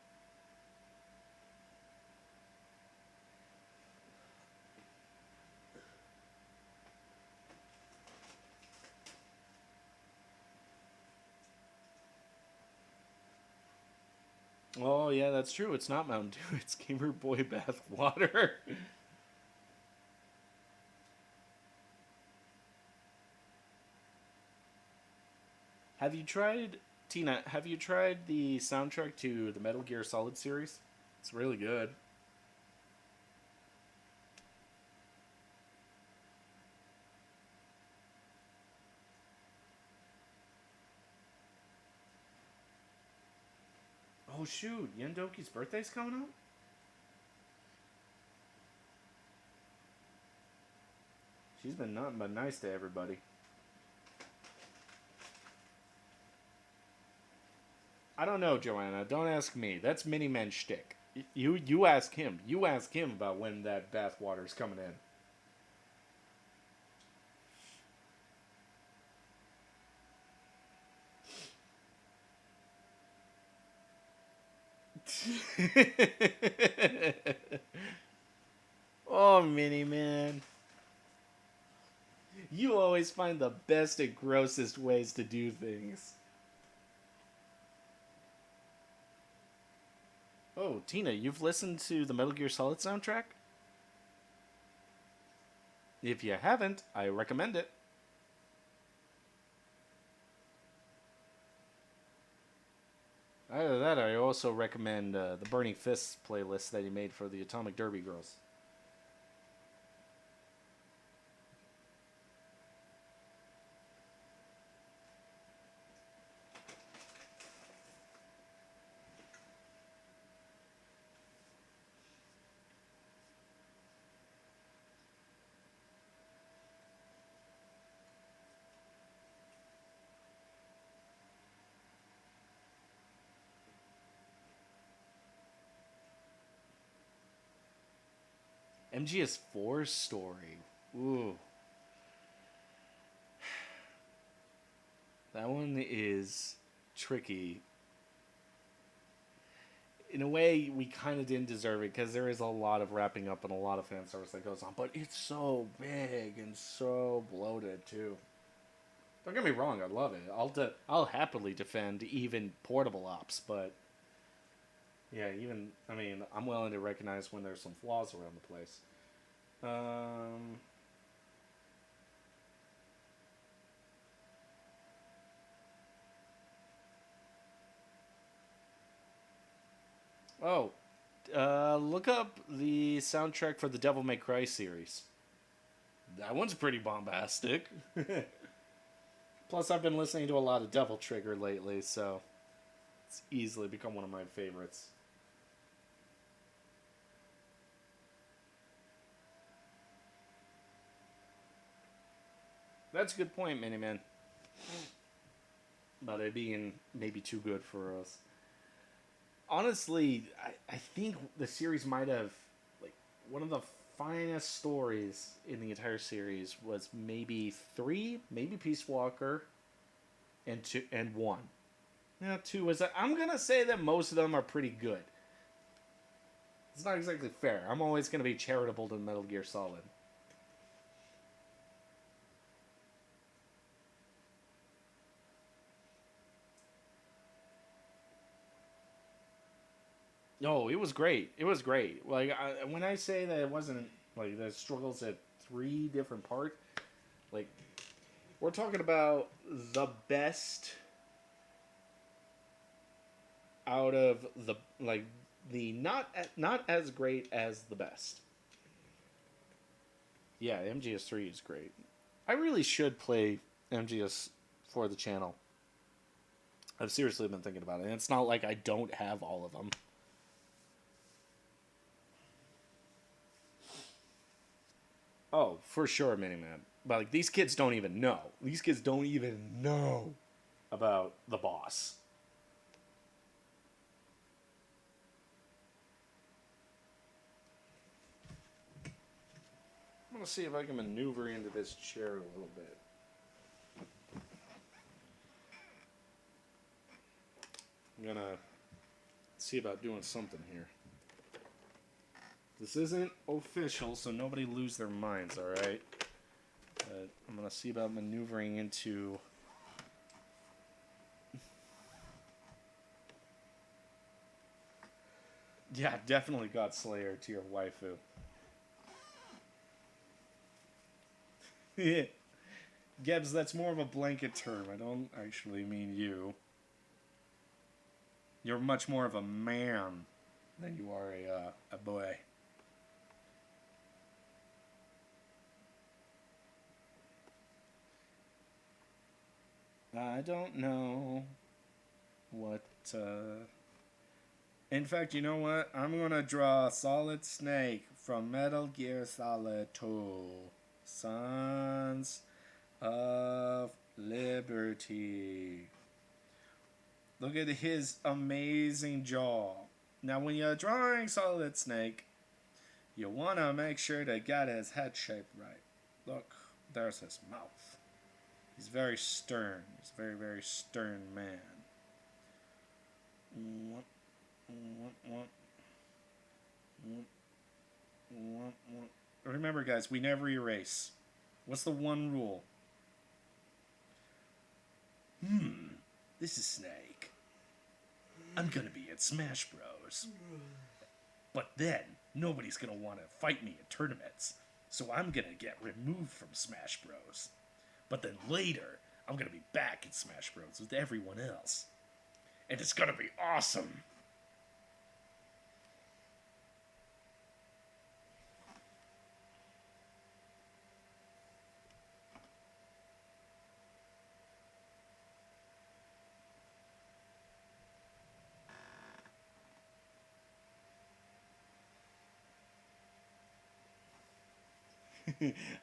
Oh, yeah, that's true. It's not Mountain Dew. It's Gamer Boy Bath Water. Have you tried, Tina, have you tried the soundtrack to the Metal Gear Solid series? It's really good. Oh, shoot. Yendoki's birthday's coming up? She's been nothing but nice to everybody. I don't know, Joanna. Don't ask me. That's Mini-Man shtick. You ask him. You ask him about when that bathwater's coming in. Oh, Mini-Man. You always find the best and grossest ways to do things. Oh, Tina, you've listened to the Metal Gear Solid soundtrack? If you haven't, I recommend it. Either that, I also recommend the Burning Fists playlist that he made for the Atomic Derby girls. MGS4 story. Ooh. That one is tricky. In a way, we kind of didn't deserve it because there is a lot of wrapping up and a lot of fan service that goes on. But it's so big and so bloated, too. Don't get me wrong, I love it. I'll happily defend even portable ops, but yeah, I'm willing to recognize when there's some flaws around the place. Look up the soundtrack for the Devil May Cry series. That one's pretty bombastic. Plus, I've been listening to a lot of Devil Trigger lately, so it's easily become one of my favorites. That's a good point, Miniman. About it being maybe too good for us. Honestly, I think the series might have, like, one of the finest stories in the entire series was maybe 3, maybe Peace Walker, and 2 and 1. Now 2 was. I'm gonna say that most of them are pretty good. It's not exactly fair. I'm always gonna be charitable to Metal Gear Solid. No, it was great. It was great. Like, when I say that it wasn't, like, the struggles at 3 different parts, like, we're talking about the best out of the, like, the not as great as the best. Yeah, MGS3 is great. I really should play MGS for the channel. I've seriously been thinking about it, and it's not like I don't have all of them. Oh, for sure, Miniman. But, like, these kids don't even know. These kids don't even know about the boss. I'm gonna see if I can maneuver into this chair a little bit. I'm gonna see about doing something here. This isn't official, so nobody lose their minds, alright? I'm gonna see about maneuvering into... Yeah, definitely got Slayer to your waifu. Gebs, that's more of a blanket term. I don't actually mean you. You're much more of a man than you are a boy. I don't know what, In fact, you know what? I'm gonna draw Solid Snake from Metal Gear Solid 2. Sons of Liberty. Look at his amazing jaw. Now, when you're drawing Solid Snake, you want to make sure to get his head shape right. Look, there's his mouth. He's very stern. He's a very, very stern man. Remember, guys, we never erase. What's the one rule? This is Snake. I'm gonna be in Smash Bros. But then, nobody's gonna want to fight me in tournaments. So I'm gonna get removed from Smash Bros. But then later, I'm gonna be back in Smash Bros. With everyone else. And it's gonna be awesome.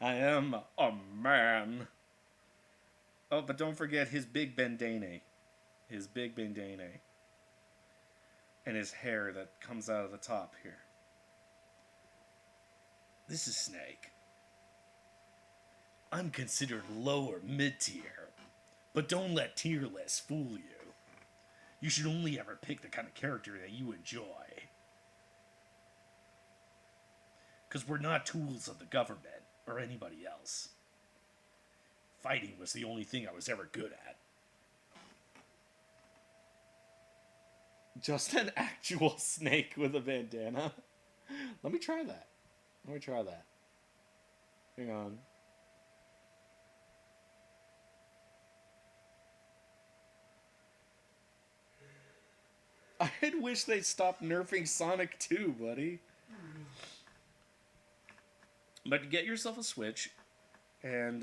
I am a man. Oh, but don't forget his big bandana. His big bandana. And his hair that comes out of the top here. This is Snake. I'm considered lower mid-tier. But don't let tier lists fool you. You should only ever pick the kind of character that you enjoy. Because we're not tools of the government or anybody else. Fighting was the only thing I was ever good at. Just an actual snake with a bandana. Let me try that. Hang on. I'd wish they'd stop nerfing Sonic 2, buddy. But get yourself a Switch, and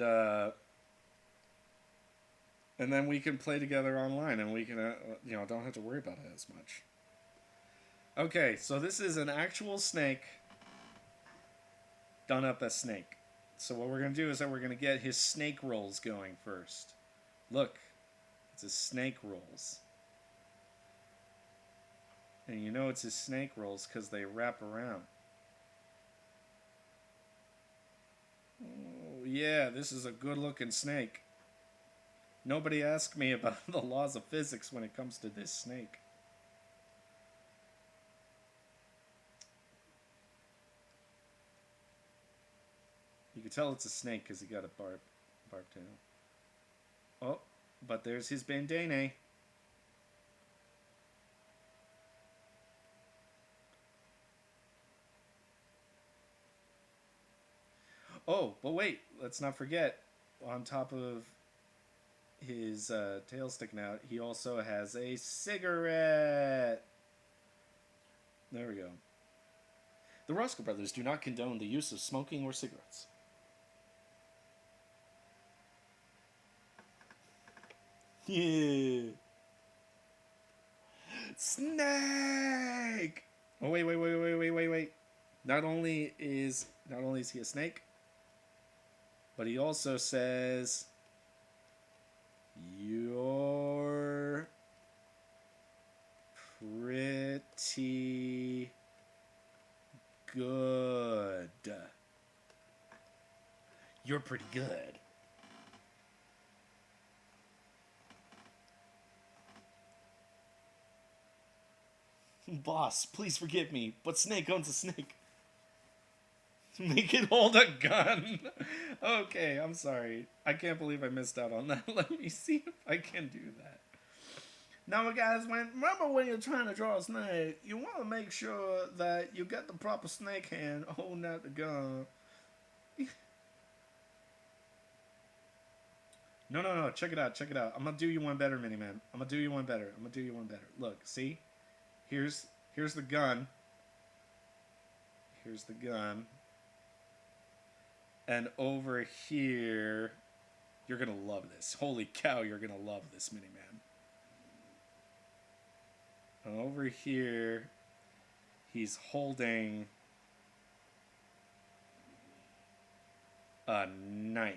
then we can play together online, and we can, don't have to worry about it as much. Okay, so this is an actual snake done up as snake. So what we're going to do is that we're going to get his snake rolls going first. Look, it's his snake rolls. And you know it's his snake rolls because they wrap around. Oh, yeah, this is a good-looking snake. Nobody asked me about the laws of physics when it comes to this snake. You can tell it's a snake because he got a barbed tail. Oh, but there's his bandana. Oh, but wait, let's not forget, on top of his tail sticking out, he also has a cigarette. There we go. The Roscoe brothers do not condone the use of smoking or cigarettes. Yeah. Snake! Oh, wait. Not only is he a snake, but he also says, "You're pretty good." You're pretty good. Boss, please forgive me, but Snake owns a snake. Make it hold a gun. Okay, I'm sorry. I can't believe I missed out on that. Let me see if I can do that. Now, guys, remember when you're trying to draw a snake, you want to make sure that you get the proper snake hand holding out the gun. No. Check it out. I'm going to do you one better, Mini-Man. I'm going to do you one better. Look, see? Here's the gun. And over here, you're going to love this. Holy cow, you're going to love this, Mini-Man. And over here, he's holding a knife.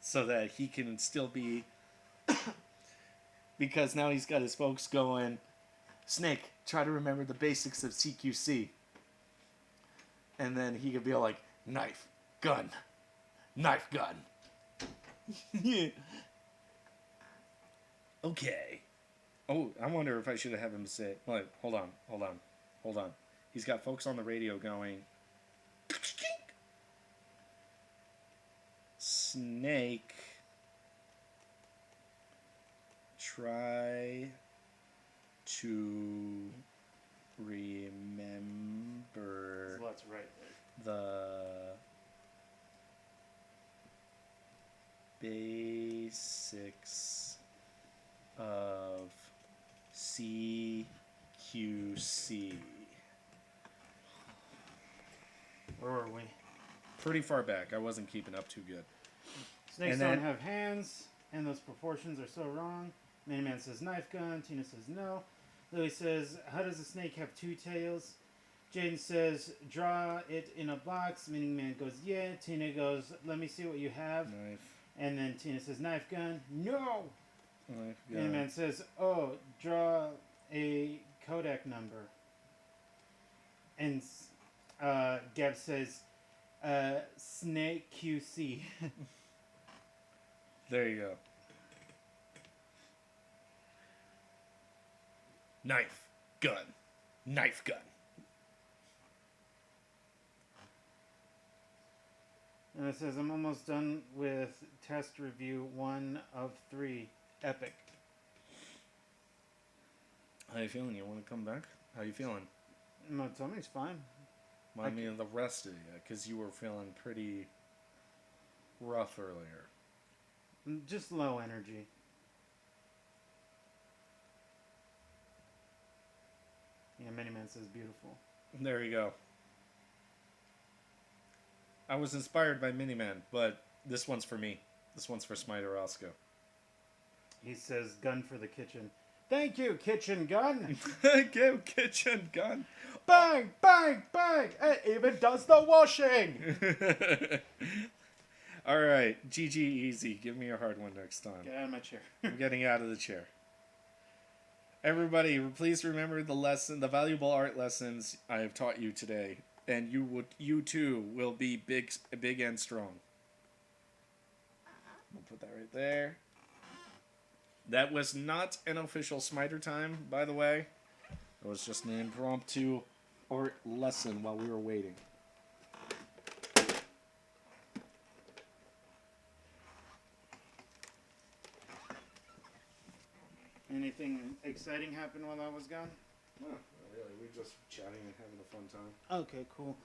So that he can still be... Because now he's got his folks going, Snake, try to remember the basics of CQC. And then he could be like, knife, gun. Yeah. Okay. Oh, I wonder if I should have him say, wait, hold on. He's got folks on the radio going, Snake, try to remember So that's right there. the basics of CQC. Where were we? Pretty far back. I wasn't keeping up too good. Snakes And don't then- have hands, and those proportions are so wrong. Miniman says knife gun. Tina says no. Lily says, how does a snake have two tails? Jaden says, draw it in a box. Miniman goes, yeah. Tina goes, let me see what you have. Knife. And then Tina says, knife gun. No! Knife Miniman gun. says, oh, draw a Kodak number. And Gebs says, snake QC. There you go. Knife gun. And it says, I'm almost done with test review 1 of 3. Epic. How you feeling? You want to come back? How you feeling? My tummy's fine. I mean, the rest of you, because you were feeling pretty rough earlier. Just low energy. Yeah, Miniman says beautiful. There you go. I was inspired by Miniman, but this one's for me. This one's for Smiter Roscoe. He says, gun for the kitchen. Thank you, kitchen gun. Thank you, kitchen gun. Bang, bang, bang. It even does the washing. All right, GG easy. Give me a hard one next time. Get out of my chair. I'm getting out of the chair. Everybody, please remember the valuable art lessons I have taught you today, and you too will be big and strong. We'll put that right there. That was not an official Smiter time, by the way. It was just an impromptu art lesson while we were waiting. Anything exciting happened while I was gone? No, not really. We're just chatting and having a fun time. Okay, cool.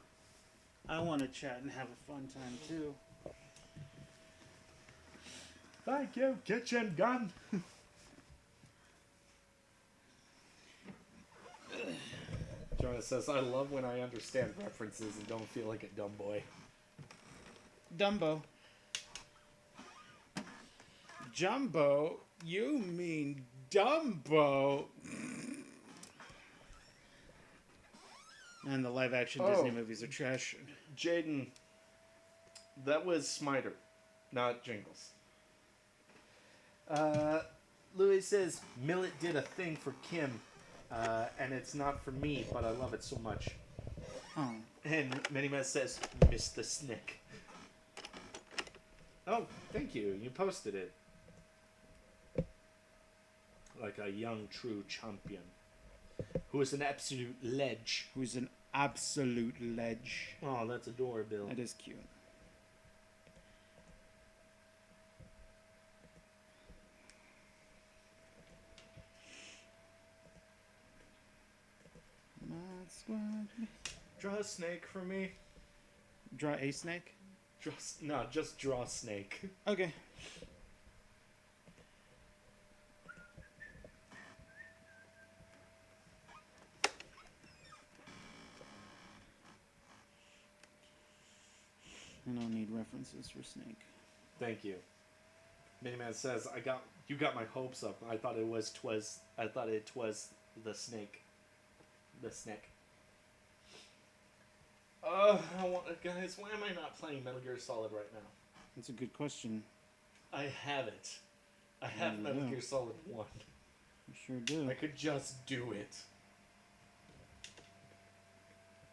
I want to chat and have a fun time too. Thank you, kitchen gun. Jonah says, I love when I understand references and don't feel like a dumb boy. Dumbo. Jumbo? You mean Dumbo? And the live action Disney movies are trash. Jaden, that was Smiter, not Jingles. Louis says, Millet did a thing for Kim, and it's not for me, but I love it so much. Oh. And Miniman says, Mr. Snick. Oh, thank you. You posted it. Like a young, true champion. Who is an absolute ledge. Who's an absolute ledge. Oh, that's adorable. That is cute. Draw a snake for me. Draw a snake? Just draw a snake. Okay. I don't need references for snake. Thank you. Miniman says, you got my hopes up. I thought it was the snake. The snake. Guys, why am I not playing Metal Gear Solid right now? That's a good question. I have it. I have Metal Gear Solid 1. You sure do. I could just do it.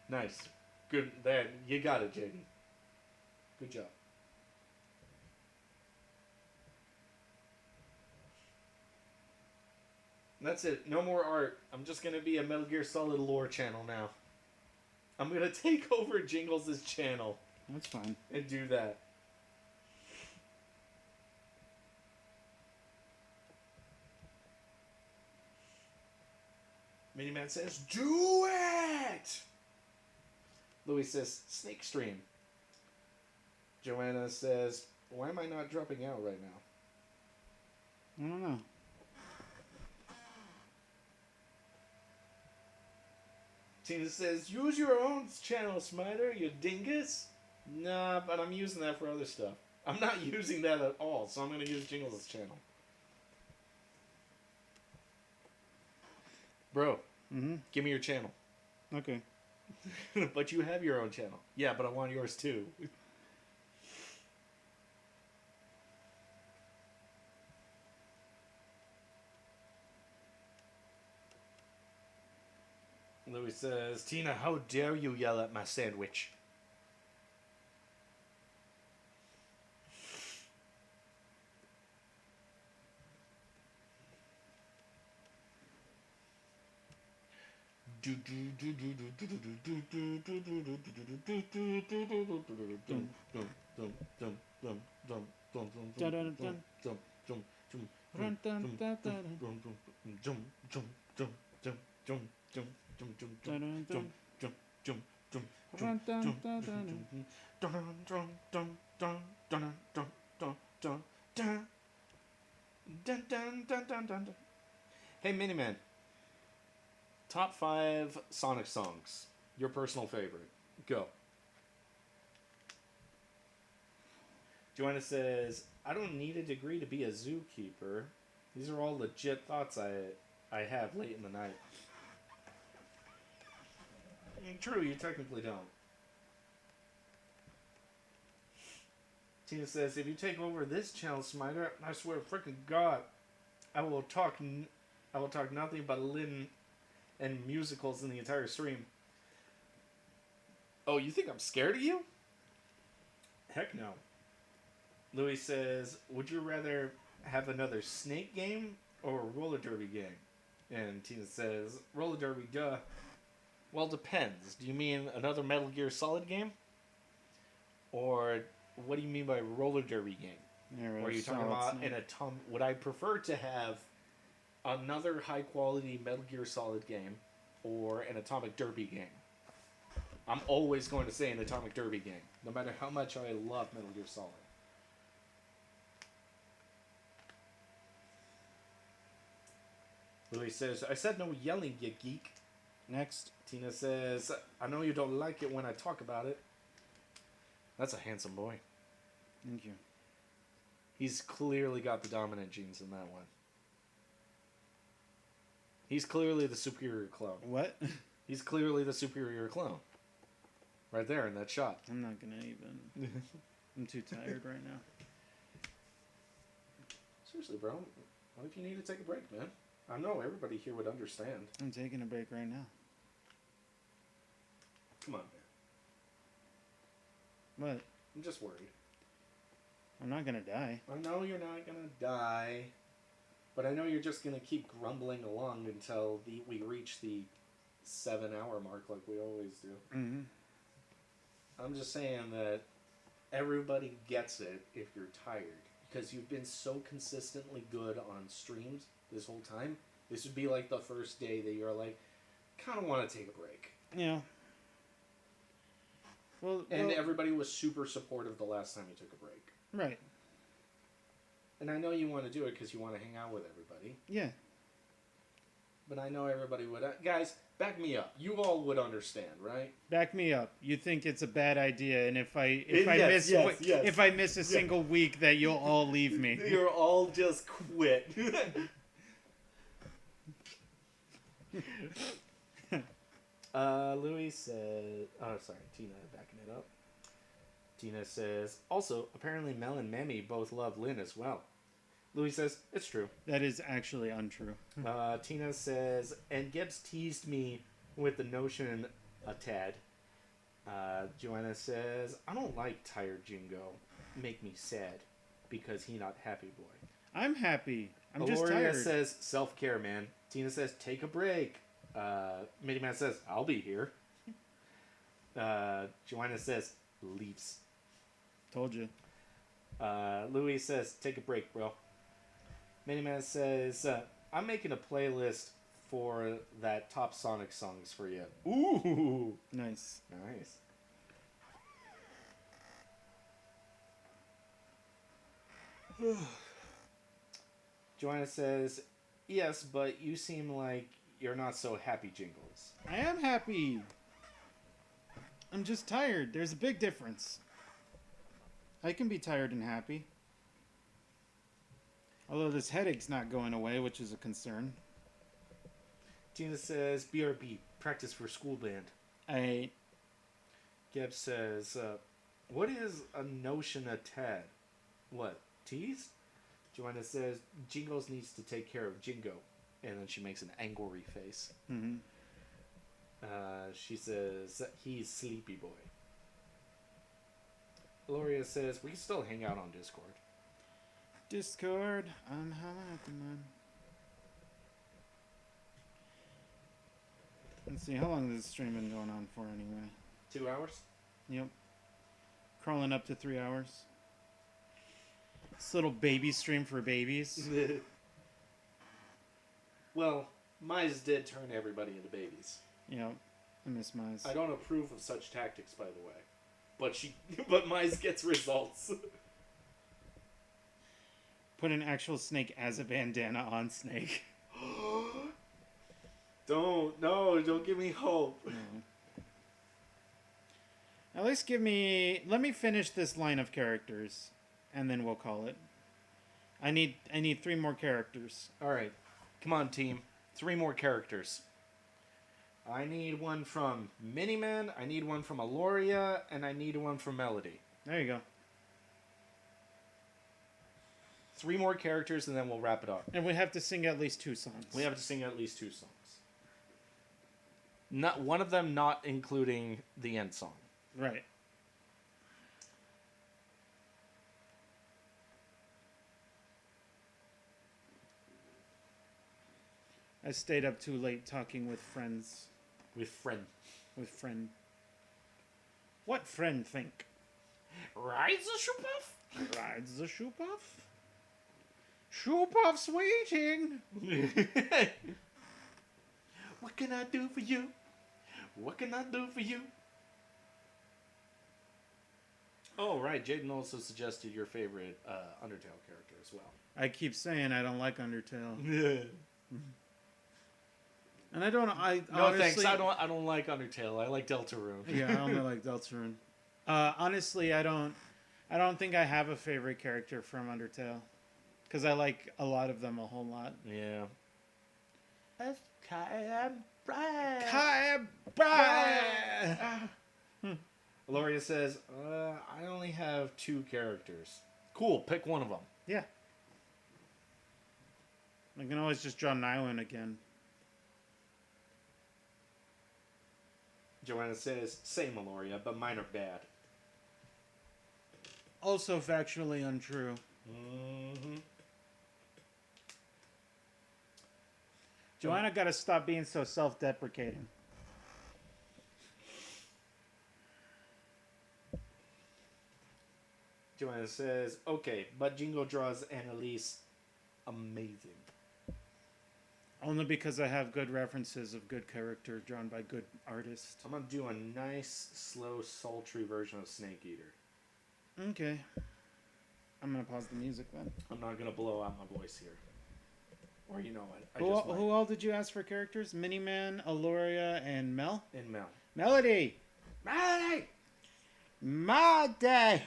Nice. Good. There, you got it, Jaden. Good job. That's it. No more art. I'm just going to be a Metal Gear Solid lore channel now. I'm going to take over Jingles' channel. That's fine. And do that. Miniman says, do it! Louis says, snake stream. Joanna says, why am I not dropping out right now? I don't know. Tina says, use your own channel, Smiter, you dingus. Nah, but I'm using that for other stuff. I'm not using that at all, so I'm going to use Jingles' channel. Bro, give me your channel. Okay. But you have your own channel. Yeah, but I want yours too. Louis says, Tina, how dare you yell at my sandwich? Hey, Miniman. Top 5 Sonic songs. Your personal favorite. Go. Joanna says, I don't need a degree to be a zookeeper. These are all legit thoughts I have late in the night. True, you technically don't. Tina says, if you take over this channel, Smiter, I swear to freaking God, I will talk nothing but Lynn and musicals in the entire stream. Oh, you think I'm scared of you? Heck no. Louis says, would you rather have another Snake game or a roller derby game? And Tina says, roller derby, duh. Well, depends. Do you mean another Metal Gear Solid game? Or what do you mean by roller derby game? Or are you talking about would I prefer to have another high quality Metal Gear Solid game or an Atomic Derby game? I'm always going to say an Atomic Derby game, no matter how much I love Metal Gear Solid. Louis says, I said no yelling, you geek. Next. Tina says, I know you don't like it when I talk about it. That's a handsome boy. Thank you. He's clearly got the dominant genes in that one. He's clearly the superior clone. What? He's clearly the superior clone. Right there in that shot. I'm not gonna even. I'm too tired right now. Seriously, bro. What if you need to take a break, man? I know everybody here would understand. I'm taking a break right now. Come on, man. What? I'm just worried. I'm not gonna die. I know you're not gonna die, but I know you're just gonna keep grumbling along until we reach the 7-hour mark like we always do. Mm-hmm. I'm just saying that everybody gets it if you're tired, because you've been so consistently good on streams this whole time. This would be like the first day that you're like, kind of want to take a break. Yeah. Well, everybody was super supportive the last time you took a break. Right. And I know you want to do it because you want to hang out with everybody. Yeah. But I know everybody would. Guys, back me up. You all would understand, right? Back me up. You think it's a bad idea, and if I miss a single week, that you'll all leave me. You're all just quit. Louis said... Oh, sorry. Tina backing it up. Tina says, also, apparently Mel and Mammy both love Lynn as well. Louis says, it's true. That is actually untrue. Tina says, and Gebs teased me with the notion a tad. Joanna says, I don't like tired Jingo. Make me sad. Because he not happy boy. I'm happy. I'm Auloria just tired. says, self-care, man. Tina says, take a break. Miniman says, I'll be here. Joanna says, leaves. Told you. Louis says, take a break, bro. Miniman says, I'm making a playlist for that top Sonic songs for you. Ooh! Nice. Nice. Joanna says, yes, but you seem like you're not so happy, Jingles. I am happy. I'm just tired. There's a big difference. I can be tired and happy. Although this headache's not going away, which is a concern. Tina says, BRB, practice for school band. Gebs says, what is a notion a tad? What, tease? Joanna says, Jingles needs to take care of Jingo. And then she makes an angry face. Mm-hmm. She says, he's sleepy boy. Auloria says, we can still hang out on Discord. Discord, I'm happy, man. Let's see, how long has this stream been going on for anyway? 2 hours? Yep. Crawling up to 3 hours. This little baby stream for babies. Well, Mize did turn everybody into babies. Yep. I miss Mize. I don't approve of such tactics, by the way. But Mize gets results. Put an actual snake as a bandana on Snake. Don't give me hope. No. At least let me finish this line of characters, and then we'll call it. I need 3 more characters. All right, come on, team. 3 more characters. I need one from Miniman, I need one from Auloria, and I need one from Melody. There you go. 3 more characters, and then we'll wrap it up. And we have to sing at least 2 songs. We have to sing at least 2 songs. Not one of them not including the end song. Right. I stayed up too late talking with friends. With friend. With friend. What friend think? Rides the shoe puff? Rides the shoe puff? Shoe puff's waiting. What can I do for you? What can I do for you? Oh, right. Jaden also suggested your favorite Undertale character as well. I keep saying I don't like Undertale. Yeah. And I don't. No, honestly, thanks. I don't like Undertale. I like Deltarune. Yeah, I only like Deltarune. Honestly, I don't think I have a favorite character from Undertale, because I like a lot of them a whole lot. Yeah. Auloria says, I only have 2 characters. Cool, pick one of them. Yeah. I can always just draw Nylon again. Joanna says, same Auloria, but mine are bad. Also factually untrue. Mm-hmm. Joanna got to stop being so self-deprecating. Joanna says, okay, but Jingo draws Annalise amazing. Only because I have good references of good character drawn by good artists. I'm going to do a nice, slow, sultry version of Snake Eater. Okay. I'm going to pause the music then. I'm not going to blow out my voice here. Or you know what? Who all did you ask for characters? Miniman, Auloria, and Mel? And Mel. Melody! Melody! Melody!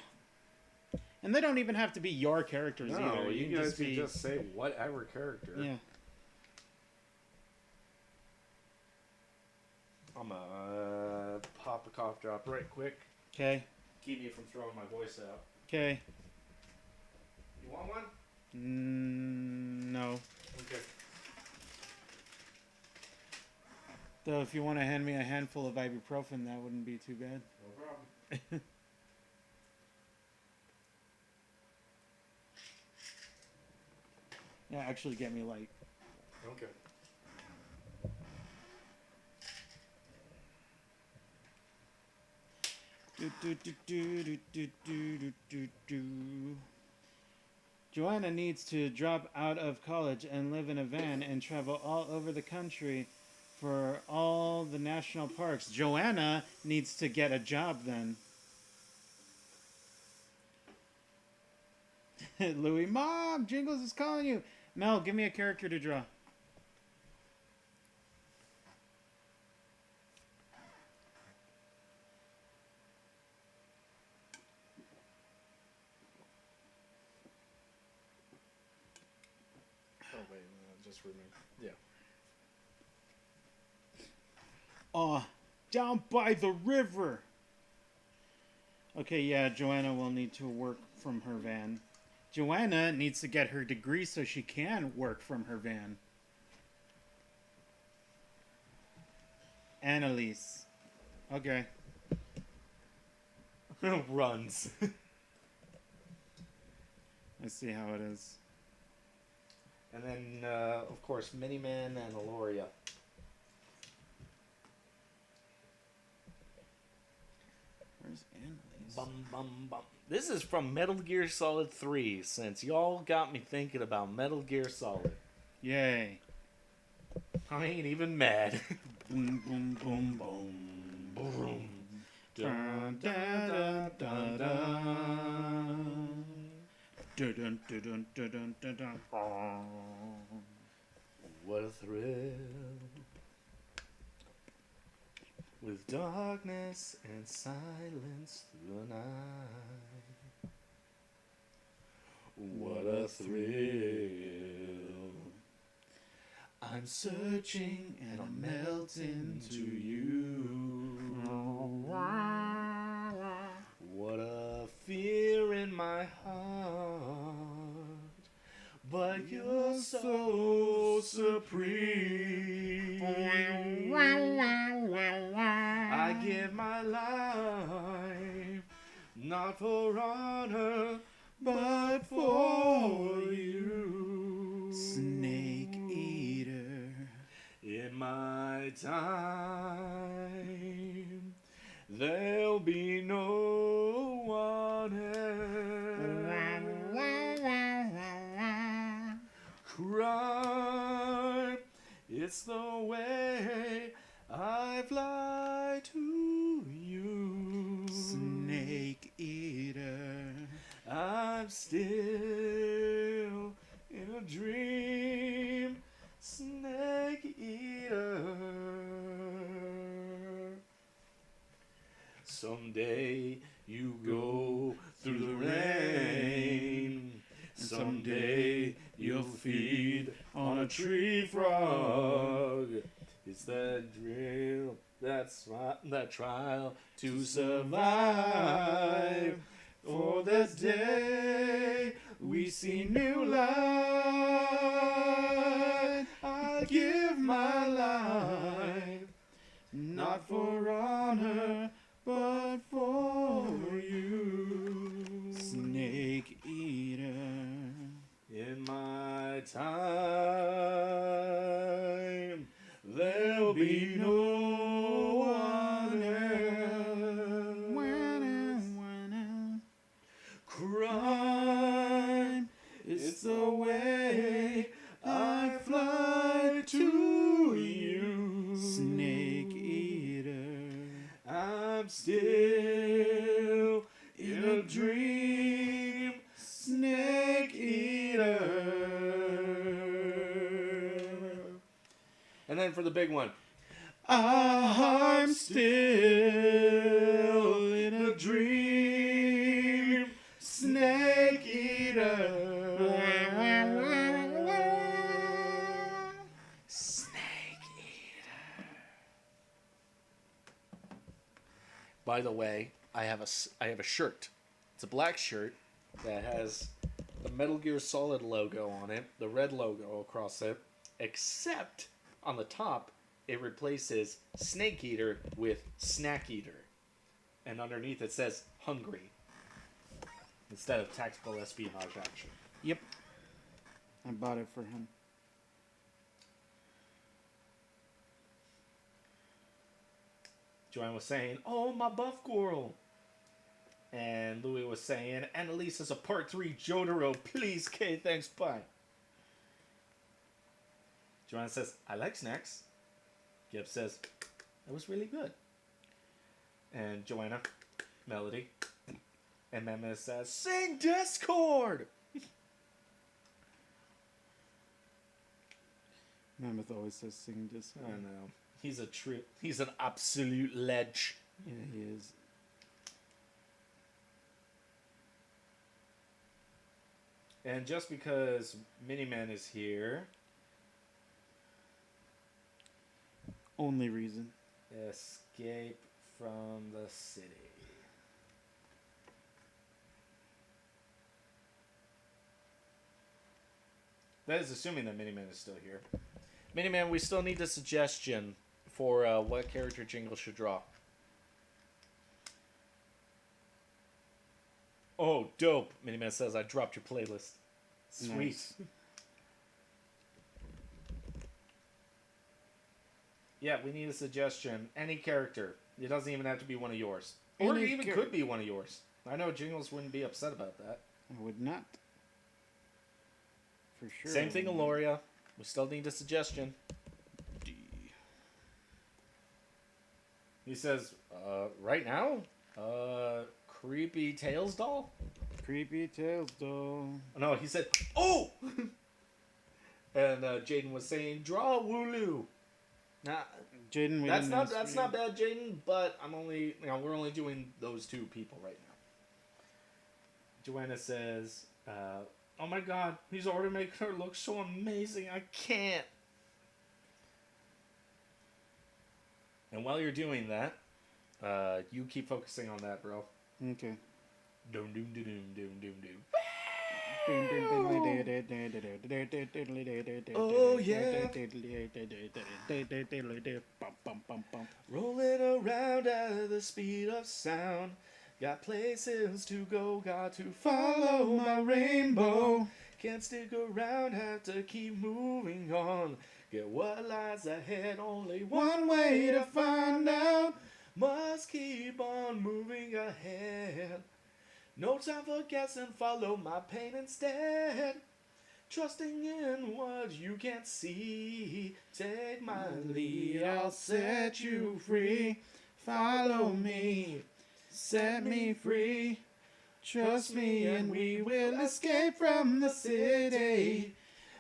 And they don't even have to be your characters No, either. you guys can just say whatever character. Yeah. I'm gonna pop a cough drop right quick. Okay. Keep me from throwing my voice out. Okay. You want one? No. Okay. Though if you want to hand me a handful of ibuprofen, that wouldn't be too bad. No problem. Yeah, actually get me light. Okay. Joanna needs to drop out of college and live in a van and travel all over the country for all the national parks. Joanna needs to get a job then. Louis, Mom, Jingles is calling you. Mel, give me a character to draw. Oh wait, just remember. Yeah. Down by the river. Okay, yeah, Joanna will need to work from her van. Joanna needs to get her degree so she can work from her van. Annalise. Okay. Runs. I see how it is. And then, of course, Miniman and Auloria. Where's Annalise? Bum, bum, bum. This is from Metal Gear Solid 3, since y'all got me thinking about Metal Gear Solid. Yay. I ain't even mad. Boom, boom, boom, boom, boom. boom. Dun, dun, dun, dun, dun. Dun, dun, dun, dun, dun, dun, dun. What a thrill. With darkness and silence through the night. What a thrill. I'm searching and I'm melting to you. What a fear in my heart. But you're so supreme. I give my life, not for honor, but for you. Snake eater. In my time, there'll be no one else. Crime, it's the way I fly to you. Snake eater. I'm still in a dream, snake eater. Someday you go through the rain. Someday you'll feed on a tree frog. It's that drill, that trial to survive. For this day we see new light. I give my life, not for honor, but for you. Snake eater. In my time, there'll be no one else. Crime, it's the way I fly to you. Snake eater. I'm still in a dream, snake eater. And then for the big one, I'm still in a dream, snake eater. Snake eater. By the way, I have a shirt. It's a black shirt that has the Metal Gear Solid logo on it, the red logo across it, except on the top it replaces Snake Eater with Snack Eater. And underneath it says Hungry instead of Tactical Espionage Action. Yep. I bought it for him. Joanne was saying, "Oh, my buff squirrel." And Louis was saying, "Annalisa's a part 3 Jotaro. Please, Kay, thanks, bye." Joanne says, "I like snacks." Gebs says, "That was really good." And Joanna, Melody, and Mammuth says, "Sing Discord!" Mammoth always says sing this. I know. He's an absolute ledge. Yeah, he is. And just because Miniman is here, Only reason. escape from the city. That is assuming that Miniman is still here. Miniman, we still need a suggestion for what character Jingle should draw. Oh, dope. Miniman says, "I dropped your playlist." Sweet. Nice. Yeah, we need a suggestion. Any character. It doesn't even have to be one of yours. Or Any it even could be one of yours. I know Jingles wouldn't be upset about that. I would not. For sure. Same thing, Auloria. We still need a suggestion. He says, right now? Creepy Tails doll? Creepy Tails doll. No, he said, oh! And Jaden was saying, draw Wooloo. Nah, Jaden, that's not bad, Jaden, but we're only doing those two people right now. Joanna says, oh my god, his order maker looks so amazing, I can't. And while you're doing that, you keep focusing on that, bro. Okay. Doom doom doom doom doom doom. Oh yeah. Rolling around at the speed of sound. Got places to go, got to follow my rainbow. Can't stick around, have to keep moving on. Get what lies ahead, only one way to find out. Must keep on moving ahead. No time for guessing, follow my pain instead. Trusting in what you can't see. Take my lead, I'll set you free. Follow me, set me free. Trust me and we will escape from the city.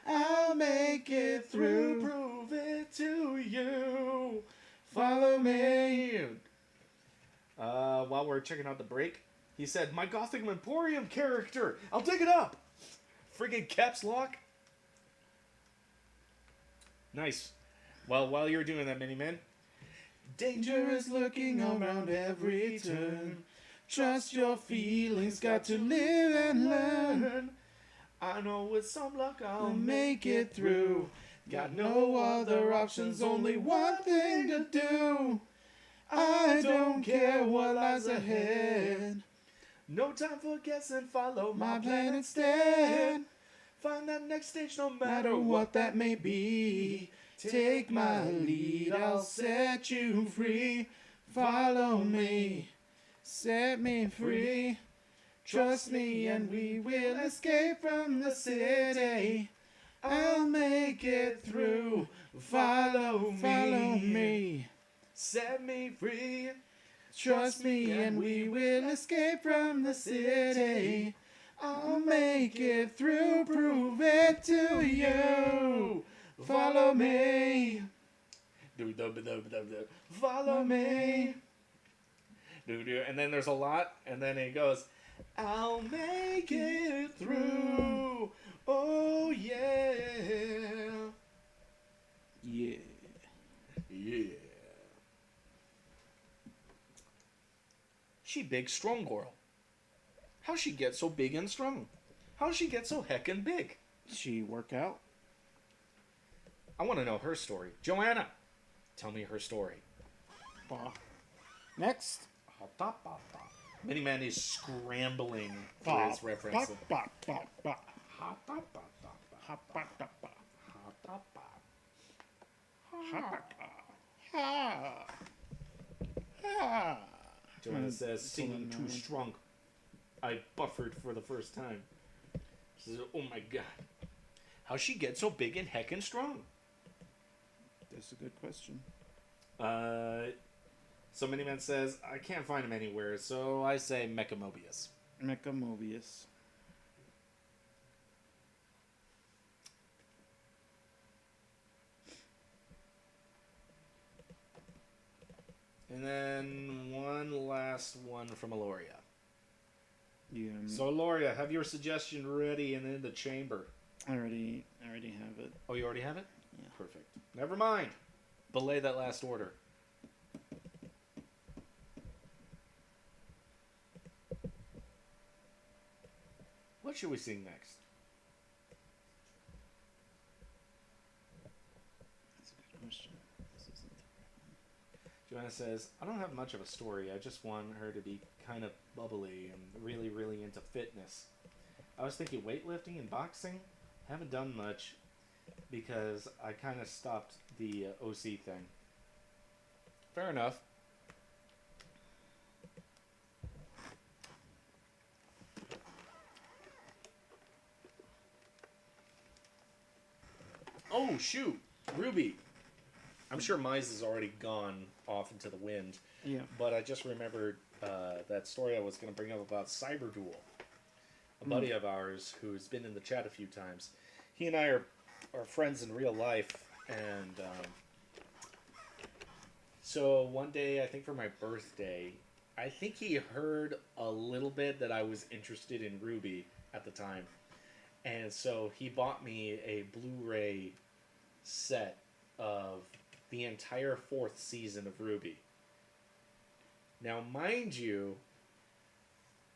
I'll make it through, prove it to you. Follow me. While we're checking out the break, he said, my Gothic Emporium character, I'll dig it up. Friggin' caps lock. Nice. Well, while you're doing that, Mini-Man, danger is lurking around every turn. Trust your feelings, got to live and learn. I know with some luck I'll make it through. Got no other options, only one thing to do. I don't care what lies ahead. No time for guessing, follow my plan instead. Find that next stage no matter what that may be. Take my lead, I'll set you free. Follow me, set me free. Trust me and we will escape from the city. I'll make it through. Follow me, set me free. Trust me and we will escape from the city. I'll make it through, prove it to you. Follow me. Follow me. And then there's a lot, and then it goes, I'll make it through. Oh yeah. Yeah. Yeah. She big strong girl. How she get so big and strong? How she get so heckin' big? She work out? I want to know her story. Joanna, tell me her story. Next. Miniman is scrambling for his reference. Joanna says, singing too strong. I buffered for the first time. She says, oh my god. How'd she get so big and heckin' strong? That's a good question. So Miniman says, I can't find him anywhere, so I say Mechamobius. Mechamobius. And then one last one from Auloria. Yeah. So Auloria, have your suggestion ready and in the chamber. I already have it. Oh, you already have it? Yeah. Perfect. Never mind. Belay that last order. What should we sing next? That's a good question. Joanna says, I don't have much of a story. I just want her to be kind of bubbly and really, really into fitness. I was thinking weightlifting and boxing. Haven't done much because I kind of stopped the OC thing. Fair enough. Oh, shoot. Ruby. I'm sure Mize has already gone off into the wind. Yeah. But I just remembered that story I was going to bring up about Cyberduel. A buddy of ours who's been in the chat a few times. He and I are friends in real life. And so one day, I think for my birthday, I think he heard a little bit that I was interested in Ruby at the time. And so he bought me a Blu-ray set of the entire 4th season of Ruby. Now, mind you,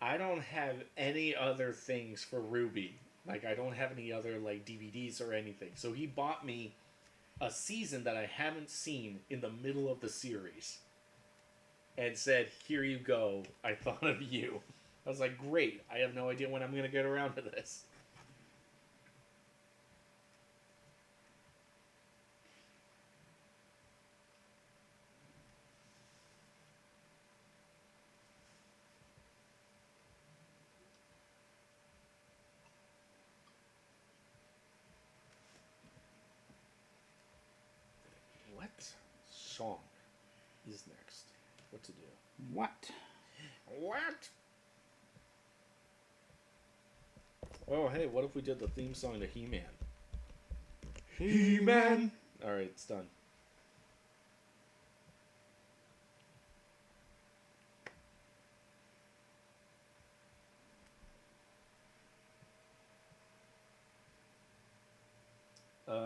I don't have any other things for Ruby. Like, I don't have any other, like, DVDs or anything. So he bought me a season that I haven't seen in the middle of the series. And said, here you go, I thought of you. I was like, great, I have no idea when I'm going to get around to this. What song is next? What to do? What? What? Oh, hey, what if we did the theme song to He-Man? He-Man. Alright, it's done.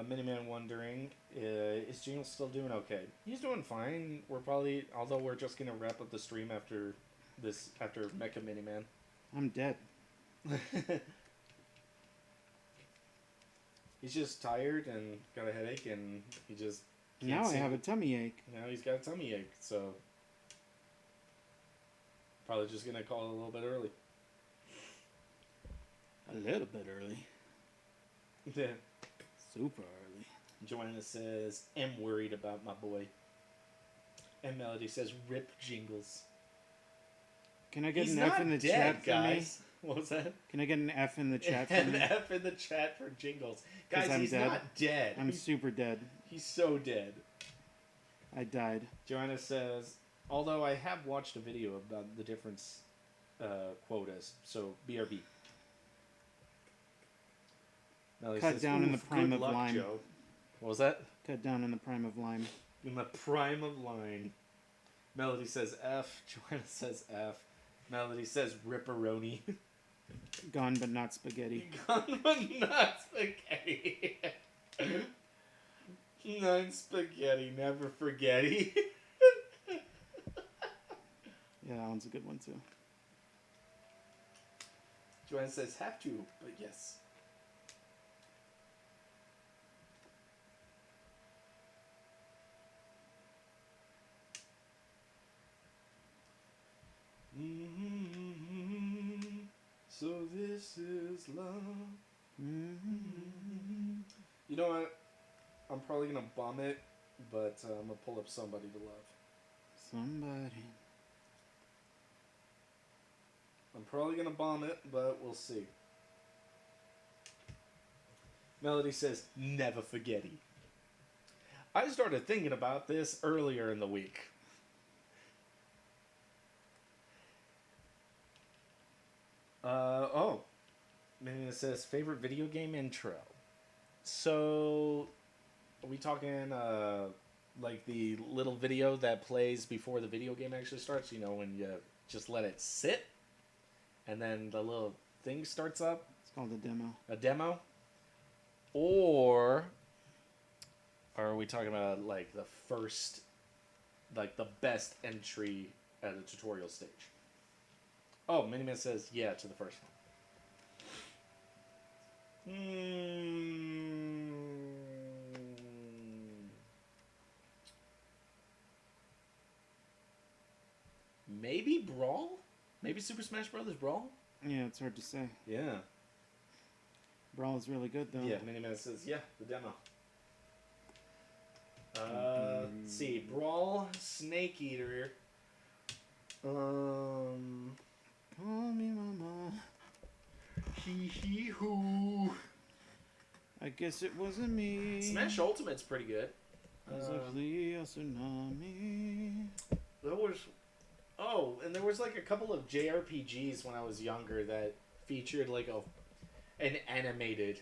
Miniman wondering, is Jingles still doing okay? He's doing fine. We're probably, although we're just gonna wrap up the stream after Mecha Miniman. I'm dead. He's just tired and got a headache, and he just can't Now I sing. have a tummy ache. Now he's got a tummy ache, so probably just gonna call it a little bit early. A little bit early. Yeah. Super early. Joanna says, "I'm worried about my boy." And Melody says, "Rip Jingles." Can I get He's an F not in the dead, chat for guys. What was that? me? Can I get an F in the chat for An me? F in the chat for Jingles. 'Cause Guys, I'm he's dead. not dead. I'm super dead. He's so dead. I died. Joanna says, although I have watched a video about the difference quotas, so BRB. Melody Cut says, down in the "Oof, prime good of luck, lime." Joe. What was that? Cut down in the prime of lime. In the prime of line. Melody says F. Joanna says F. Melody says ripperoni. Gone but not spaghetti. Gone but not spaghetti. Not spaghetti, never forgetty. Yeah, that one's a good one too. Joanna says have to, but yes. So this is love. You know what? I'm probably gonna bomb it, but I'm gonna pull up Somebody to Love. Somebody. I'm probably gonna bomb it, but we'll see. Melody says, never forgetty. I started thinking about this earlier in the week. Maybe it says favorite video game intro. So, are we talking like the little video that plays before the video game actually starts? You know, when you just let it sit, and then the little thing starts up. It's called a demo. A demo? Or are we talking about like the first, like the best entry at a tutorial stage? Oh, Miniman says yeah to the first one. Maybe Brawl? Maybe Super Smash Brothers Brawl? Yeah, it's hard to say. Yeah. Brawl is really good though. Yeah, Miniman says yeah, the demo. Let's see. Brawl, Snake Eater. Call me mama. Hee hee hoo. I guess it wasn't me. Smash Ultimate's pretty good. As I flee a tsunami. There was... Oh, and there was like a couple of JRPGs when I was younger that featured like an animated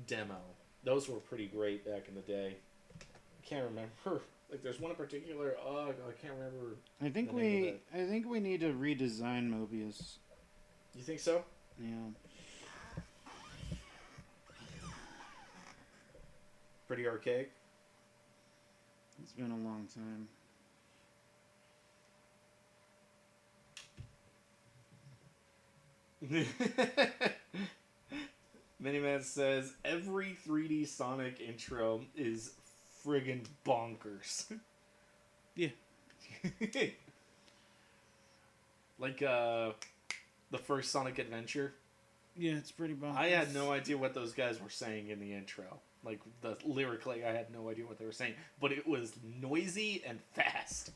demo. Those were pretty great back in the day. I can't remember. Like, there's one in particular. Oh, I can't remember. I think we need to redesign Mobius. You think so? Yeah. Pretty archaic. It's been a long time. Miniman says every 3D Sonic intro is friggin' bonkers. Yeah. Like the first Sonic Adventure. Yeah, it's pretty bonkers. I had no idea what those guys were saying in the intro. Like, lyrically, I had no idea what they were saying. But it was noisy and fast.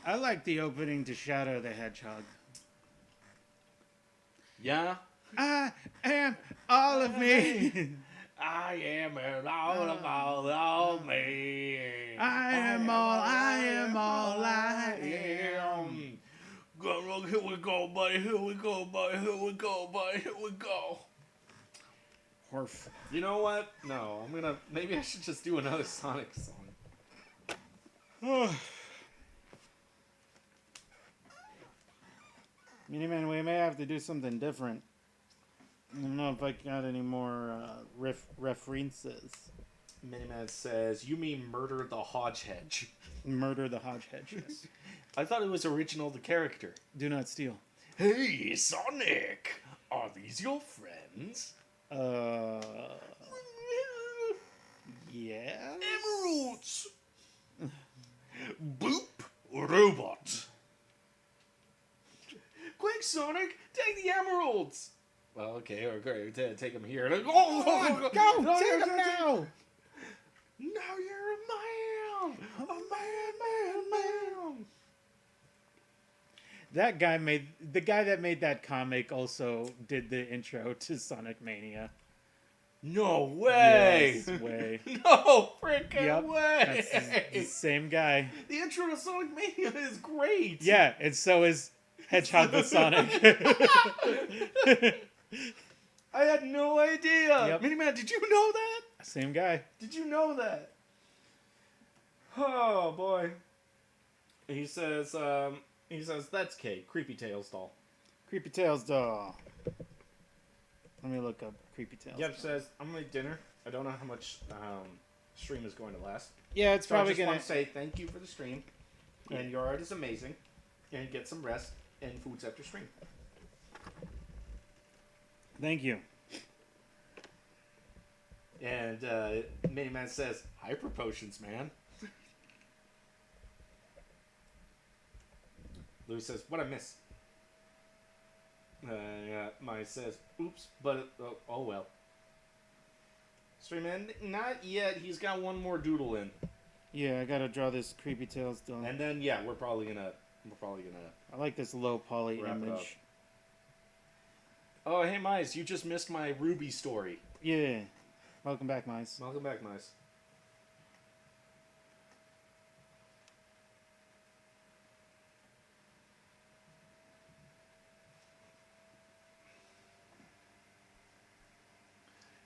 I like the opening to Shadow the Hedgehog. Yeah? I am all of me. I am all of me. I am all I am. Here we go, buddy. Here we go, buddy. Here we go, buddy. Here we go. Horf. You know what? No, maybe I should just do another Sonic song. Miniman, we may have to do something different. I don't know if I got any more references. Miniman says, you mean Murder the Hodgehedge. Murder the Hodgehedge, yes. I thought it was original the character. Do not steal. Hey, Sonic! Are these your friends? Yeah. Emeralds! Boop! Robot! Quick, Sonic! Take the emeralds! Well, okay, okay, take them here. Go! Take them now! Now you're a man! A man! That guy the guy that made that comic also did the intro to Sonic Mania. No way! Yes, way. No freaking way! That's the same guy. The intro to Sonic Mania is great! Yeah, and so is Hedgehog the Sonic. I had no idea! Yep. Miniman, did you know that? Same guy. Did you know that? Oh, boy. He says, that's Kate, Creepy Tails doll. Creepy Tails doll. Let me look up Creepy Tails. Yep, says, I'm gonna make dinner. I don't know how much stream is going to last. Yeah, it's So probably I just gonna. want to say thank you for the stream. And your art is amazing. And get some rest and foods after stream. Thank you. And Miniman says, hyper potions, man. Louis says, what I miss? Mine says, oops, but oh well. Streamman, not yet. He's got one more doodle in. Yeah, I gotta draw this Creepy Tails doll. And then yeah, we're probably gonna. I like this low poly wrap it up. image. Oh hey Mice, you just missed my Ruby story. Yeah. Welcome back, Mice. Welcome back, Mice.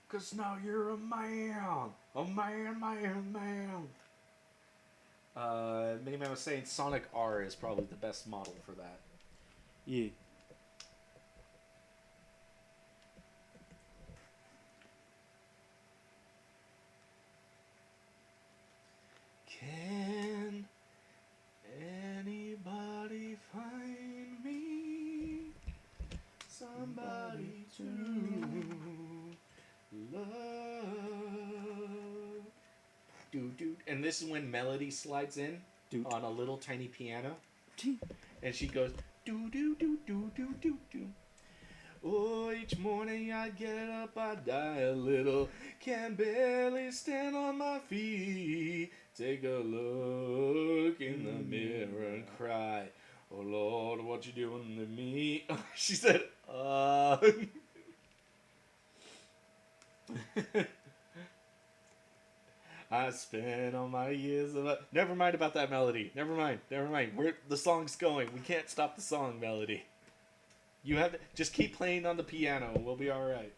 Cause now you're a man. A man. Miniman was saying Sonic R is probably the best model for that. Yeah. Can anybody find me somebody to love? Dude. And this is when Melody slides in on a little tiny piano. And she goes, do. Oh, each morning I get up, I die a little. Can barely stand on my feet. Take a look in the mirror and cry. Oh, Lord, what you doing to me? She said, I spent all my years of... Never mind about that melody. Never mind. Where the song's going. We can't stop the song melody. You have to... Just keep playing on the piano. We'll be all right.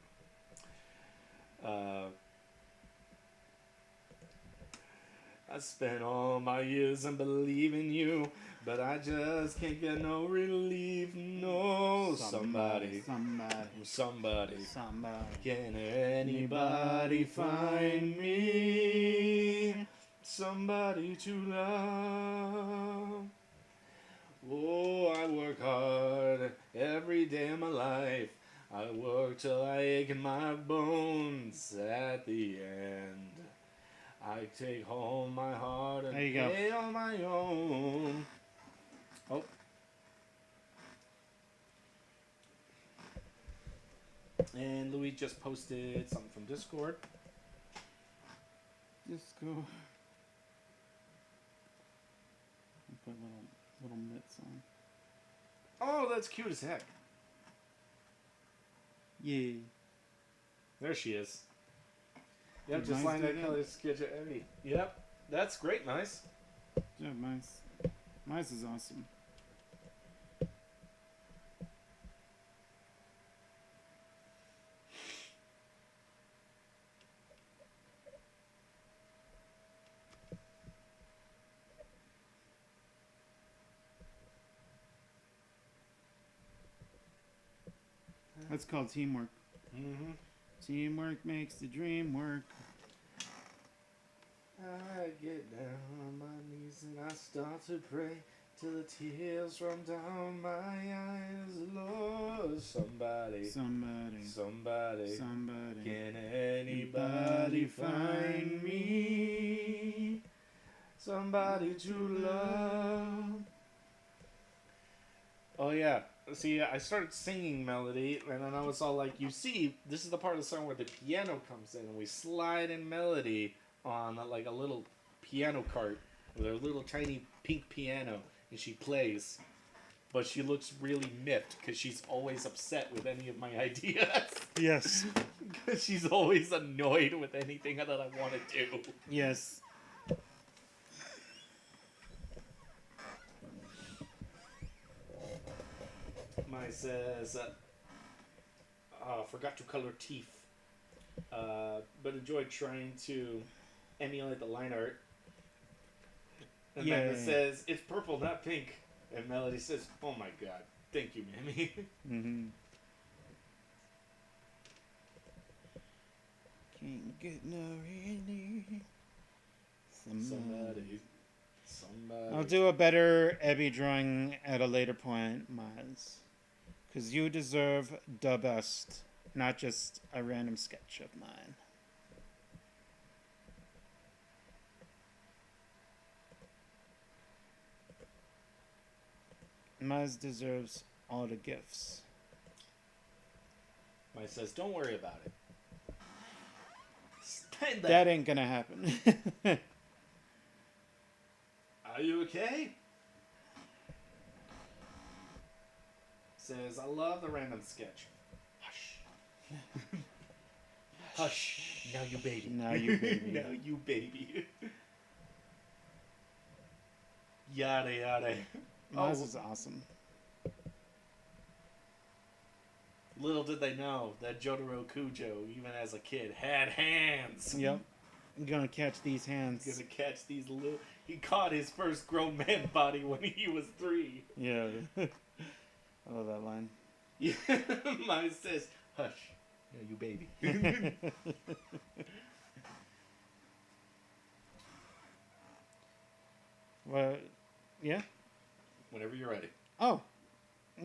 I spent all my years in believing you, but I just can't get no relief. No, somebody. Can anybody find me? Somebody to love. Oh, I work hard every day of my life. I work till I ache in my bones. At the end, I take home my heart and pay on my own. Oh. And Louis just posted something from Discord. Discord. Put little mitts on. Oh, that's cute as heck. Yeah. There she is. Yep, just line that color sketch of Evie. Yep, that's great, nice. Yeah, nice. Nice is awesome. That's called teamwork. Mm-hmm. Teamwork makes the dream work. I get down on my knees and I start to pray till the tears run down my eyes. Lord, somebody. Can anybody find me? Somebody to love. Oh yeah. See, I started singing melody, and then I was all like, you see, this is the part of the song where the piano comes in, and we slide in melody on like a little piano cart with a little tiny pink piano, and she plays. But she looks really miffed, because she's always upset with any of my ideas. Yes. Because she's always annoyed with anything that I want to do. Yes. Mine says, forgot to color teeth, but enjoyed trying to emulate the line art. And then it says, it's purple, not pink. And Melody says, oh my god, thank you, Mammy. Mm-hmm. Can't get no relief. Somebody. I'll do a better Ebby drawing at a later point, Miles. Because you deserve the best, not just a random sketch of mine. Miles deserves all the gifts. Mine says, don't worry about it. That ain't gonna happen. Are you okay? Says, I love the random sketch. Hush. Hush. Now you baby. Now you baby. Now you baby. Yada yada. Miles is awesome. Little did they know that Jotaro Kujo, even as a kid, had hands. Yep. I'm gonna catch these hands. Gonna catch these little... He caught his first grown man body when he was 3. Yeah. I love that line. Yeah. Mine says, hush. Yeah, you baby. Well, yeah? Whenever you're ready. Oh.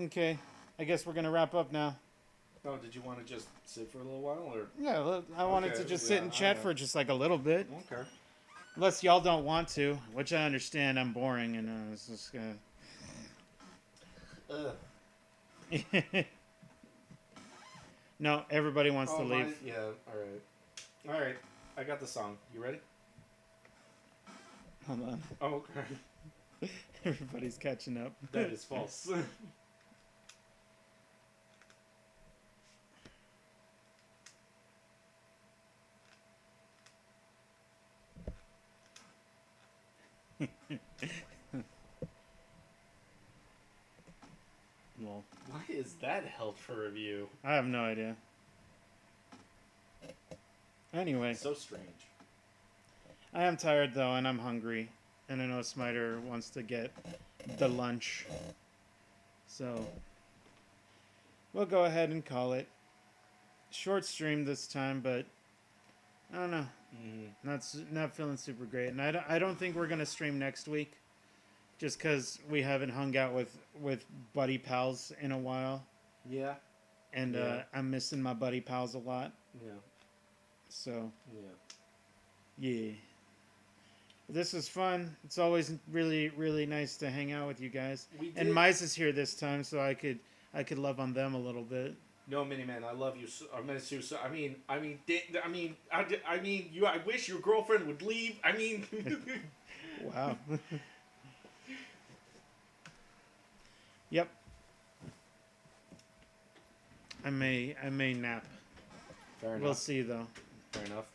Okay. I guess we're gonna wrap up now. Oh, did you want to just sit for a little while, or? Yeah, I wanted to just sit and chat for just like a little bit. Okay. Unless y'all don't want to, which I understand. I'm boring, and it's just gonna. No, everybody wants to leave. Yeah. All right. All right. I got the song. You ready? Hold on. Oh, okay. Everybody's catching up. That is false. Well, Why is that held for review? I have no idea. Anyway, So strange. I am tired though, and I'm hungry, and I know Smiter wants to get the lunch, so we'll go ahead and call it. Short stream this time, but I don't know. Not feeling super great, and I don't think we're gonna stream next week, just because we haven't hung out with buddy pals in a while, Yeah. and Yeah. I'm missing my buddy pals a lot. Yeah. So Yeah. yeah, this was fun. It's always really nice to hang out with you guys. We did. And Mize is here this time, so I could love on them a little bit. No, Miniman, I love you. I miss you. So I mean, you. I wish your girlfriend would leave. I mean, Wow. Yep. I may nap. fair enough. We'll see though. Fair enough.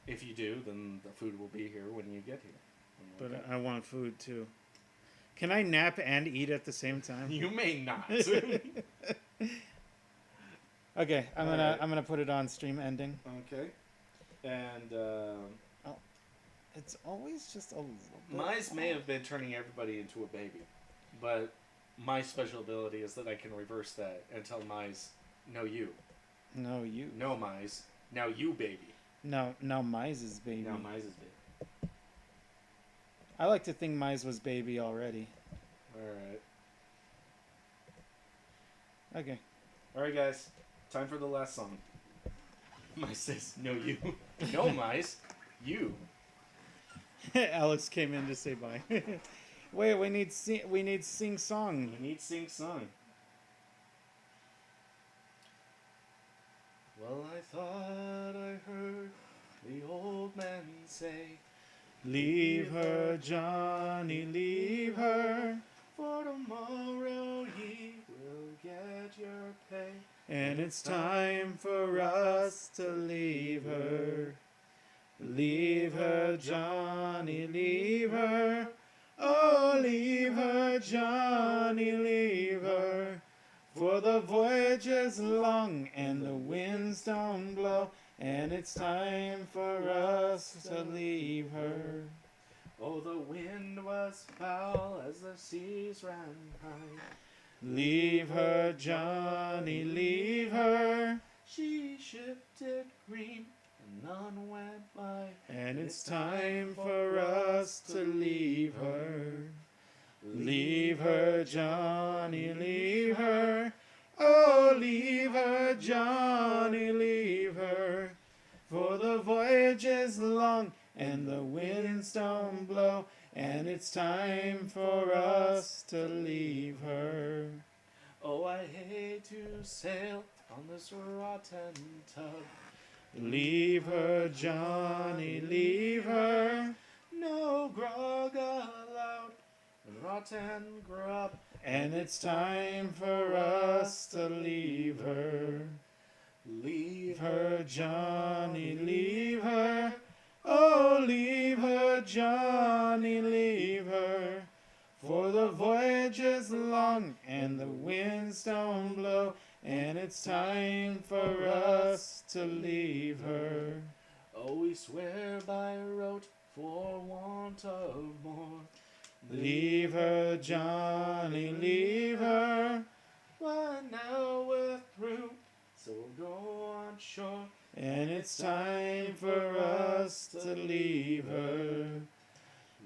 If you do, then the food will be here when you get here. But Okay. I want food too. Can I nap and eat at the same time? You may not. Okay, I'm Alright. gonna put it on stream ending. Okay. And It's always just a little bit. Mize may have been turning everybody into a baby, but my special ability is that I can reverse that and tell Mize, no you, No, you. no Mize, now you baby, No, Mize's baby. now Mize is baby. I like to think Mize was baby already. All Okay. right, guys, time for the last song. Mize says, no you, no Mize, you. Alex came in to say bye. Wait, we need sing song. You need sing song. Well, I thought I heard the old man say, Leave her, Johnny, leave her. for tomorrow ye will get your pay. And it's time for us to leave her. Leave her, Johnny, leave her. Oh, leave her, Johnny, leave her. For the voyage is long and the winds don't blow. And it's time for us to leave her. Oh, the wind was foul as the seas ran high. Leave her, Johnny, leave her. She shifted green and none went by. And it's time for us to leave her. Leave her, Johnny, leave her. Oh, leave her, Johnny, leave her. For the voyage is long and the winds don't blow. And it's time for us to leave her. Oh, I hate to sail on this rotten tub. Leave her, Johnny, leave her. No grog allowed and rotten grub. And it's time for us to leave her. Leave her, Johnny, leave her. Oh, leave her, Johnny, leave her. For the voyage is long and the winds don't blow. And it's time for us to leave her. Oh, we swear by rote for want of more. Leave her, Johnny, leave her. But now we're through, so we'll go on shore. And it's time for us to leave her.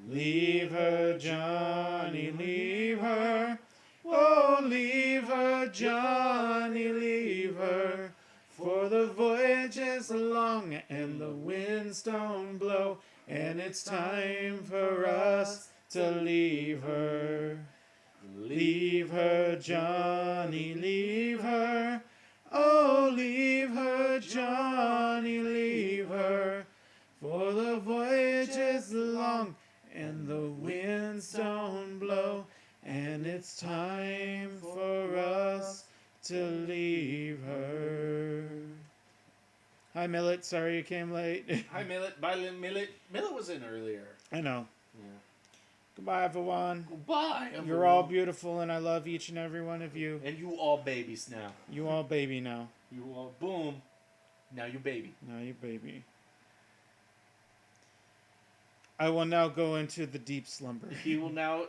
Leave her, Johnny, leave her. Oh, leave her, Johnny, leave her. For the voyage is long and the winds don't blow. And it's time for us to leave her. Leave her, Johnny, leave her. Oh, leave her, Johnny, leave her. For the voyage is long and the winds don't blow. And it's time for us to leave her. Hi, Millet. Sorry you came late. Hi, Millet. Bye, Millet. Millet was in earlier. I know. Yeah. Goodbye, everyone. Goodbye, everyone. You're all beautiful, and I love each and every one of you. And you all babies now. You all baby now. You all boom. Now you baby. Now you baby. I will now go into the deep slumber. He will now.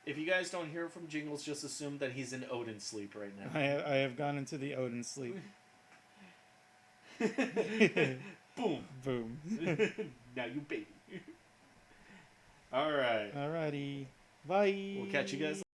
If you guys don't hear from Jingles, just assume that he's in Odin sleep right now. I have gone into the Odin sleep. Boom. Boom. Now you baby. All right. Alrighty. Bye. We'll catch you guys